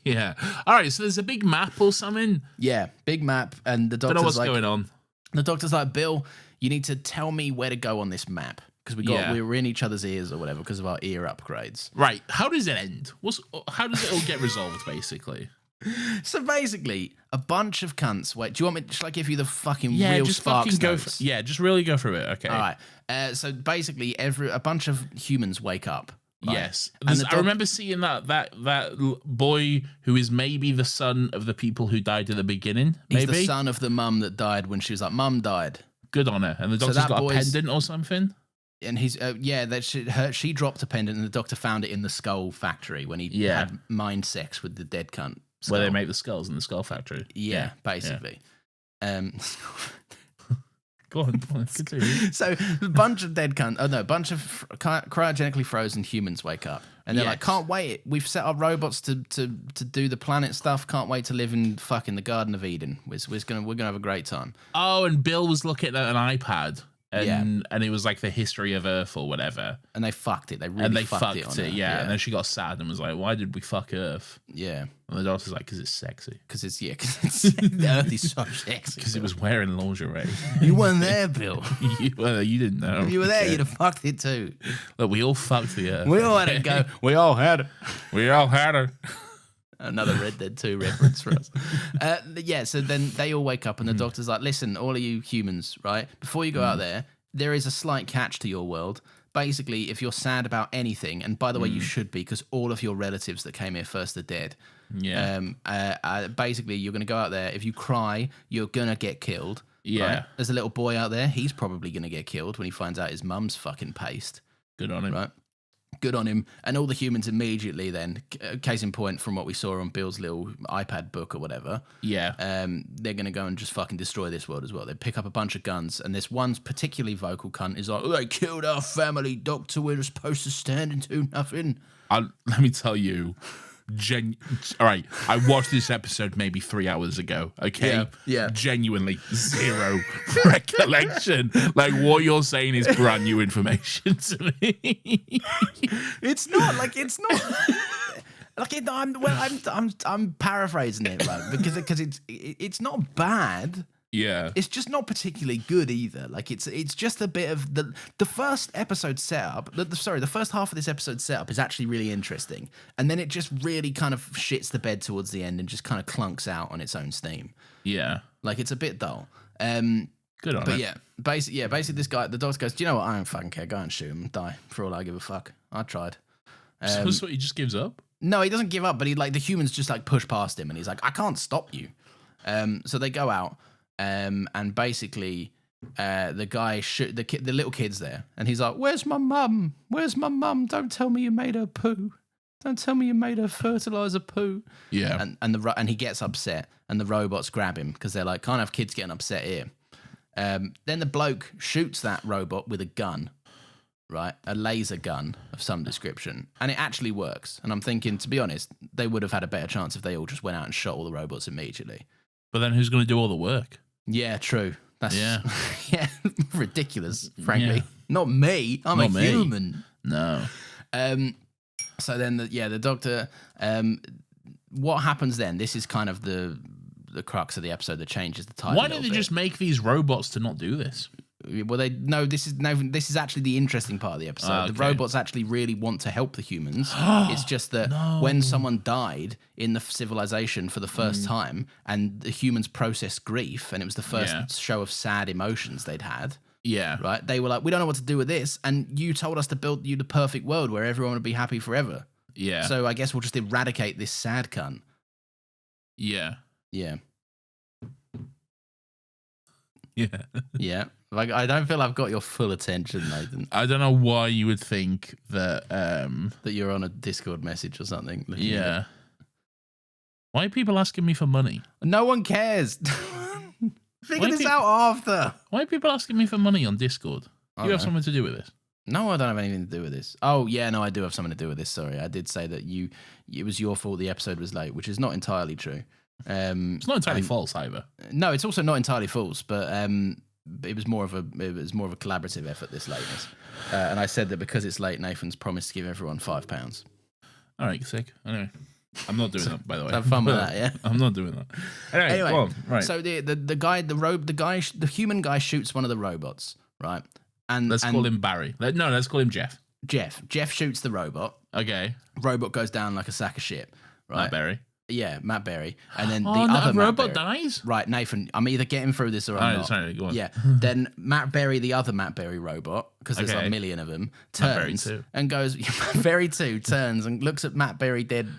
S2: Yeah. All right, so there's a big map or something?
S1: Yeah, big map, and the doctor's
S2: don't know what's going on.
S1: The doctor's like, Bill, you need to tell me where to go on this map. Because we were in each other's ears or whatever because of our ear upgrades.
S2: Right. How does it end? How does it all get resolved, basically?
S1: So basically, a bunch of cunts. Wait, do you want me to just give you the fucking real Sparks notes?
S2: Just really go through it. Okay.
S1: All right. So basically, a bunch of humans wake up. Right?
S2: Yes. I remember seeing that boy who is maybe the son of the people who died at the beginning.
S1: He's the son of the mum that died when she was like, Mum died.
S2: Good on her. And the doctor's got a pendant or something.
S1: And he's she dropped a pendant, and the doctor found it in the skull factory when he had mind sex with the dead cunt. skull.
S2: Where they make the skulls in the skull factory.
S1: Yeah, basically.
S2: Go on, continue.
S1: So a bunch of a bunch of cryogenically frozen humans wake up, and they're like, "Can't wait! We've set up robots to do the planet stuff. Can't wait to live in fucking the Garden of Eden. We're gonna have a great time."
S2: Oh, and Bill was looking at an iPad, and it was like the history of Earth or whatever,
S1: and they fucked it. They really fucked it.
S2: Yeah. And then she got sad and was like, "Why did we fuck Earth?"
S1: Yeah.
S2: And the doctor's like, "Because it's sexy.
S1: Because the Earth is so sexy.
S2: Because it was wearing lingerie."
S1: You weren't there, Bill.
S2: you didn't know.
S1: If you were there, you'd have fucked it too.
S2: Look, we all fucked the Earth.
S1: We all had it go.
S3: We all had it.
S2: We all had it.
S1: Another Red Dead 2 reference for us. So then they all wake up and the doctor's like, "Listen, all of you humans, right? Before you go out there is a slight catch to your world. Basically, if you're sad about anything, and by the way, you should be, because all of your relatives that came here first are dead.
S2: Yeah.
S1: Basically, you're going to go out there. If you cry, you're going to get killed.
S2: Yeah.
S1: Right? There's a little boy out there. He's probably going to get killed when he finds out his mum's fucking paste.
S2: Good on him.
S1: Right? Good on him. And all the humans immediately then, case in point from what we saw on Bill's little iPad book or whatever,
S2: Yeah.
S1: they're going to go and just fucking destroy this world as well. They pick up a bunch of guns, and this one particularly vocal cunt is like, "Oh, they killed our family, Doctor. We're supposed to stand and do nothing."
S2: Let me tell you, all right, I watched this episode maybe 3 hours ago, okay?
S1: Yeah.
S2: Genuinely zero recollection. Like, what you're saying is brand new information to me.
S1: It's not. I'm paraphrasing it, right? Because it's not bad.
S2: Yeah.
S1: It's just not particularly good either. Like it's just a bit of the first episode setup. The first half of this episode setup is actually really interesting, and then it just really kind of shits the bed towards the end and just kind of clunks out on its own steam.
S2: Yeah.
S1: Like it's a bit dull.
S2: Good on it.
S1: But basically this guy, the doctor goes, "Do you know what? I don't fucking care. Go and shoot him and die for all I give a fuck. I tried."
S2: So that's what he just gives up?
S1: No, he doesn't give up, but the humans just like push past him, and he's like, "I can't stop you." So they go out. And basically, the guy the little kid's there, and he's like, "Where's my mum? Where's my mum? Don't tell me you made her poo. Don't tell me you made her fertilizer poo."
S2: Yeah.
S1: And he gets upset, and the robots grab him because they're like, "Can't have kids getting upset here." Then the bloke shoots that robot with a gun, right? A laser gun of some description, and it actually works. And I'm thinking, to be honest, they would have had a better chance if they all just went out and shot all the robots immediately.
S2: But then who's going to do all the work?
S1: Yeah, true. That's
S2: Yeah.
S1: ridiculous, frankly.
S2: Yeah.
S1: Not me. I'm
S2: Not
S1: a
S2: me.
S1: human.
S2: No.
S1: So then, the doctor. What happens then? This is kind of the crux of the episode that changes the title.
S2: Why don't they just make these robots to not do this?
S1: Well, this is actually the interesting part of the episode.
S2: Okay.
S1: The robots actually really want to help the humans. It's just that when someone died in the civilization for the first time, and the humans processed grief, and it was the first show of sad emotions they'd had.
S2: Yeah.
S1: Right? They were like, "We don't know what to do with this, and you told us to build you the perfect world where everyone would be happy forever.
S2: Yeah.
S1: So I guess we'll just eradicate this sad cunt."
S2: Yeah.
S1: Yeah.
S2: Yeah.
S1: Yeah. Like, I don't feel I've got your full attention, Nathan.
S2: I don't know why you would think that.
S1: That you're on a Discord message or something. looking at
S2: Yeah.
S1: it.
S2: Why are people asking me for money?
S1: No one cares. Figure this out after.
S2: Why are people asking me for money on Discord? Do you have
S1: know.
S2: something to do with this?
S1: No, I don't have anything to do with this. Oh, yeah, no, I do have something to do with this. Sorry, I did say that it was your fault the episode was late, which is not entirely true.
S2: It's not entirely false either.
S1: No, it's also not entirely false, but it was more of a collaborative effort, this lateness. And I said that because it's late, Nathan's promised to give everyone £5.
S2: All right, sick. Anyway, I'm not doing that, by the way.
S1: Have fun with that, yeah.
S2: I'm not doing that. Anyway, go on. Right.
S1: So the human guy shoots one of the robots, right? And
S2: Let's call him Barry. Let's call him Jeff.
S1: Jeff shoots the robot.
S2: Okay.
S1: Robot goes down like a sack of shit. Right.
S2: Matt Berry.
S1: Yeah, Matt Berry. And then
S2: Oh,
S1: the
S2: no,
S1: other
S2: a
S1: Matt
S2: robot
S1: Berry-
S2: dies?
S1: Right, Nathan, I'm either getting through this or I'm not.
S2: Sorry, go on.
S1: Yeah. Then Matt Berry, the other Matt Berry robot, because there's
S2: Okay.
S1: a million of them,
S2: Matt Berry
S1: turns
S2: 2.
S1: and goes, Matt Berry 2 turns and looks at Matt Berry dead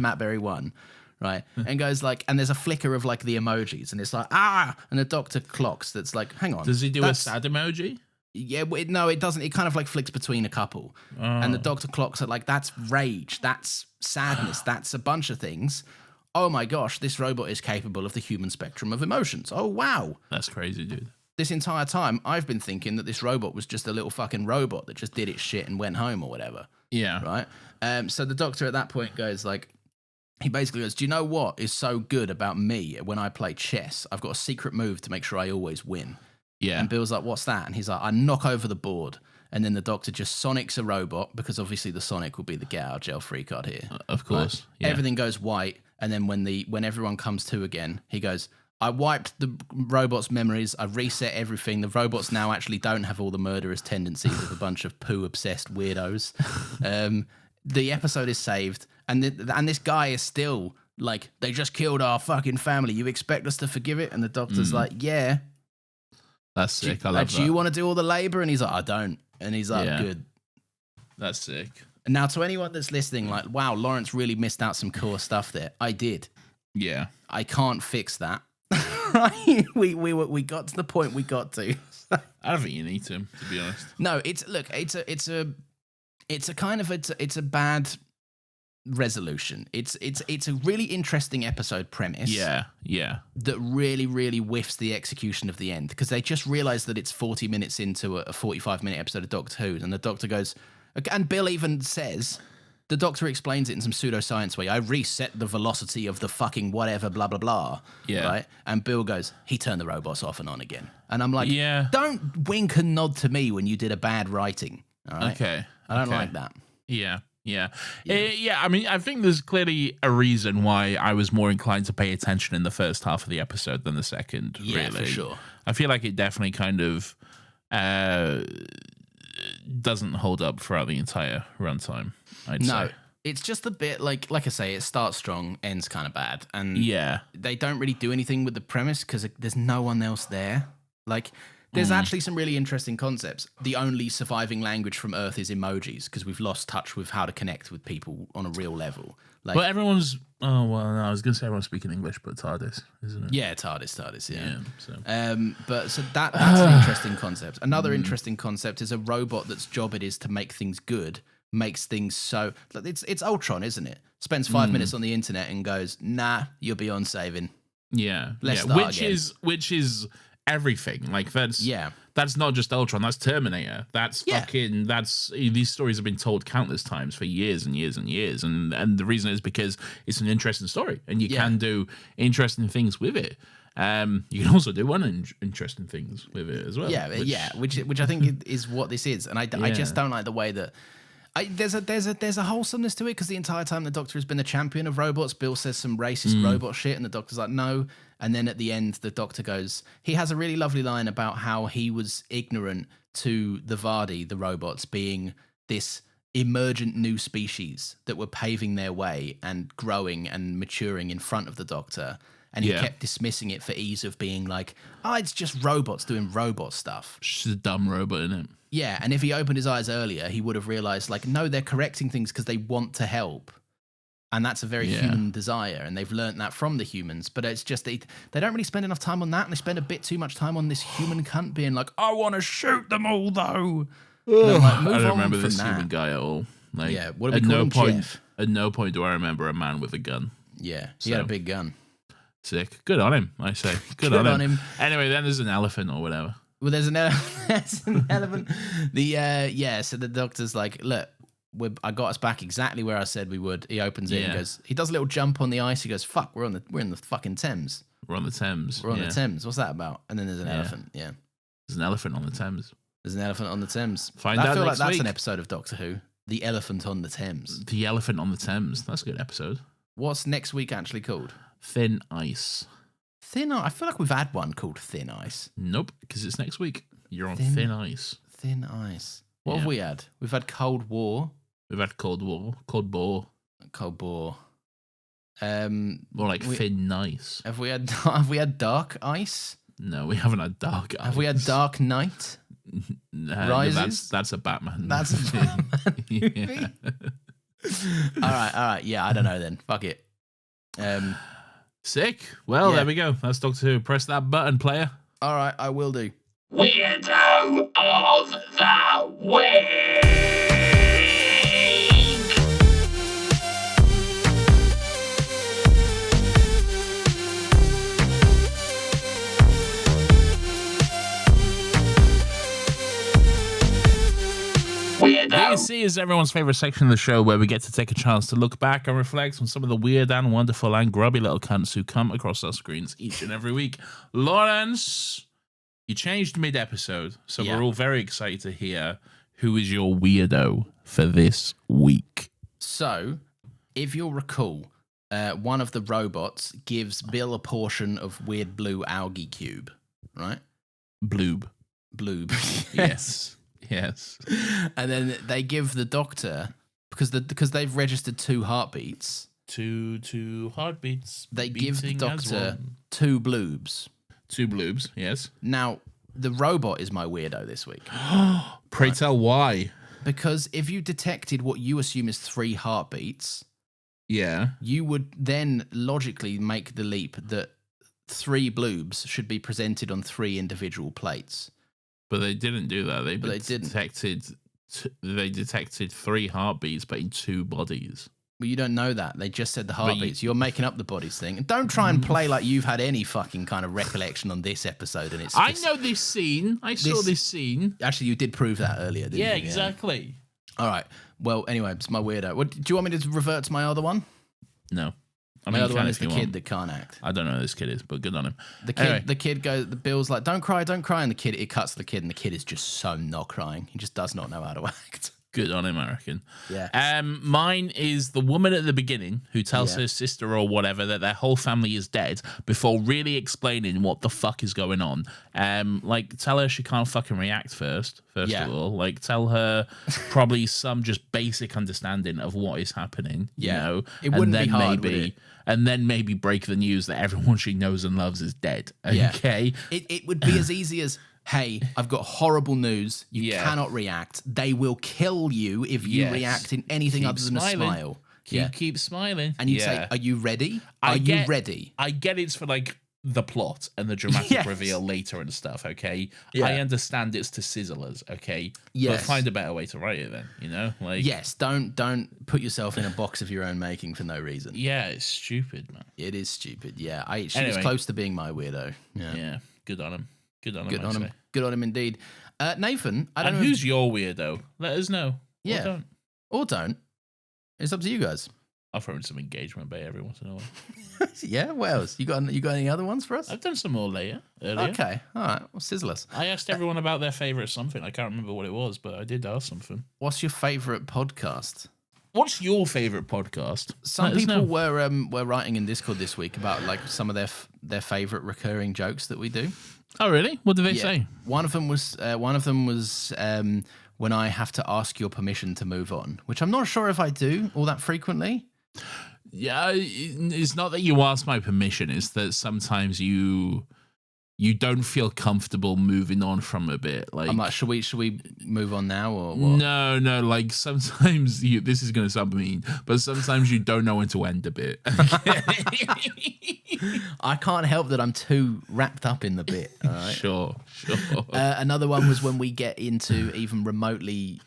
S1: Matt Berry 1, right? And goes like, and there's a flicker of like the emojis, and it's like, ah! And the doctor clocks that's like, hang on.
S2: Does he do a
S1: that's-
S2: sad emoji?
S1: Yeah, no, it doesn't. It kind of like flicks between a couple. And the doctor clocks at like, that's rage, that's sadness, that's a bunch of things. oh my gosh, this robot is capable of the human spectrum of emotions. Oh, wow.
S2: That's crazy, dude.
S1: This entire time, I've been thinking that this robot was just a little fucking robot that just did its shit and went home or whatever.
S2: Yeah.
S1: Right? So the doctor at that point goes like, he basically goes, do you know what is so good about me when I play chess? I've got a secret move to make sure I always win.
S2: Yeah.
S1: And Bill's like, what's that? And he's like, I knock over the board. And then the doctor just sonics a robot, because obviously the Sonic will be the get out of jail free card here.
S2: Of course.
S1: Right?
S2: Yeah.
S1: Everything goes white. And then when everyone comes to again, he goes, I wiped the robot's memories. I reset everything. The robots now actually don't have all the murderous tendencies of a bunch of poo-obsessed weirdos. The episode is saved. And this guy is still like, they just killed our fucking family. You expect us to forgive it? And the doctor's like, yeah.
S2: That's sick. I love that.
S1: Do you want to do all the labor? And he's like, I don't. And he's like, good.
S2: That's sick.
S1: And now to anyone that's listening, like, wow, Lawrence really missed out some cool stuff there. I did.
S2: Yeah.
S1: I can't fix that. Right? We got to the point we got to.
S2: I don't think you need to be honest.
S1: No, it's a bad resolution. It's a really interesting episode premise.
S2: Yeah.
S1: That really, really whiffs the execution of the end, because they just realize that it's 40 minutes into a 45-minute episode of Doctor Who, and the Doctor goes, and Bill even says, the Doctor explains it in some pseudoscience way. I reset the velocity of the fucking whatever, blah, blah, blah.
S2: Yeah.
S1: Right? And Bill goes, he turned the robots off and on again. And I'm like,
S2: yeah.
S1: Don't wink and nod to me when you did a bad writing. All right?
S2: Okay.
S1: I don't like that.
S2: Yeah. I mean, I think there's clearly a reason why I was more inclined to pay attention in the first half of the episode than the second.
S1: Yeah,
S2: really.
S1: for sure.
S2: I feel like it definitely kind of doesn't hold up throughout the entire runtime. I'd say.
S1: It's just a bit like I say, it starts strong, ends kind of bad, and
S2: yeah,
S1: they don't really do anything with the premise because there's no one else there. Like, there's actually some really interesting concepts. The only surviving language from Earth is emojis, because we've lost touch with how to connect with people on a real level. Like,
S2: but everyone's... Oh, well, no, I was going to say everyone's speaking English, but TARDIS, isn't it?
S1: Yeah, TARDIS, yeah.
S2: So.
S1: But that's an interesting concept. Another interesting concept is a robot that's job it is to make things good, makes things so... It's Ultron, isn't it? Spends 5 minutes on the internet and goes, nah, you're beyond saving.
S2: Yeah.
S1: Let's start
S2: which is everything. Like, that's not just Ultron, that's Terminator. That's these stories have been told countless times for years and years and years, and the reason is because it's an interesting story and you can do interesting things with it. You can also do interesting things with it as well.
S1: Which I think is what this is, and I just don't like the way that there's a wholesomeness to it, because the entire time the Doctor has been a champion of robots. Bill says some racist robot shit, and the Doctor's like, no. And then at the end, the Doctor goes, he has a really lovely line about how he was ignorant to the Vardy, the robots, being this emergent new species that were paving their way and growing and maturing in front of the Doctor. And he kept dismissing it for ease of being like, oh, it's just robots doing robot stuff.
S2: Just a dumb robot, isn't it?
S1: Yeah, and if he opened his eyes earlier, he would have realized, like, no, they're correcting things because they want to help. And that's a very human desire, and they've learnt that from the humans. But it's just they don't really spend enough time on that, and they spend a bit too much time on this human cunt being like, I want to shoot them all, though. Like,
S2: I don't remember this human guy at all. Like,
S1: what do we call him, Jeff?
S2: At no point do I remember a man with a gun.
S1: Yeah, he had a big gun.
S2: Sick. Good on him, I say. Good on him. Anyway, then there's an elephant or whatever.
S1: Well, there's an elephant. So the Doctor's like, look, I got us back exactly where I said we would. He opens it and goes, he does a little jump on the ice. He goes, fuck, we're in the fucking Thames.
S2: We're on the Thames.
S1: We're on the Thames. What's that about? And then there's an elephant. Yeah.
S2: There's an elephant on the Thames.
S1: There's an elephant on the Thames.
S2: I feel like
S1: that's an episode of Doctor Who. The Elephant on the Thames.
S2: The Elephant on the Thames. That's a good episode.
S1: What's next week actually called?
S2: Thin Ice.
S1: Thin Ice? I feel like we've had one called Thin Ice.
S2: Nope, because it's next week. You're on Thin Ice.
S1: Thin Ice. What have we had? We've had Cold War.
S2: We've had Cold War. Cold Bore.
S1: Cold Bore.
S2: More like Thin Ice.
S1: Have we had Dark Ice?
S2: No, we haven't had Dark Ice.
S1: Have we had Dark Knight? Rises?
S2: That's a Batman.
S1: That's a Batman. All right. Yeah, I don't know then. Fuck it.
S2: Sick. Well, there we go. That's Doctor Who. Press that button, player.
S1: All right, I will do.
S4: Weirdo of the Week.
S2: This is everyone's favorite section of the show where we get to take a chance to look back and reflect on some of the weird and wonderful and grubby little cunts who come across our screens each and every week. Lawrence, you changed mid-episode, so we're all very excited to hear who is your weirdo for this week.
S1: So, if you'll recall, one of the robots gives Bill a portion of weird blue algae cube, right?
S2: Bloob.
S1: Yes.
S2: Yes.
S1: And then they give the doctor, because they've registered 2 heartbeats.
S2: Two heartbeats.
S1: They give the
S2: beating as
S1: doctor
S2: one.
S1: 2 bloobs.
S2: 2 bloobs, yes.
S1: Now, the robot is my weirdo this week.
S2: Pray tell why.
S1: Because if you detected what you assume is 3 heartbeats,
S2: Yeah.
S1: you would then logically make the leap that 3 bloobs should be presented on 3 individual plates.
S2: But they didn't do that. They
S1: didn't.
S2: They detected 3 heartbeats, but in 2 bodies.
S1: Well, you don't know that. They just said the heartbeats. You're making up the bodies thing. And don't try and play like you've had any fucking kind of recollection on this episode. And
S2: I know this scene. I saw this scene.
S1: Actually, you did prove that earlier, didn't you?
S2: Yeah, exactly.
S1: All right. Well, anyway, it's my weirdo. Do you want me to revert to my other one?
S2: No. I
S1: My
S2: mean,
S1: other one is the
S2: if you
S1: kid
S2: want.
S1: that can't act.
S2: I don't know who this kid is, but good on him.
S1: The kid goes. The Bill's like, "Don't cry, don't cry," and it cuts to the kid, and the kid is just so not crying. He just does not know how to act.
S2: Good on him, I reckon.
S1: Yeah.
S2: Mine is the woman at the beginning who tells her sister or whatever that their whole family is dead before really explaining what the fuck is going on. Like, tell her she can't fucking react first of all. Like, tell her probably some just basic understanding of what is happening. You know?
S1: It wouldn't be hard, would it?
S2: And then maybe break the news that everyone she knows and loves is dead. Okay?
S1: Yeah. It would be as easy as, hey, I've got horrible news. You cannot react. They will kill you if you react in anything other than a smile.
S2: Keep smiling.
S1: And you'd say, are you ready? You ready?
S2: I get it's for like the plot and the dramatic reveal later and stuff, okay?
S1: Yeah.
S2: I understand it's to sizzle us, okay?
S1: Yes.
S2: But find a better way to write it then, you know? Like,
S1: yes, don't put yourself in a box of your own making for no reason.
S2: yeah, it's stupid, man.
S1: It is stupid. Yeah, she was close to being my weirdo.
S2: Yeah, good on him. Good on him.
S1: Good
S2: I'd
S1: on him.
S2: say.
S1: Good on him indeed. Nathan, I don't
S2: And
S1: know.
S2: who's your weirdo? Let us know.
S1: Yeah.
S2: Or don't.
S1: Or don't. It's up to you guys.
S2: I'll throw in some engagement bait every once in a while.
S1: Yeah, what else? You got any other ones for us?
S2: I've done some more earlier.
S1: Okay, all right. Well, sizzle us.
S2: I asked everyone about their favourite something. I can't remember what it was, but I did ask something.
S1: What's your favourite podcast?
S2: What's your favourite podcast?
S1: Some people were writing in Discord this week about like some of their favourite recurring jokes that we do.
S2: Oh, really? What did they say?
S1: One of them was when I have to ask your permission to move on, which I'm not sure if I do all that frequently.
S2: Yeah, it's not that you ask my permission. It's that sometimes you don't feel comfortable moving on from a bit. Like,
S1: I'm like, should we move on now or what?
S2: No. Like sometimes this is going to sound mean, but sometimes you don't know when to end a bit.
S1: I can't help that I'm too wrapped up in the bit. All right?
S2: Sure.
S1: Another one was when we get into even remotely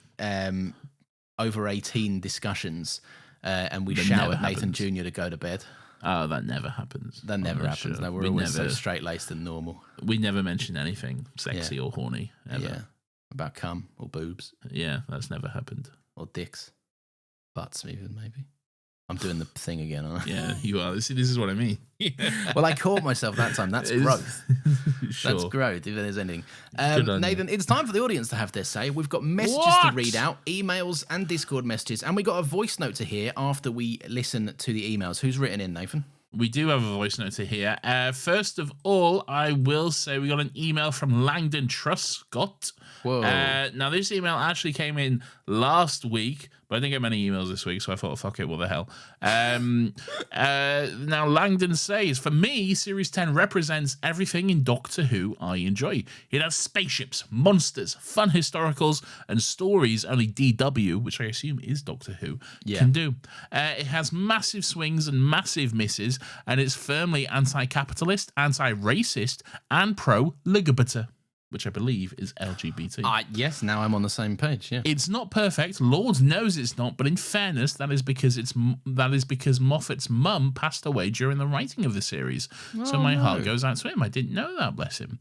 S1: over 18 discussions and we shout at Nathan Jr. to go to bed.
S2: Oh, that never happens.
S1: That never happens.
S2: Sure.
S1: No, we're always so straight-laced and normal.
S2: We never mention anything sexy or horny, ever.
S1: Yeah, about cum or boobs.
S2: Yeah, that's never happened.
S1: Or dicks. Butts even, maybe. I'm doing the thing again, aren't I?
S2: Yeah, you are. See, this is what I mean.
S1: Well, I caught myself that time. That's growth.
S2: Sure.
S1: That's growth, if there's anything. Nathan, it's time for the audience to have their say. We've got messages to read out, emails and Discord messages, and we got a voice note to hear after we listen to the emails. Who's written in, Nathan?
S2: We do have a voice note to hear. First of all, I will say we got an email from Langdon Truscott.
S1: Whoa.
S2: Now, this email actually came in last week, but I didn't get many emails this week, so I thought, fuck it, what the hell. Now, Langdon says, for me, Series 10 represents everything in Doctor Who I enjoy. It has spaceships, monsters, fun historicals, and stories only DW, which I assume is Doctor Who, can do. It has massive swings and massive misses, and it's firmly anti-capitalist, anti-racist, and pro-LGBT. which I believe is LGBT.
S1: Yes, now I'm on the same page. Yeah.
S2: It's not perfect. Lord knows it's not. But in fairness, that is because Moffat's mum passed away during the writing of the series. So my heart goes out to him. I didn't know that. Bless him.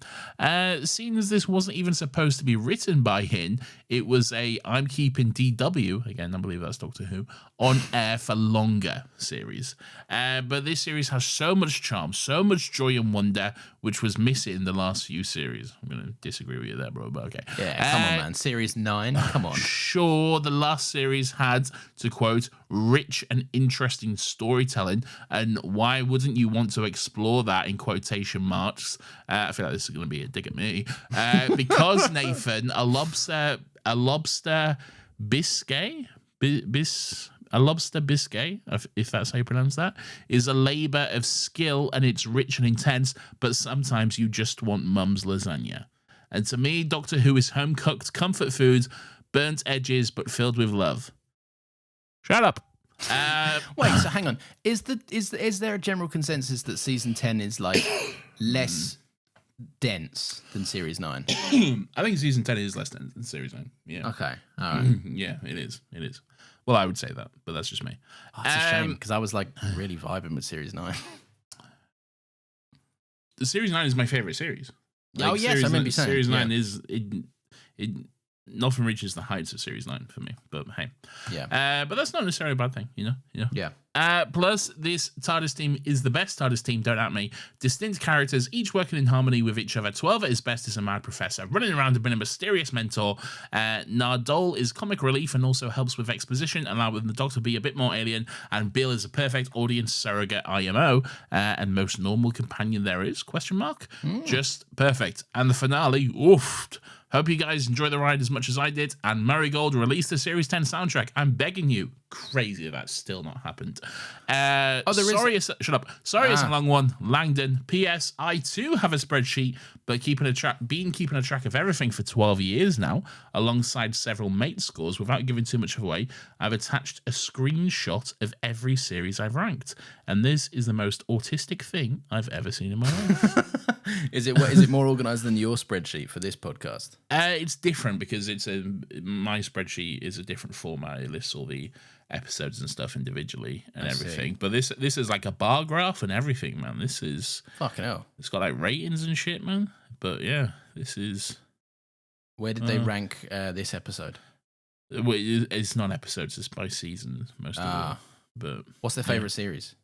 S2: Seeing as this wasn't even supposed to be written by him, it was I'm keeping DW again. I believe that's Doctor Who on air for longer series. But this series has so much charm, so much joy and wonder, which was missing in the last few series. I'm going to disagree with you there, bro, but okay.
S1: Yeah, come on, man. Series 9, come on.
S2: Sure, the last series had, to quote, rich and interesting storytelling, and why wouldn't you want to explore that in quotation marks? I feel like this is going to be a dig at me. Because, Nathan, a lobster biscuit, a lobster biscuit, if that's how you pronounce that, is a labour of skill, and it's rich and intense, but sometimes you just want mum's lasagna. And to me, Doctor Who is home-cooked comfort food, burnt edges, but filled with love. Shut up.
S1: Wait, so hang on. Is there a general consensus that season 10 is like less dense than series 9?
S2: I think season 10 is less dense than series 9. Yeah.
S1: Okay. All right.
S2: Yeah, it is. It is. Well, I would say that, but that's just me.
S1: Oh, it's a shame because I was like really vibing with series 9.
S2: The series 9 is my favorite series.
S1: Oh yes, I remember you saying.
S2: Series 9 is it nothing reaches the heights of series 9 for me, but hey.
S1: Yeah.
S2: But that's not necessarily a bad thing, you know?
S1: Yeah.
S2: Plus, this TARDIS team is the best TARDIS team, don't at me. Distinct characters, each working in harmony with each other. 12 at his best is a mad professor, running around and being a mysterious mentor. Nardole is comic relief and also helps with exposition, allowing the Doctor to be a bit more alien. And Bill is a perfect audience surrogate IMO, and most normal companion there is, ? Just perfect. And the finale, oof. Hope you guys enjoy the ride as much as I did. And Marigold released the Series 10 soundtrack. I'm begging you. Crazy that's still not happened. Shut up. Sorry, it's a long one. Langdon. P.S. I too have a spreadsheet, but been keeping a track of everything for 12 years now, alongside several mate scores. Without giving too much away, I've attached a screenshot of every series I've ranked, and this is the most autistic thing I've ever seen in my life.
S1: Is it more organized than your spreadsheet for this podcast?
S2: It's different because my spreadsheet is a different format. It lists all the episodes and stuff individually and everything. But this is like a bar graph and everything, man. This is
S1: fucking hell.
S2: It's got like ratings and shit, man. But yeah, this is.
S1: Where did they rank this episode?
S2: It's not episodes; it's by season most of them. But
S1: what's their favorite series?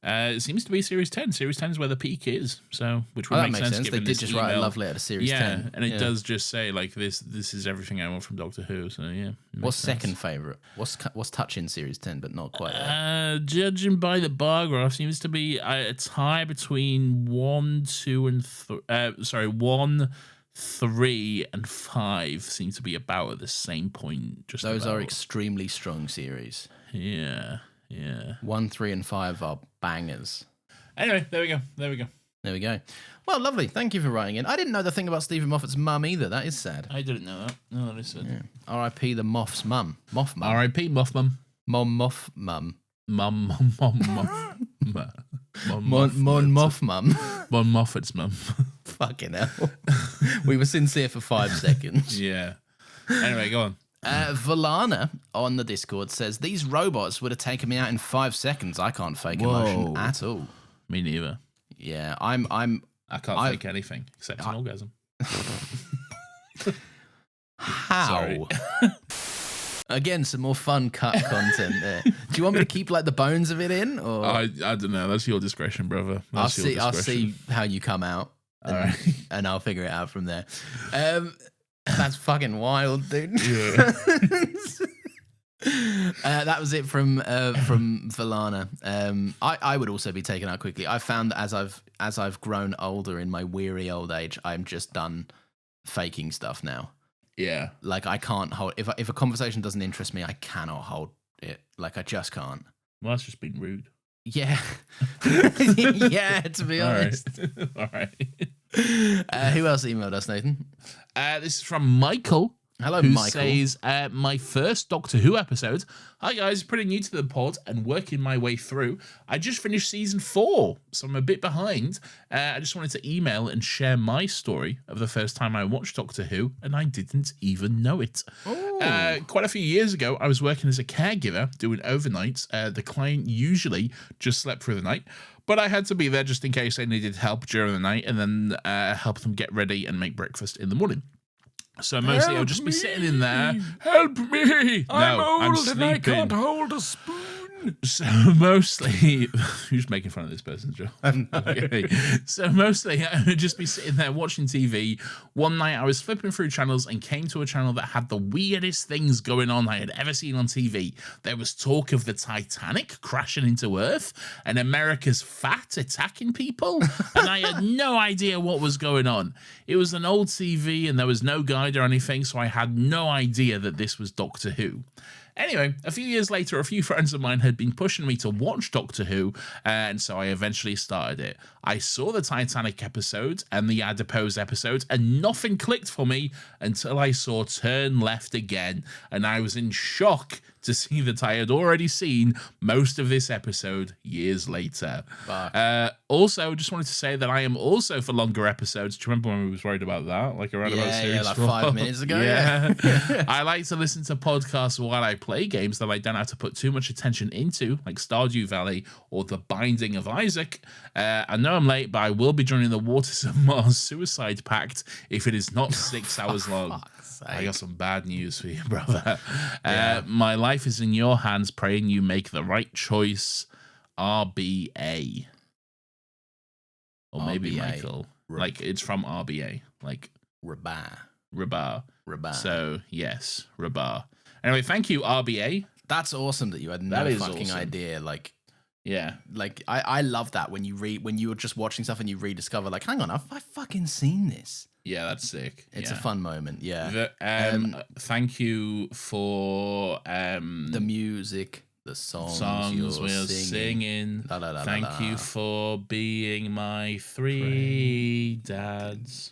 S2: It seems to be Series 10. Series 10 is where the peak is, so which would make sense.
S1: They did just write a love letter to Series 10.
S2: And it does just say like this is everything I want from Doctor Who. So yeah.
S1: What's second favorite? What's touching Series 10, but not quite there?
S2: Judging by the bar graph, seems to be a tie between 1, 3, and 5 seem to be about at the same point.
S1: Those are extremely strong series.
S2: Yeah.
S1: 1, 3, and 5 are bangers.
S2: Anyway, there we go.
S1: Well, lovely. Thank you for writing in. I didn't know the thing about Stephen Moffat's mum either. That is sad.
S2: I didn't know that. No, that is sad.
S1: Yeah. R.I.P. the Moff's mum. Moff mum.
S2: R.I.P. Moff mum.
S1: Moff mum.
S2: Mum.
S1: Mon Moff mum.
S2: Mon Moffat's mum.
S1: Fucking hell. We were sincere for 5 seconds.
S2: Yeah. Anyway, go on.
S1: Valana on the Discord says, these robots would have taken me out in 5 seconds. I can't fake emotion at all.
S2: Me neither.
S1: Yeah,
S2: I can't fake anything except an orgasm.
S1: How?
S2: Sorry.
S1: Again, some more fun cut content there. Do you want me to keep like the bones of it in? Or
S2: I don't know. That's your discretion, brother.
S1: I'll see how you come out. And I'll figure it out from there. That's fucking wild, dude.
S2: Yeah.
S1: That was it from Valana. I would also be taken out quickly. I found that as I've grown older in my weary old age, I'm just done faking stuff now.
S2: Yeah.
S1: Like I can't hold if a conversation doesn't interest me, I cannot hold it. Like I just can't.
S2: Well, that's just being rude.
S1: Yeah. Yeah, to be honest.
S2: All right.
S1: Who else emailed us, Nathan?
S2: This is from Michael.
S1: Hello,
S2: who
S1: Michael.
S2: says, my first Doctor Who episode. Hi, guys. Pretty new to the pod and working my way through. I just finished season 4, so I'm a bit behind. I just wanted to email and share my story of the first time I watched Doctor Who, and I didn't even know it. Quite a few years ago, I was working as a caregiver doing overnights. The client usually just slept through the night, but I had to be there just in case they needed help during the night and then help them get ready and make breakfast in the morning. So mostly I'll just be sitting in there. Help me!
S3: I'm
S2: no, I'm
S3: old
S2: sleeping.
S3: and I can't hold a spoon.
S2: So mostly, who's making fun of this person, Joe? Okay. So mostly I would just be sitting there watching TV. One night I was flipping through channels and came to a channel that had the weirdest things going on I had ever seen on TV. There was talk of the Titanic crashing into Earth and America's fat attacking people, and I had no idea what was going on. It was an old TV and there was no guide or anything, so I had no idea that this was Doctor Who. Anyway, a few years later, a few friends of mine had been pushing me to watch Doctor Who, and so I eventually started it. I saw the Titanic episode and the Adipose episode, and nothing clicked for me until I saw Turn Left Again, and I was in shock to see that I had already seen most of this episode years later. Also, just wanted to say that I am also for longer episodes. Do you remember when we was worried about that? Like around about series
S1: like
S2: 4?
S1: 5 minutes ago.
S2: Yeah. I like to listen to podcasts while I play games that I don't have to put too much attention into, like Stardew Valley or The Binding of Isaac. I know I'm late, but I will be joining the Waters of Mars Suicide Pact if it is not 6 hours long. I got some bad news for you, brother. My life is in your hands, praying you make the right choice. RBA. Or maybe
S1: RBA.
S2: Michael. Like, it's from RBA. Like,
S1: Rabar.
S2: So, yes, Rabar. Anyway, thank you, RBA.
S1: That's awesome that you had no fucking idea. Like,
S2: yeah.
S1: Like, I love that when you were just watching stuff and you rediscover, like, hang on, I've fucking seen this.
S2: Yeah, that's sick.
S1: It's a fun moment, yeah.
S2: Thank you for
S1: the music, the songs
S2: we're singing. Thank you for being my 3 dads.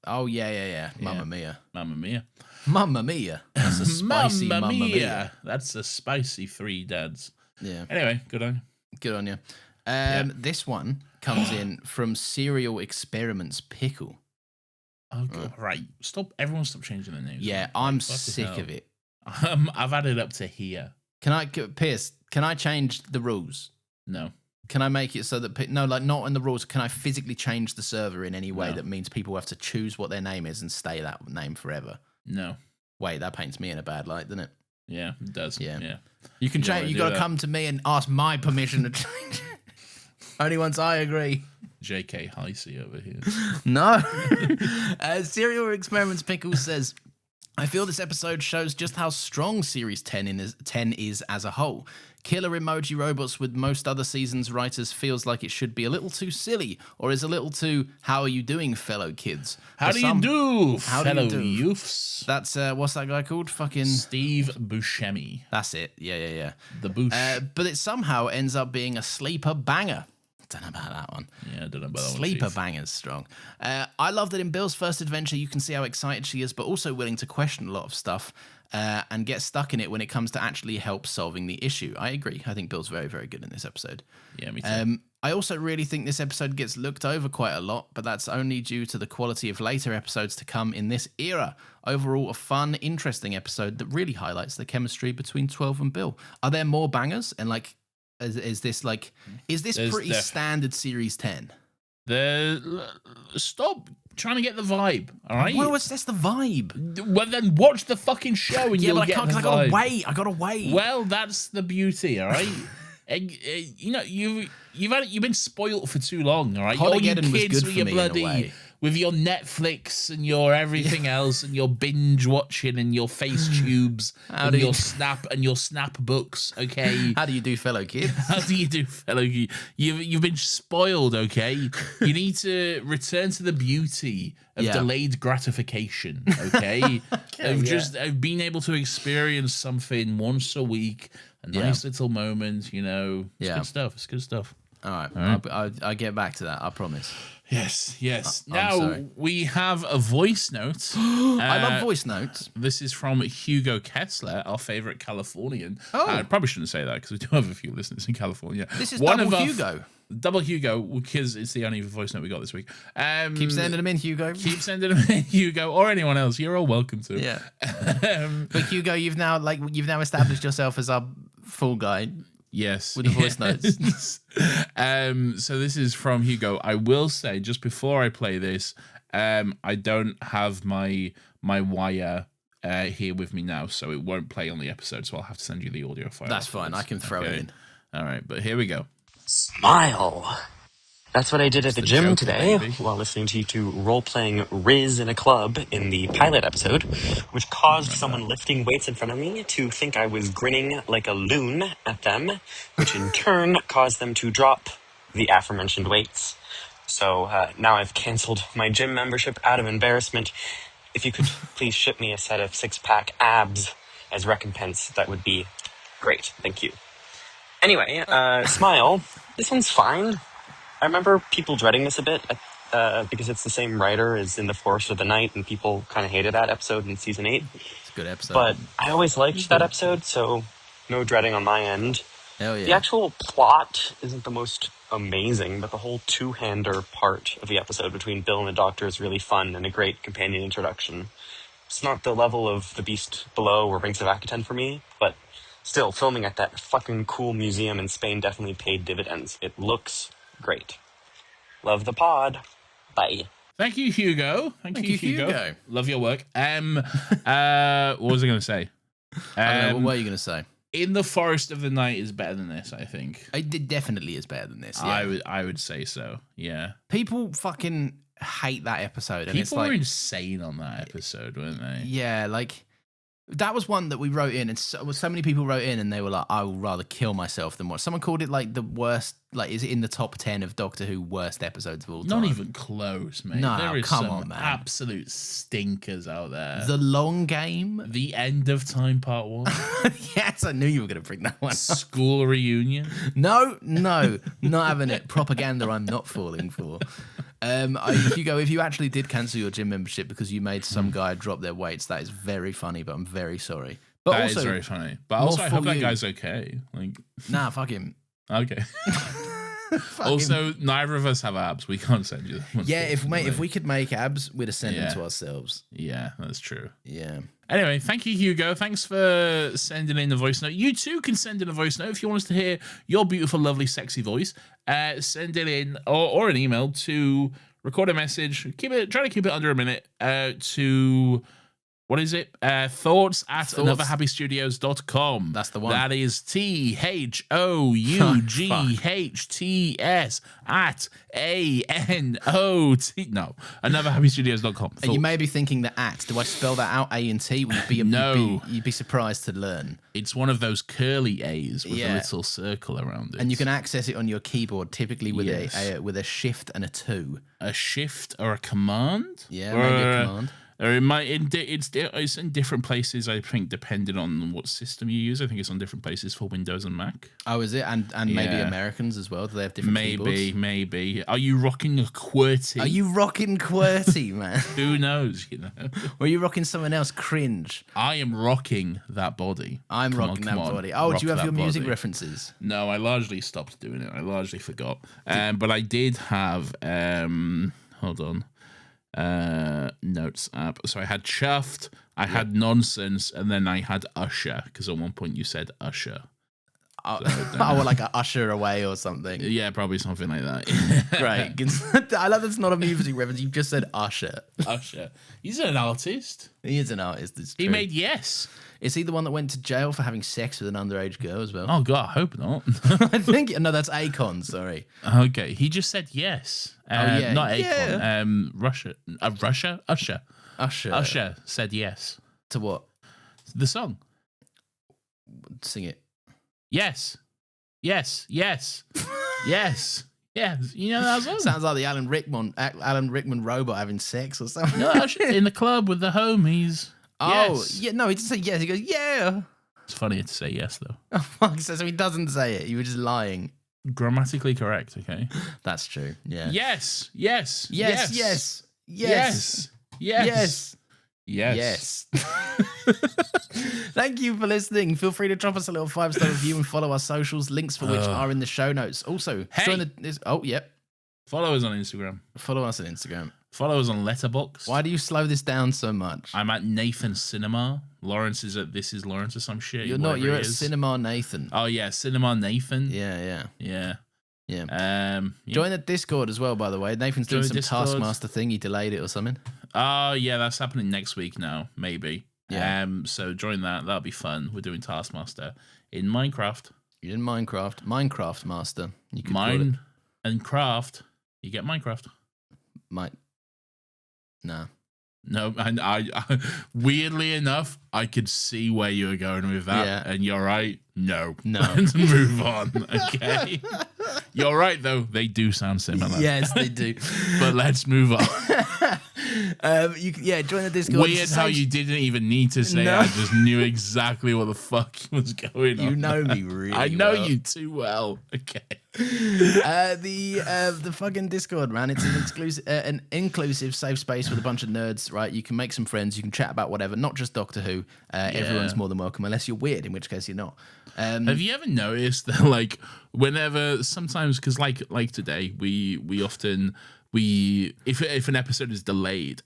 S1: Oh, yeah. Mamma mia.
S2: Mamma mia.
S1: Mamma mia. That's a spicy Mamma mia.
S2: That's a spicy 3 dads.
S1: Yeah.
S2: Anyway, good on you.
S1: Good on you. This one comes in from Serial Experiments Pickle.
S2: Oh, God. Right. Everyone stop changing their names.
S1: Yeah, I'm sick of it.
S2: I've added up to here.
S1: Pierce, can I change the rules?
S2: No.
S1: Can I make it so that, no, like not in the rules, can I physically change the server in any way that means people have to choose what their name is and stay that name forever?
S2: No.
S1: Wait, that paints me in a bad light, doesn't it?
S2: Yeah, it does. Yeah.
S1: You can change. You got to come to me and ask my permission to change it. Only once I agree.
S2: JK Heisey over here.
S1: No. Serial Experiments Pickles says, I feel this episode shows just how strong Series 10 is as a whole. Killer emoji robots with most other seasons' writers feels like it should be a little too silly, or is a little too, how are you doing, fellow kids?
S2: How do you do, fellow youths?
S1: That's, what's that guy called? Fucking...
S2: Steve Buscemi.
S1: That's it. Yeah.
S2: The Bush.
S1: But it somehow ends up being a sleeper banger. Don't know about that one.
S2: Yeah, I don't know about that one.
S1: Sleeper banger's strong. I love that in Bill's first adventure, you can see how excited she is, but also willing to question a lot of stuff and get stuck in it when it comes to actually help solving the issue. I agree. I think Bill's very, very good in this episode.
S2: Yeah, me too.
S1: I also really think this episode gets looked over quite a lot, but that's only due to the quality of later episodes to come in this era. Overall, a fun, interesting episode that really highlights the chemistry between 12 and Bill. Are there more bangers? And like, is this pretty standard Series 10?
S2: Stop trying to get the vibe, all right?
S1: That's the vibe.
S2: Well, then watch the fucking show and you'll get the vibe.
S1: I gotta wait.
S2: Well, that's the beauty, all right? You know, you've been spoilt for too long, all right? All you kids with your bloody, with your Netflix and your everything else and your binge watching and your face tubes and your snap books, okay?
S1: How do you do, fellow kids?
S2: How do you do, fellow kids? You've been spoiled, okay? You need to return to the beauty of delayed gratification, okay? Of being able to experience something once a week, a nice little moment, you know. It's good stuff. It's good stuff.
S1: All right. I'll get back to that. I promise.
S2: Yes.
S1: I'm
S2: Now
S1: sorry.
S2: we have a voice note.
S1: I love voice notes.
S2: This is from Hugo Kessler, our favorite Californian.
S1: Oh.
S2: I probably shouldn't say that because we do have a few listeners in California.
S1: This is double Hugo.
S2: Double Hugo, because it's the only voice note we got this week.
S1: Keep sending them in, Hugo.
S2: Keep sending them in, Hugo, or anyone else. You're all welcome to.
S1: Yeah. But Hugo, you've now established yourself as our full guy.
S2: Yes.
S1: With the voice notes.
S2: So this is from Hugo. I will say, just before I play this, I don't have my wire here with me now, so it won't play on the episode, so I'll have to send you the audio file.
S1: That's fine. I can throw it in.
S2: All right, but here we go.
S5: Smile. That's what I did at the gym
S2: Joker,
S5: today
S2: baby.
S5: while listening to you two role-playing Riz in a club in the pilot episode, which caused someone lifting weights in front of me to think I was grinning like a loon at them, which in turn caused them to drop the aforementioned weights. So now I've canceled my gym membership out of embarrassment. If you could please ship me a set of 6-pack abs as recompense, that would be great. Thank you. Anyway, Smile. This one's fine. I remember people dreading this a bit because it's the same writer as in The Forest of the Night, and people kind of hated that episode in season 8.
S1: It's a good episode.
S5: But I always liked that episode, so no dreading on my end.
S1: Hell yeah.
S5: The actual plot isn't the most amazing, but the whole two-hander part of the episode between Bill and the Doctor is really fun and a great companion introduction. It's not the level of The Beast Below or Rings of Akaten for me, but still, filming at that fucking cool museum in Spain definitely paid dividends. It looks great. Love the pod. Bye.
S2: Thank you, Hugo. Thank you, Hugo. Love your work. What was I going to say?
S1: I don't know, what were you going to say?
S2: In the Forest of the Night is better than this, I think.
S1: It definitely is better than this. Yeah.
S2: I would say so. Yeah.
S1: People fucking hate that episode, and it's
S2: People
S1: like
S2: were insane on that episode, weren't they?
S1: yeah, like that was one that we wrote in, and so many people wrote in, and they were like, "I would rather kill myself than watch." Someone called it like the worst. Like, is it in the top 10 of Doctor Who worst episodes of all time?
S2: Not even close, mate.
S1: No,
S2: there is
S1: come
S2: some
S1: on, man.
S2: absolute stinkers out there.
S1: The Long Game.
S2: The End of Time Part 1.
S1: Yes, I knew you were going to bring that one up.
S2: School Reunion.
S1: No, not having it. Propaganda I'm not falling for. Hugo, if you actually did cancel your gym membership because you made some guy drop their weights, that is very funny, but I'm very sorry. But
S2: That
S1: also,
S2: is very funny. But
S1: more
S2: also, I hope
S1: for
S2: that
S1: you.
S2: guy's okay. Like,
S1: Nah, fuck him.
S2: okay. Also, neither of us have abs. We can't send you them.
S1: Yeah, if
S2: unfortunately.
S1: we could make abs, we'd have sent
S2: Yeah.
S1: them to ourselves.
S2: Yeah, that's true.
S1: Yeah.
S2: Anyway, thank you, Hugo. Thanks for sending in a voice note. You too can send in a voice note if you want us to hear your beautiful, lovely, sexy voice. Send it in or an email to record a message. Try to keep it under a minute. To what is it? Thoughts at anotherhappystudios.com.
S1: That's the one.
S2: That is THOUGHTS at ANOT. No, anotherhappystudios.com.
S1: And you may be thinking the at. Do I spell that out? A and T?
S2: No.
S1: You'd be surprised to learn.
S2: It's one of those curly A's with
S1: Yeah.
S2: a little circle around it.
S1: And you can access it on your keyboard, typically with
S2: Yes.
S1: with a shift and a 2.
S2: a shift or a command.
S1: Yeah,
S2: or
S1: maybe a command.
S2: Or it might it's in different places. I think depending on what system you use. I think it's on different places for Windows and Mac.
S1: Oh, is it? And maybe
S2: Yeah.
S1: Americans as well. Do they have different keyboards?
S2: Maybe. Are you rocking a QWERTY?
S1: Are you rocking QWERTY, man?
S2: Who knows? You know.
S1: Or are you rocking someone else? Cringe.
S2: I am rocking that body.
S1: I'm
S2: Come on,
S1: rocking
S2: come
S1: that
S2: on.
S1: body. Oh,
S2: Rock
S1: do you have
S2: that
S1: your music
S2: body.
S1: references?
S2: No, I largely stopped doing it. I largely forgot. But I did have hold on. Notes app. So I had chuffed, I had nonsense, and then I had Usher, because at one point you said Usher.
S1: Oh, or like a Usher Away or something.
S2: Yeah, probably something like that.
S1: Great. I love that's not a music reference. You just said Usher.
S2: Usher. He's an artist.
S1: He is an artist. It's
S2: He
S1: true.
S2: made Yes.
S1: Is he the one that went to jail for having sex with an underage girl as well?
S2: Oh, God, I hope not.
S1: I think no, that's Akon. Sorry.
S2: Okay, he just said yes.
S1: yeah.
S2: Not Akon.
S1: Yeah.
S2: Russia. Usher.
S1: Usher.
S2: Said yes.
S1: To what?
S2: The song.
S1: Sing it.
S2: Yes. Yes. Yes. Yes. Yes. You know that song?
S1: Sounds like the Alan Rickman robot having sex or something.
S2: No, Usher in the club with the homies.
S1: Oh,
S2: Yes.
S1: yeah. No, he didn't say yes. He goes, yeah.
S2: It's funnier to say yes, though.
S1: Oh, fuck. So he doesn't say it. You were just lying.
S2: grammatically correct, okay?
S1: That's true. Yeah.
S2: Yes.
S1: Yes. Yes. Yes.
S2: Yes.
S1: Yes.
S2: Yes.
S1: Thank you for listening. Feel free to drop us a little 5-star review and follow our socials, links for which are in the show notes. Also,
S2: Hey. Follow us on Instagram.
S1: Follow us on Instagram.
S2: Follow us on Letterboxd.
S1: Why do you slow this down so much?
S2: I'm at Nathan Cinema. Lawrence is at This Is Lawrence or some shit.
S1: You're not.
S2: whatever
S1: You're
S2: he
S1: at
S2: is.
S1: Cinema Nathan.
S2: Oh yeah, Cinema Nathan.
S1: Yeah.
S2: Yeah.
S1: Yeah.
S2: Yeah.
S1: Join the Discord as well, by the way. Nathan's doing
S2: Join
S1: some
S2: Discord.
S1: Taskmaster thing. He delayed it or something.
S2: Oh yeah, that's happening next week now, maybe.
S1: Yeah.
S2: So join that. That'll be fun. We're doing Taskmaster in Minecraft.
S1: You're in Minecraft Master. You could call
S2: Mine and craft. You get Minecraft.
S1: it Nah.
S2: No, and I weirdly enough, I could see where you were going with that,
S1: Yeah.
S2: and you're right. No.
S1: No.
S2: Move on. Okay. You're right though. They do sound similar.
S1: Yes, they do.
S2: But let's move on.
S1: Join the Discord.
S2: Weird how you didn't even need to say.
S1: No.
S2: I just knew exactly what the fuck was going on.
S1: You know me really.
S2: I know
S1: well.
S2: you too well. Okay.
S1: The fucking Discord, man. It's an inclusive safe space with a bunch of nerds, right? You can make some friends. You can chat about whatever, not just Doctor Who. Everyone's more than welcome, unless you're weird, in which case you're not.
S2: Have you ever noticed that, like, whenever sometimes, because like today, we often. If an episode is delayed,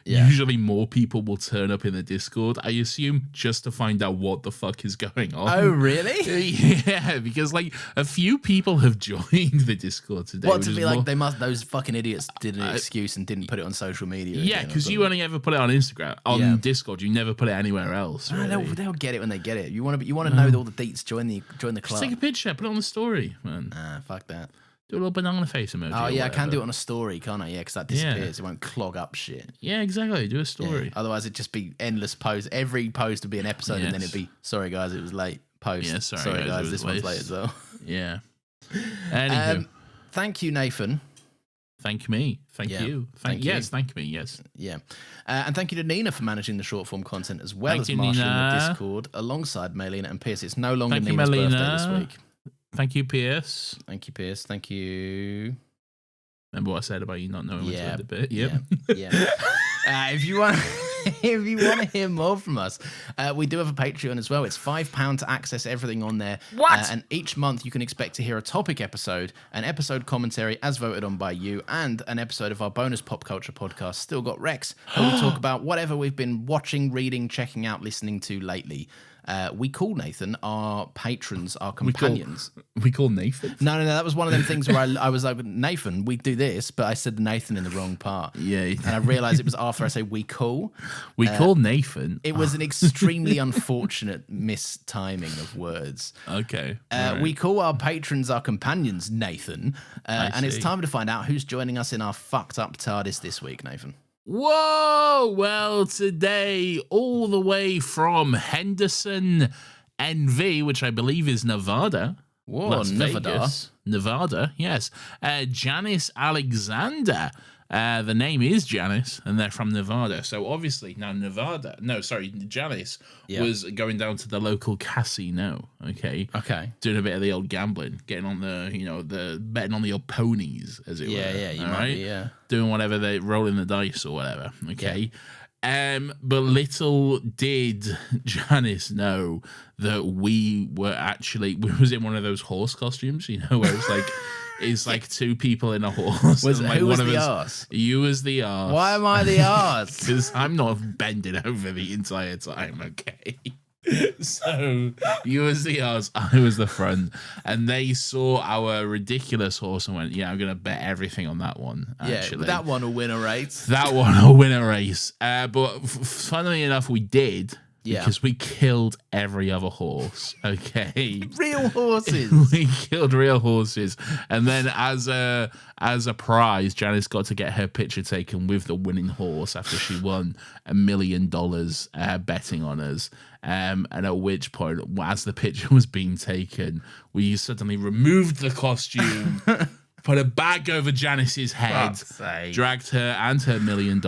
S2: usually more people will turn up in the Discord, I assume, just to find out what the fuck is going on.
S1: Oh, really?
S2: Yeah, because like a few people have joined the Discord today.
S1: What,
S2: which
S1: to
S2: is
S1: be like,
S2: more-
S1: those fucking idiots did an excuse and didn't put it on social media.
S2: Yeah,
S1: again or
S2: because you
S1: something.
S2: only ever put it on Instagram, on Discord. You never put it anywhere else.
S1: Ah,
S2: Really.
S1: they'll get it when they get it. You want to know all the deets. Join the
S2: Just
S1: club.
S2: take a picture, put it on the story, man.
S1: Fuck that.
S2: Do a little banana face emoji.
S1: Oh
S2: or
S1: yeah, I can do it
S2: whatever.
S1: on a story, can't I? Yeah, because that disappears. It won't clog up shit.
S2: Yeah, exactly. Do a story.
S1: Yeah. Otherwise, it'd just be endless posts. Every post would be an episode, and then
S2: Yes.
S1: it'd be sorry guys, it was late. Post.
S2: Yeah, sorry, guys, it was
S1: this one's
S2: late.
S1: late as well.
S2: Yeah. Anywho,
S1: Thank you, Nathan.
S2: thank me. Thank
S1: Yeah,
S2: you.
S1: thank you.
S2: Yes, thank me. Yes.
S1: Yeah. And thank you to Nina for managing the short form content as well
S2: Thank
S1: as
S2: you,
S1: marshalling the
S2: Nina.
S1: Discord alongside Maylina and Pierce. It's no longer
S2: Thank you,
S1: Nina's birthday
S2: Maylina.
S1: this week.
S2: Thank you, Pierce.
S1: Thank you, Pierce. Thank you.
S2: Remember what I said about you not knowing
S1: Yeah.
S2: when to end the bit? Yep.
S1: Yeah. If you want to hear more from us, we do have a Patreon as well. It's £5 to access everything on there.
S2: What?
S1: And each month you can expect to hear a topic episode, an episode commentary as voted on by you, and an episode of our bonus pop culture podcast, Still Got Rex, where we talk about whatever we've been watching, reading, checking out, listening to lately. We call Nathan our patrons, our companions.
S2: We call Nathan.
S1: No, that was one of them things where I was like, Nathan, we do this, but I said Nathan in the wrong part.
S2: Yeah.
S1: And I realized it was after I say we call.
S2: We call Nathan.
S1: It was an extremely unfortunate mistiming of words.
S2: Okay.
S1: We call our patrons our companions, Nathan. And it's
S2: see.
S1: time to find out who's joining us in our fucked up TARDIS this week, Nathan.
S2: Whoa! Well, today, all the way from Henderson, NV, which I believe is Nevada.
S1: Whoa,
S2: Las
S1: Nevada.
S2: Vegas. Nevada, yes. Janice Alexander. The name is Janice, and they're from Nevada. So obviously, now Janice
S1: Yeah.
S2: was going down to the local casino, okay?
S1: Okay.
S2: Doing a bit of the old gambling, getting on the betting on the old ponies, as it were.
S1: Yeah, you
S2: all
S1: might
S2: right?
S1: be, yeah.
S2: Doing whatever they rolling the dice or whatever. Okay. But little did Janice know that we was in one of those horse costumes, where it's like two people in a horse.
S1: Who was the
S2: us,
S1: arse?
S2: You was the arse.
S1: Why am I the arse?
S2: Because I'm not bending over the entire time, okay? So you was the arse, I was the front, and they saw our ridiculous horse and went, "Yeah, I'm gonna bet everything on that one." Actually,
S1: Yeah, that one will win a race.
S2: that one will win a race. But funnily enough, we did.
S1: Yeah.
S2: Because we killed every other horse. Okay.
S1: Real horses.
S2: We killed real horses, and then as a prize, Janice got to get her picture taken with the winning horse after she won $1 million betting on us. And at which point, as the picture was being taken, we suddenly removed the costume, put a bag over Janice's head,
S1: Fuck's sake.
S2: dragged her and her $1 million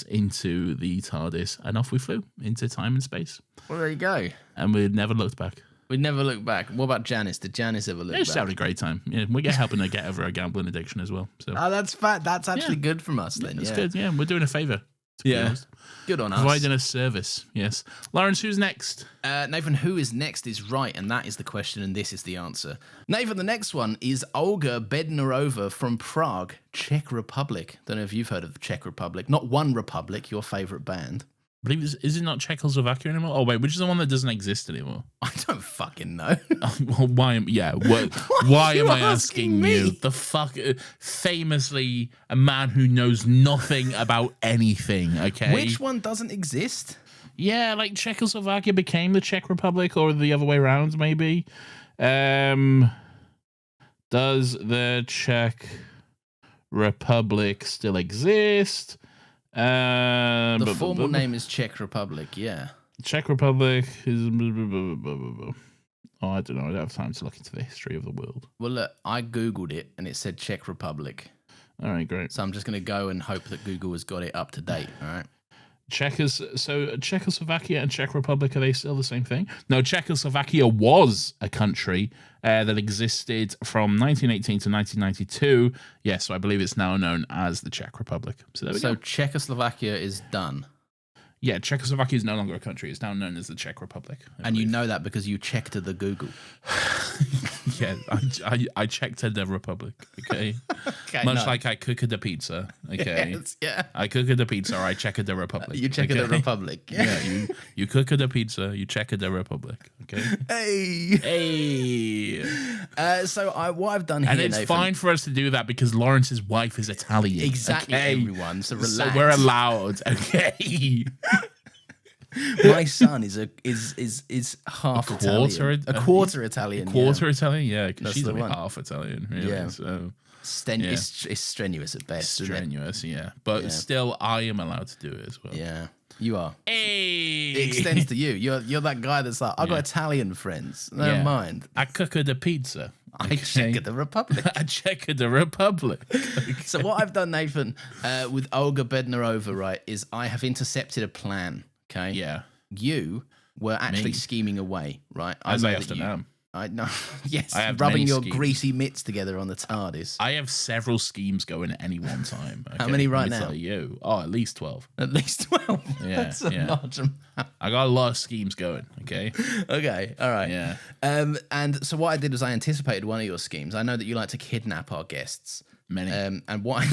S2: into the TARDIS, and off we flew into time and space.
S1: Well, there you go.
S2: And we never looked back.
S1: We never look back. What about Janice? Did Janice ever look
S2: It's
S1: back?
S2: having a great time. Yeah, we get helping her get over her gambling addiction as well. So
S1: Oh, that's fat. That's actually
S2: Yeah.
S1: good from us then.
S2: it's
S1: Yeah.
S2: good. Yeah, we're doing a favor. To be
S1: Yeah.
S2: honest.
S1: Good on us.
S2: Providing a service. Yes. Lawrence, who's next?
S1: Nathan, who is next is right, and that is the question, and this is the answer. Nathan, the next one is Olga Bednarova from Prague, Czech Republic. Don't know if you've heard of the Czech Republic. Not One Republic, your favourite band.
S2: I believe is it not Czechoslovakia anymore? Oh wait, which is the one that doesn't exist anymore?
S1: I don't fucking know.
S2: Well, why am
S1: you
S2: I
S1: asking
S2: asking
S1: me?
S2: you? The fuck, famously a man who knows nothing about anything. Okay,
S1: Which one doesn't exist?
S2: yeah, like Czechoslovakia became the Czech Republic, or the other way around, maybe. Does the Czech Republic still exist?
S1: The formal name is Czech Republic, yeah.
S2: Czech Republic is. Oh, I don't know. I don't have time to look into the history of the world.
S1: Well, look, I Googled it, and it said Czech Republic.
S2: All right, great.
S1: So I'm just going to go and hope that Google has got it up to date, all right?
S2: So Czechoslovakia and Czech Republic, are they still the same thing? No, Czechoslovakia was a country that existed from 1918 to 1992. Yes, so I believe it's now known as the Czech Republic. So there we
S1: So
S2: go.
S1: Czechoslovakia is done.
S2: Yeah, Czechoslovakia is no longer a country. It's now known as the Czech Republic. I
S1: And you
S2: believe.
S1: know that because you checked the Google.
S2: Yeah, I checked the Republic, okay?
S1: Okay,
S2: Much
S1: no.
S2: like I cooked the pizza, okay?
S1: Yes, yeah.
S2: I cooked the pizza, or I checked the Republic.
S1: You checked
S2: okay?
S1: the Republic.
S2: Yeah, you cook the pizza, you check the Republic, okay?
S1: Hey.
S2: Hey.
S1: So what I've done here,
S2: And it's
S1: Nathan,
S2: fine for us to do that because Lawrence's wife is Italian.
S1: Exactly,
S2: okay?
S1: everyone. So relax.
S2: So we're allowed, okay?
S1: My son is half
S2: quarter
S1: Italian. A quarter Italian.
S2: Quarter Italian, yeah, because
S1: That's
S2: she's
S1: the
S2: only
S1: one.
S2: half Italian, really.
S1: Yeah.
S2: So
S1: Yeah. It's strenuous at best. Isn't it?
S2: strenuous, yeah. But
S1: Yeah.
S2: still, I am allowed to do it as well.
S1: Yeah, you are.
S2: Hey!
S1: It extends to you. You're that guy that's like, I've got Italian friends. Never
S2: Yeah.
S1: mind.
S2: I cook the pizza.
S1: I check the Republic.
S2: I check the Republic.
S1: So what I've done, Nathan, with Olga Bednarova, right, is I have intercepted a plan. Okay.
S2: Yeah.
S1: You were actually
S2: Me.
S1: scheming away, right?
S2: As
S1: know
S2: I
S1: that
S2: often
S1: you-
S2: am.
S1: I know. Yes.
S2: I have
S1: rubbing
S2: many
S1: your
S2: schemes.
S1: greasy mitts together on the TARDIS.
S2: I have several schemes going at any one time.
S1: How
S2: okay?
S1: many right
S2: Let me
S1: now?
S2: tell you. Oh, at least 12.
S1: At least 12.
S2: Yeah,
S1: That's a
S2: yeah.
S1: large amount.
S2: I got a lot of schemes going, okay?
S1: Okay, all right.
S2: Yeah.
S1: And so what I did was I anticipated one of your schemes. I know that you like to kidnap our guests.
S2: Many.
S1: And what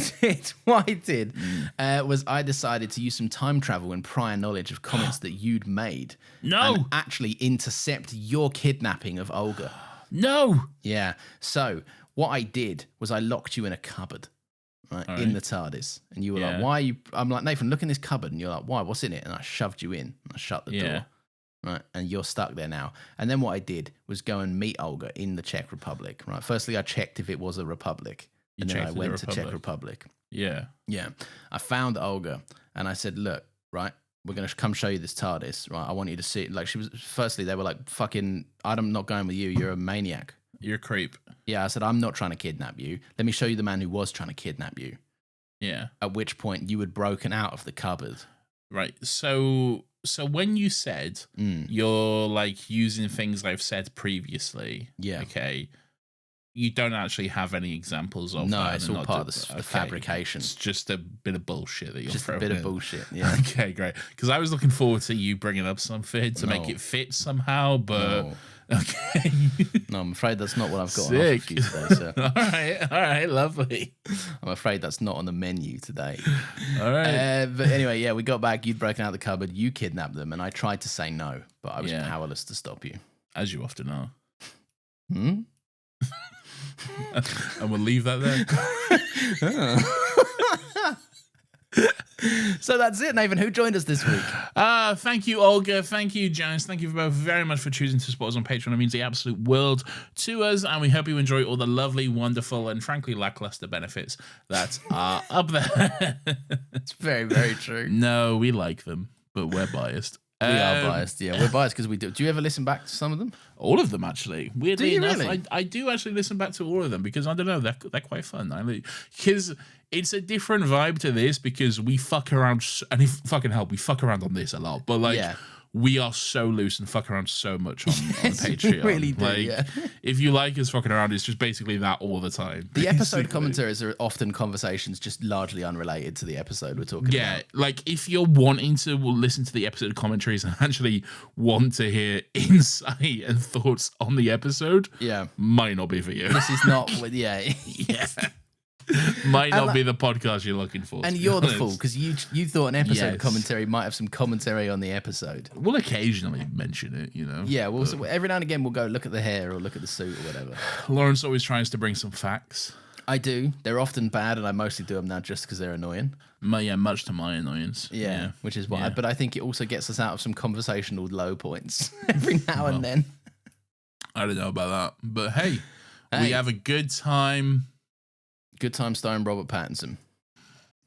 S1: I did was I decided to use some time travel and prior knowledge of comments that you'd made.
S2: No.
S1: And actually intercept your kidnapping of Olga.
S2: No!
S1: Yeah. So what I did was I locked you in a cupboard, right,
S2: All
S1: in
S2: right.
S1: the TARDIS. And you were
S2: Yeah.
S1: like, why are you... I'm like, Nathan, look in this cupboard. And you're like, why? What's in it? And I shoved you in. And I shut the
S2: Yeah.
S1: door. Right. And you're stuck there now. And then what I did was go and meet Olga in the Czech Republic. Right. Firstly, I checked if it was a republic.
S2: You
S1: And then I
S2: checked the
S1: went to Czech
S2: Republic.
S1: Republic.
S2: Yeah.
S1: Yeah. I found Olga and I said, look, right, we're going to come show you this TARDIS. Right. I want you to see it. Like she was, firstly, they were like, fucking, I'm not going with you. You're a maniac.
S2: You're a creep.
S1: Yeah. I said, I'm not trying to kidnap you. Let me show you the man who was trying to kidnap you.
S2: Yeah.
S1: At which point you had broken out of the cupboard.
S2: Right. So when you said you're like using things I've said previously,
S1: Yeah.
S2: okay, you don't actually have any examples of
S1: No,
S2: that.
S1: it's
S2: and
S1: all
S2: not
S1: part
S2: do-
S1: of the
S2: okay.
S1: fabrication.
S2: It's just a bit of bullshit that you're
S1: Just a
S2: throwing
S1: bit of
S2: in.
S1: bullshit. Yeah.
S2: Okay, great. Because I was looking forward to you bringing up something to make
S1: No.
S2: it fit somehow, but
S1: No.
S2: okay.
S1: No, I'm afraid that's not what I've got on
S2: Sick.
S1: offer for you today, sir.
S2: all right, lovely.
S1: I'm afraid that's not on the menu today.
S2: All right.
S1: But anyway, yeah, we got back. You'd broken out the cupboard. You kidnapped them, and I tried to say no, but I was
S2: Yeah.
S1: powerless to stop you.
S2: As you often are.
S1: Hmm?
S2: And we'll leave that there.
S1: So that's it, Nathan. Who joined us this week?
S2: Thank you, Olga. Thank you, Janice. Thank you both very much for choosing to support us on Patreon. It means the absolute world to us, and we hope you enjoy all the lovely, wonderful, and frankly lackluster benefits that are up there.
S1: It's very, very true.
S2: No, we like them, but we're biased.
S1: We are biased. Yeah, we're biased because we do. Do you ever listen back to some of them?
S2: All of them, actually. Weirdly
S1: Do you
S2: enough,
S1: really?
S2: I do actually listen back to all of them because I don't know, they're quite fun. Because it's a different vibe to this because we fuck around, and if fucking hell, we fuck around on this a lot. But like,
S1: Yeah.
S2: we are so loose and fuck around so much on Patreon.
S1: We really do,
S2: like,
S1: yeah.
S2: if you like us fucking around, it's just basically that all the time.
S1: The episode
S2: basically.
S1: commentaries are often conversations just largely unrelated to the episode we're talking
S2: Yeah,
S1: about.
S2: like if you're wanting to listen to the episode commentaries and actually want to hear insight and thoughts on the episode,
S1: Yeah.
S2: might not be for you.
S1: This is not, yeah.
S2: Yeah. Might not
S1: like-
S2: be the podcast you're looking for.
S1: And
S2: to be
S1: you're the
S2: honest.
S1: fool, because you thought an episode
S2: Yes.
S1: commentary might have some commentary on the episode.
S2: We'll occasionally mention it, you know.
S1: Yeah, well, so every now and again we'll go look at the hair or look at the suit or whatever.
S2: Lawrence always tries to bring some facts.
S1: I do. They're often bad, and I mostly do them now just because they're annoying.
S2: Yeah, much to my annoyance.
S1: Yeah, which is why.
S2: Yeah.
S1: But I think it also gets us out of some conversational low points every now and then.
S2: I don't know about that, but hey,
S1: Hey.
S2: we have a good time.
S1: Good time starring Robert Pattinson,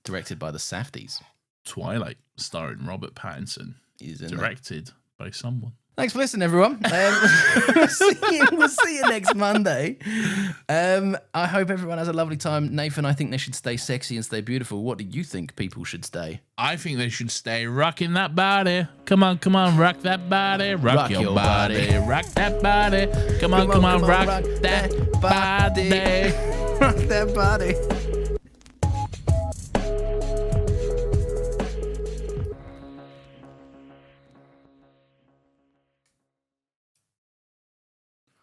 S1: directed by the Safdies.
S2: Twilight, starring Robert Pattinson,
S1: He's in there.
S2: directed by someone.
S1: Thanks for listening, everyone. We'll see you next Monday. I hope everyone has a lovely time. Nathan, I think they should stay sexy and stay beautiful. What do you think people should stay?
S2: I think they should stay rocking that body. Come on, rock that body. Rock your body. Rock that body. Come on, rock that body.
S1: Rock that body.